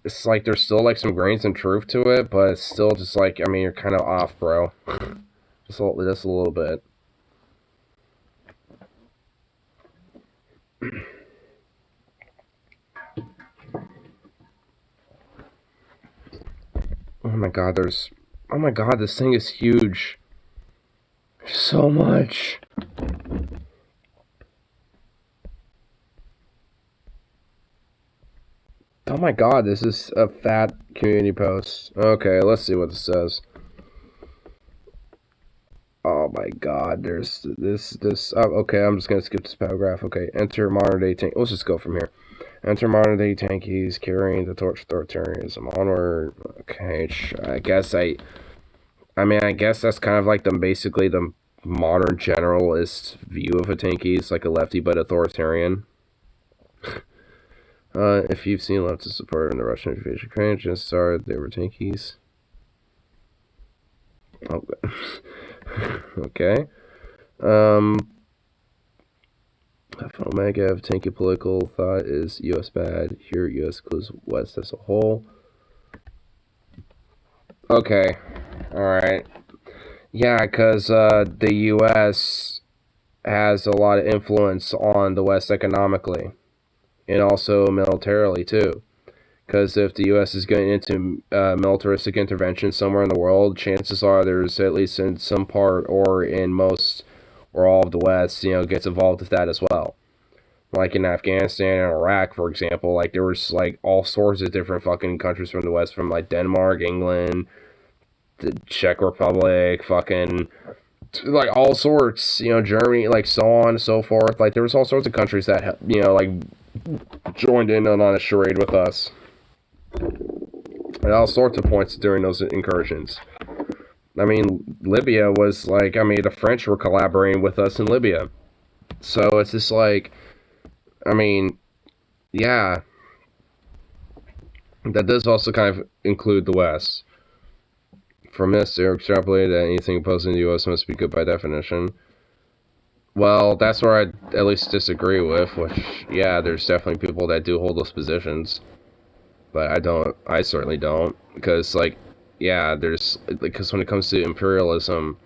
still, like, some grains of truth to it, but it's still just, like, I mean, you're kind of off, bro. just a little bit. Oh my god, oh my god, this thing is huge. There's so much. Oh my god, this is a fat community post. Okay, let's see what this says. Oh my god, there's this. Oh, okay, I'm just gonna skip this paragraph. Okay, enter modern day tank. Let's just go from here. Enter modern day tankies carrying the torch authoritarianism. Onward. Okay, I guess I mean, I guess that's kind of like basically the modern generalist view of a tanky. It's like a lefty but authoritarian. If you've seen leftist support in the Russian invasion of Ukraine, chances are they were tankies. Oh, okay. Omega of tanky political thought is U.S. bad. Here, U.S. includes West as a whole. Okay. Alright. Yeah, because the U.S. has a lot of influence on the West economically. And also militarily, too. Because if the U.S. is getting into militaristic intervention somewhere in the world, chances are there's at least in some part or in most or all of the West, gets involved with that as well. Like in Afghanistan and Iraq, for example, like there was like all sorts of different fucking countries from the West, from like Denmark, England, the Czech Republic, fucking like all sorts, Germany, like so on and so forth. Like there was all sorts of countries that like joined in on a charade with us at all sorts of points during those incursions. I mean, Libya was like, the French were collaborating with us in Libya. So it's just like, yeah. That does also kind of include the West. From this, they're extrapolated that anything opposing the U.S. must be good by definition. Well, that's where I at least disagree with, which, yeah, there's definitely people that do hold those positions. But I certainly don't. Because, like, yeah, because when it comes to imperialism,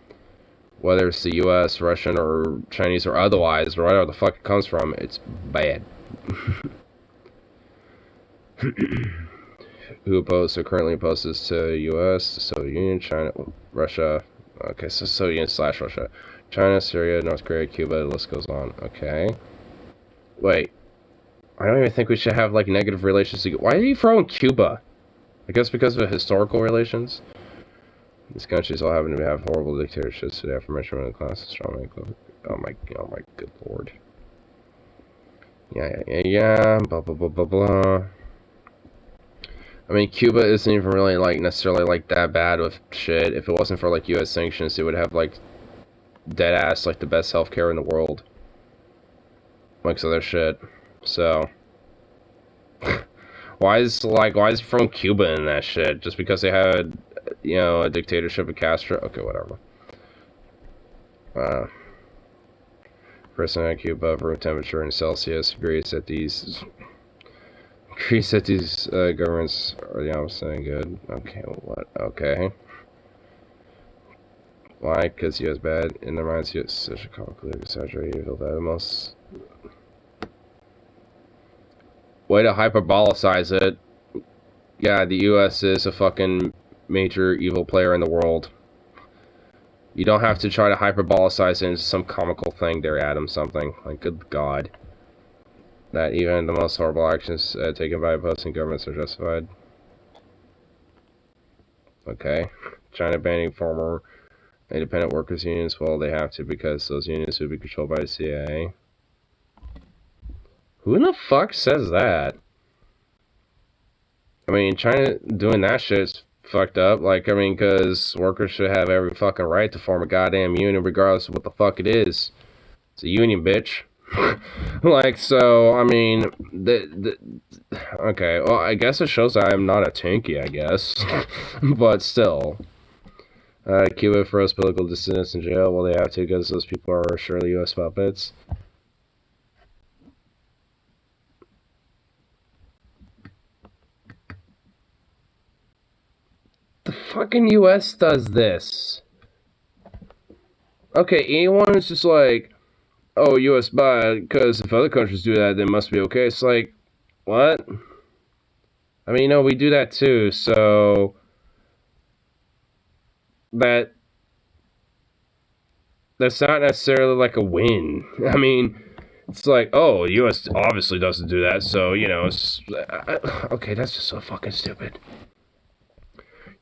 whether it's the U.S., Russian, or Chinese, or otherwise, or whatever the fuck it comes from, it's bad. Who currently opposes to U.S., the Soviet Union, China, Russia. Okay, so Soviet Union / Russia. China, Syria, North Korea, Cuba, the list goes on. Okay. Wait. I don't even think we should have, like, negative relations. Why are you throwing Cuba? I guess because of historical relations? These countries all happen to have horrible dictatorships today, aforementioned middle class, strong. Oh my good lord. Yeah, blah, blah, blah, blah, blah. Cuba isn't even really, like, necessarily, like, that bad with shit. If it wasn't for, like, U.S. sanctions, it would have, like, dead-ass, like, the best healthcare in the world. Amongst other shit. So. why is from Cuba in that shit? Just because they had, a dictatorship of Castro? Okay, whatever. President of Cuba, room temperature in Celsius, agrees that these governments are the opposite good. Okay, what? Okay. Why? Because he was bad in their minds. He was such a comically exaggerated evil that most way to hyperbolicize it. Yeah, the U.S. is a fucking major evil player in the world. You don't have to try to hyperbolicize it into some comical thing there, Adam. Something like, good God. That even the most horrible actions taken by opposing governments are justified. Okay. China banning former independent workers' unions. Well, they have to because those unions would be controlled by the CIA. Who in the fuck says that? China doing that shit is fucked up. Like, because workers should have every fucking right to form a goddamn union regardless of what the fuck it is. It's a union, bitch. Like, so, okay, well, I guess it shows that I'm not a tanky, I guess. But still. Cuba throws political dissidents in jail. Well, they have to because those people are surely U.S. puppets. The fucking U.S. does this. Okay, anyone who's just like, oh, U.S. bad, because if other countries do that, then it must be okay. It's like, what? No, we do that too, so that's not necessarily like a win. It's like, oh, the U.S. obviously doesn't do that, so, it's okay, that's just so fucking stupid.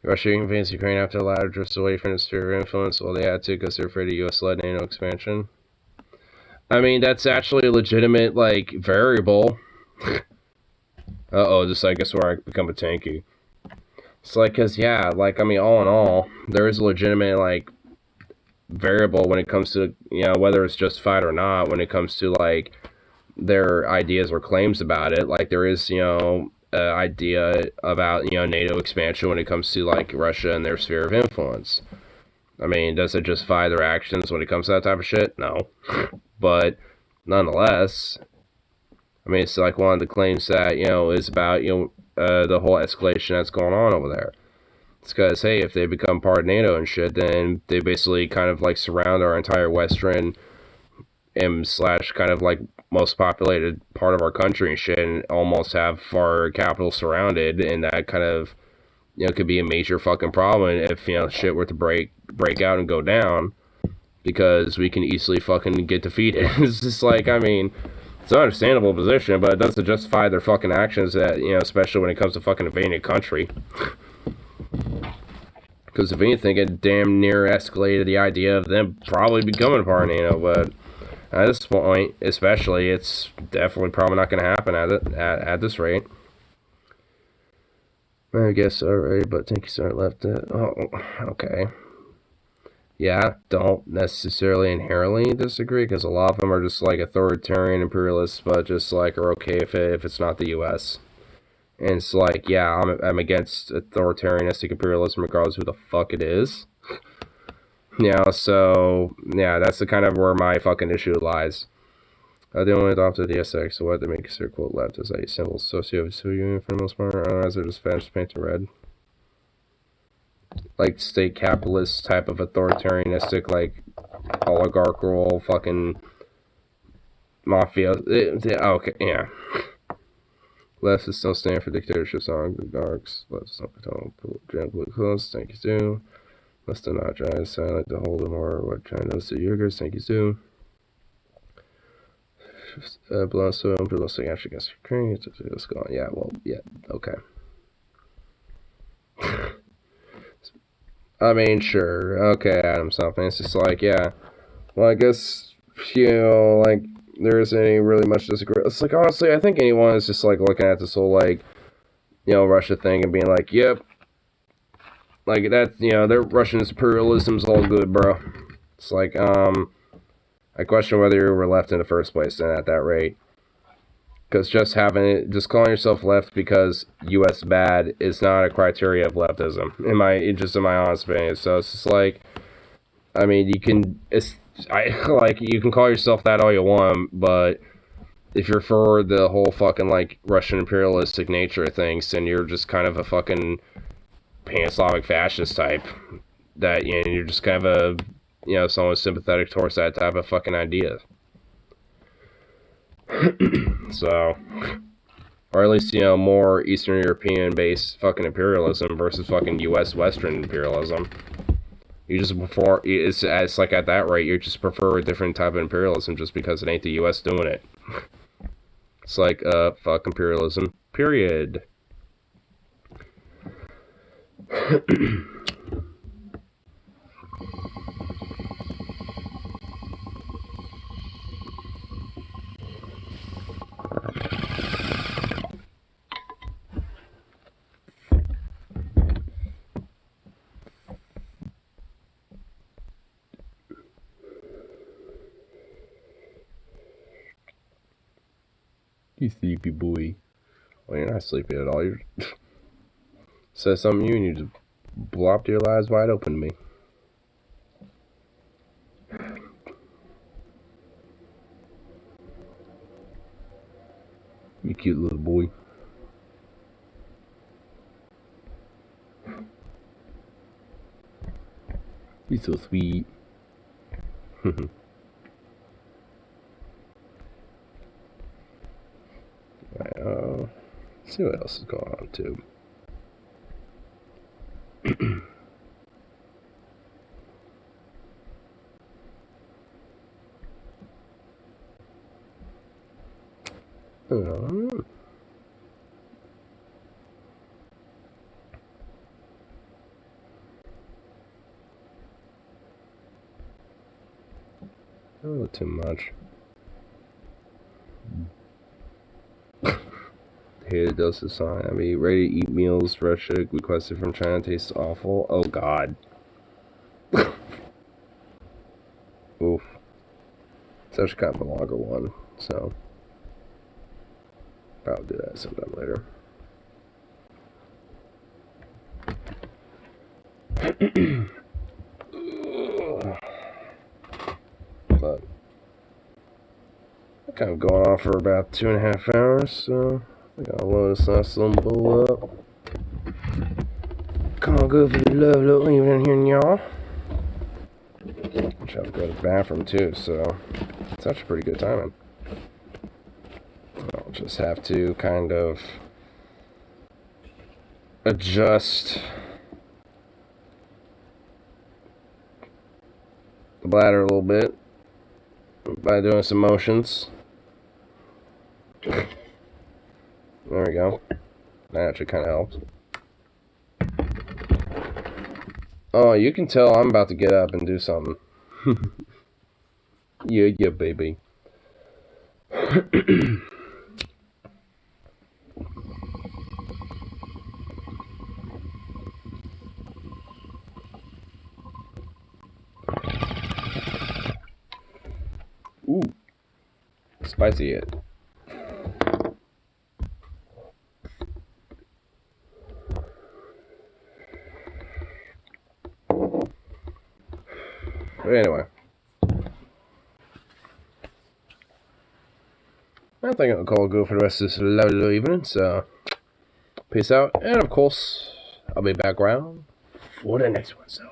Russia invades Ukraine after the latter drifts away from the sphere of influence. Well, they had to because they're afraid of U.S.-led NATO expansion. That's actually a legitimate, like, variable. Uh-oh, just I guess where I become a tanky. It's like, because, yeah, like, all in all, there is a legitimate, like, variable when it comes to, whether it's justified or not, when it comes to, like, their ideas or claims about it. Like, there is, idea about, NATO expansion when it comes to, like, Russia and their sphere of influence. Does it justify their actions when it comes to that type of shit? No. But, nonetheless, it's like one of the claims that, is about, the whole escalation that's going on over there. It's because, hey, if they become part of NATO and shit, then they basically kind of, like, surround our entire Western and slash kind of like most populated part of our country and shit, and almost have our capital surrounded, and that kind of, you know, could be a major fucking problem if, you know, shit were to break out and go down, because we can easily fucking get defeated. It's just like, I mean, it's an understandable position, but it doesn't justify their fucking actions, that, you know, especially when it comes to fucking invading a country. Because if anything, it damn near escalated the idea of them probably becoming a part of NATO, but at this point, especially, it's definitely probably not going to happen at this rate. I guess, alright, but thank you, sir, left it. Oh, okay. Yeah, don't necessarily inherently disagree, because a lot of them are just like authoritarian imperialists, but just like are okay if it's not the U.S. And it's like, yeah, I'm against authoritarianistic imperialism regardless of who the fuck it is. Yeah, so, yeah, that's the kind of where my fucking issue lies. They only adopted the SX, so what they make a quote left is a symbol associated with civil union for the most part, otherwise they're just fast painted red. Like state capitalist type of authoritarianistic, like oligarchical fucking mafia. Okay, yeah. Left is still standing for dictatorships on the darks. Left is not generally close. Thank you, too. Must have not tried silent to hold them or what China does to Uyghurs. Thank you, too. Blosso, Blosso actually gets Ukraine. Let's go on. Yeah, well, yeah, okay. I mean, sure. Okay, Adam something. It's just like, yeah. Well, I guess, you know, like, there isn't any really much disagreement. It's like, honestly, I think anyone is just, like, looking at this whole, like, you know, Russia thing and being like, yep. Like, that, you know, their Russian imperialism's all good, bro. It's like, I question whether you were left in the first place then at that rate. Because just calling yourself left because U.S. bad is not a criteria of leftism, in my honest opinion. So it's just like, I mean, you can call yourself that all you want, but if you're for the whole fucking like Russian imperialistic nature of things, then you're just kind of a fucking pan-Slavic fascist type. That, you know, you're just kind of a, you know, someone sympathetic towards that type of fucking idea. So, or at least, you know, more Eastern European-based fucking imperialism versus fucking U.S. Western imperialism. You just prefer, it's like at that rate, you just prefer a different type of imperialism just because it ain't the U.S. doing it. It's like, fuck imperialism, period. You sleepy boy. Well, you're not sleepy at all. You're said something to you and you just blopped your eyes wide open to me. You cute little boy. You're so sweet. Right, let's see what else is going on too. A little too much. Hated dose of sign. I mean, ready to eat meals. Russia requested from China. Tastes awful. Oh God. Oof. It's actually kind of a longer one, so probably do that sometime later. But kind of going on for about 2.5 hours, so I gotta load this nice little bowl up. Come on, good for the love, little evening here, y'all. Which I have to go to the bathroom too, so It's actually pretty good timing. I'll just have to kind of adjust the bladder a little bit by doing some motions. There we go. That actually kind of helps. Oh, you can tell I'm about to get up and do something. Yeah, yeah, baby. Ooh, spicy it. But anyway, I think I'll call it good for the rest of this lovely evening. So, peace out, and of course, I'll be back around for the next one. So.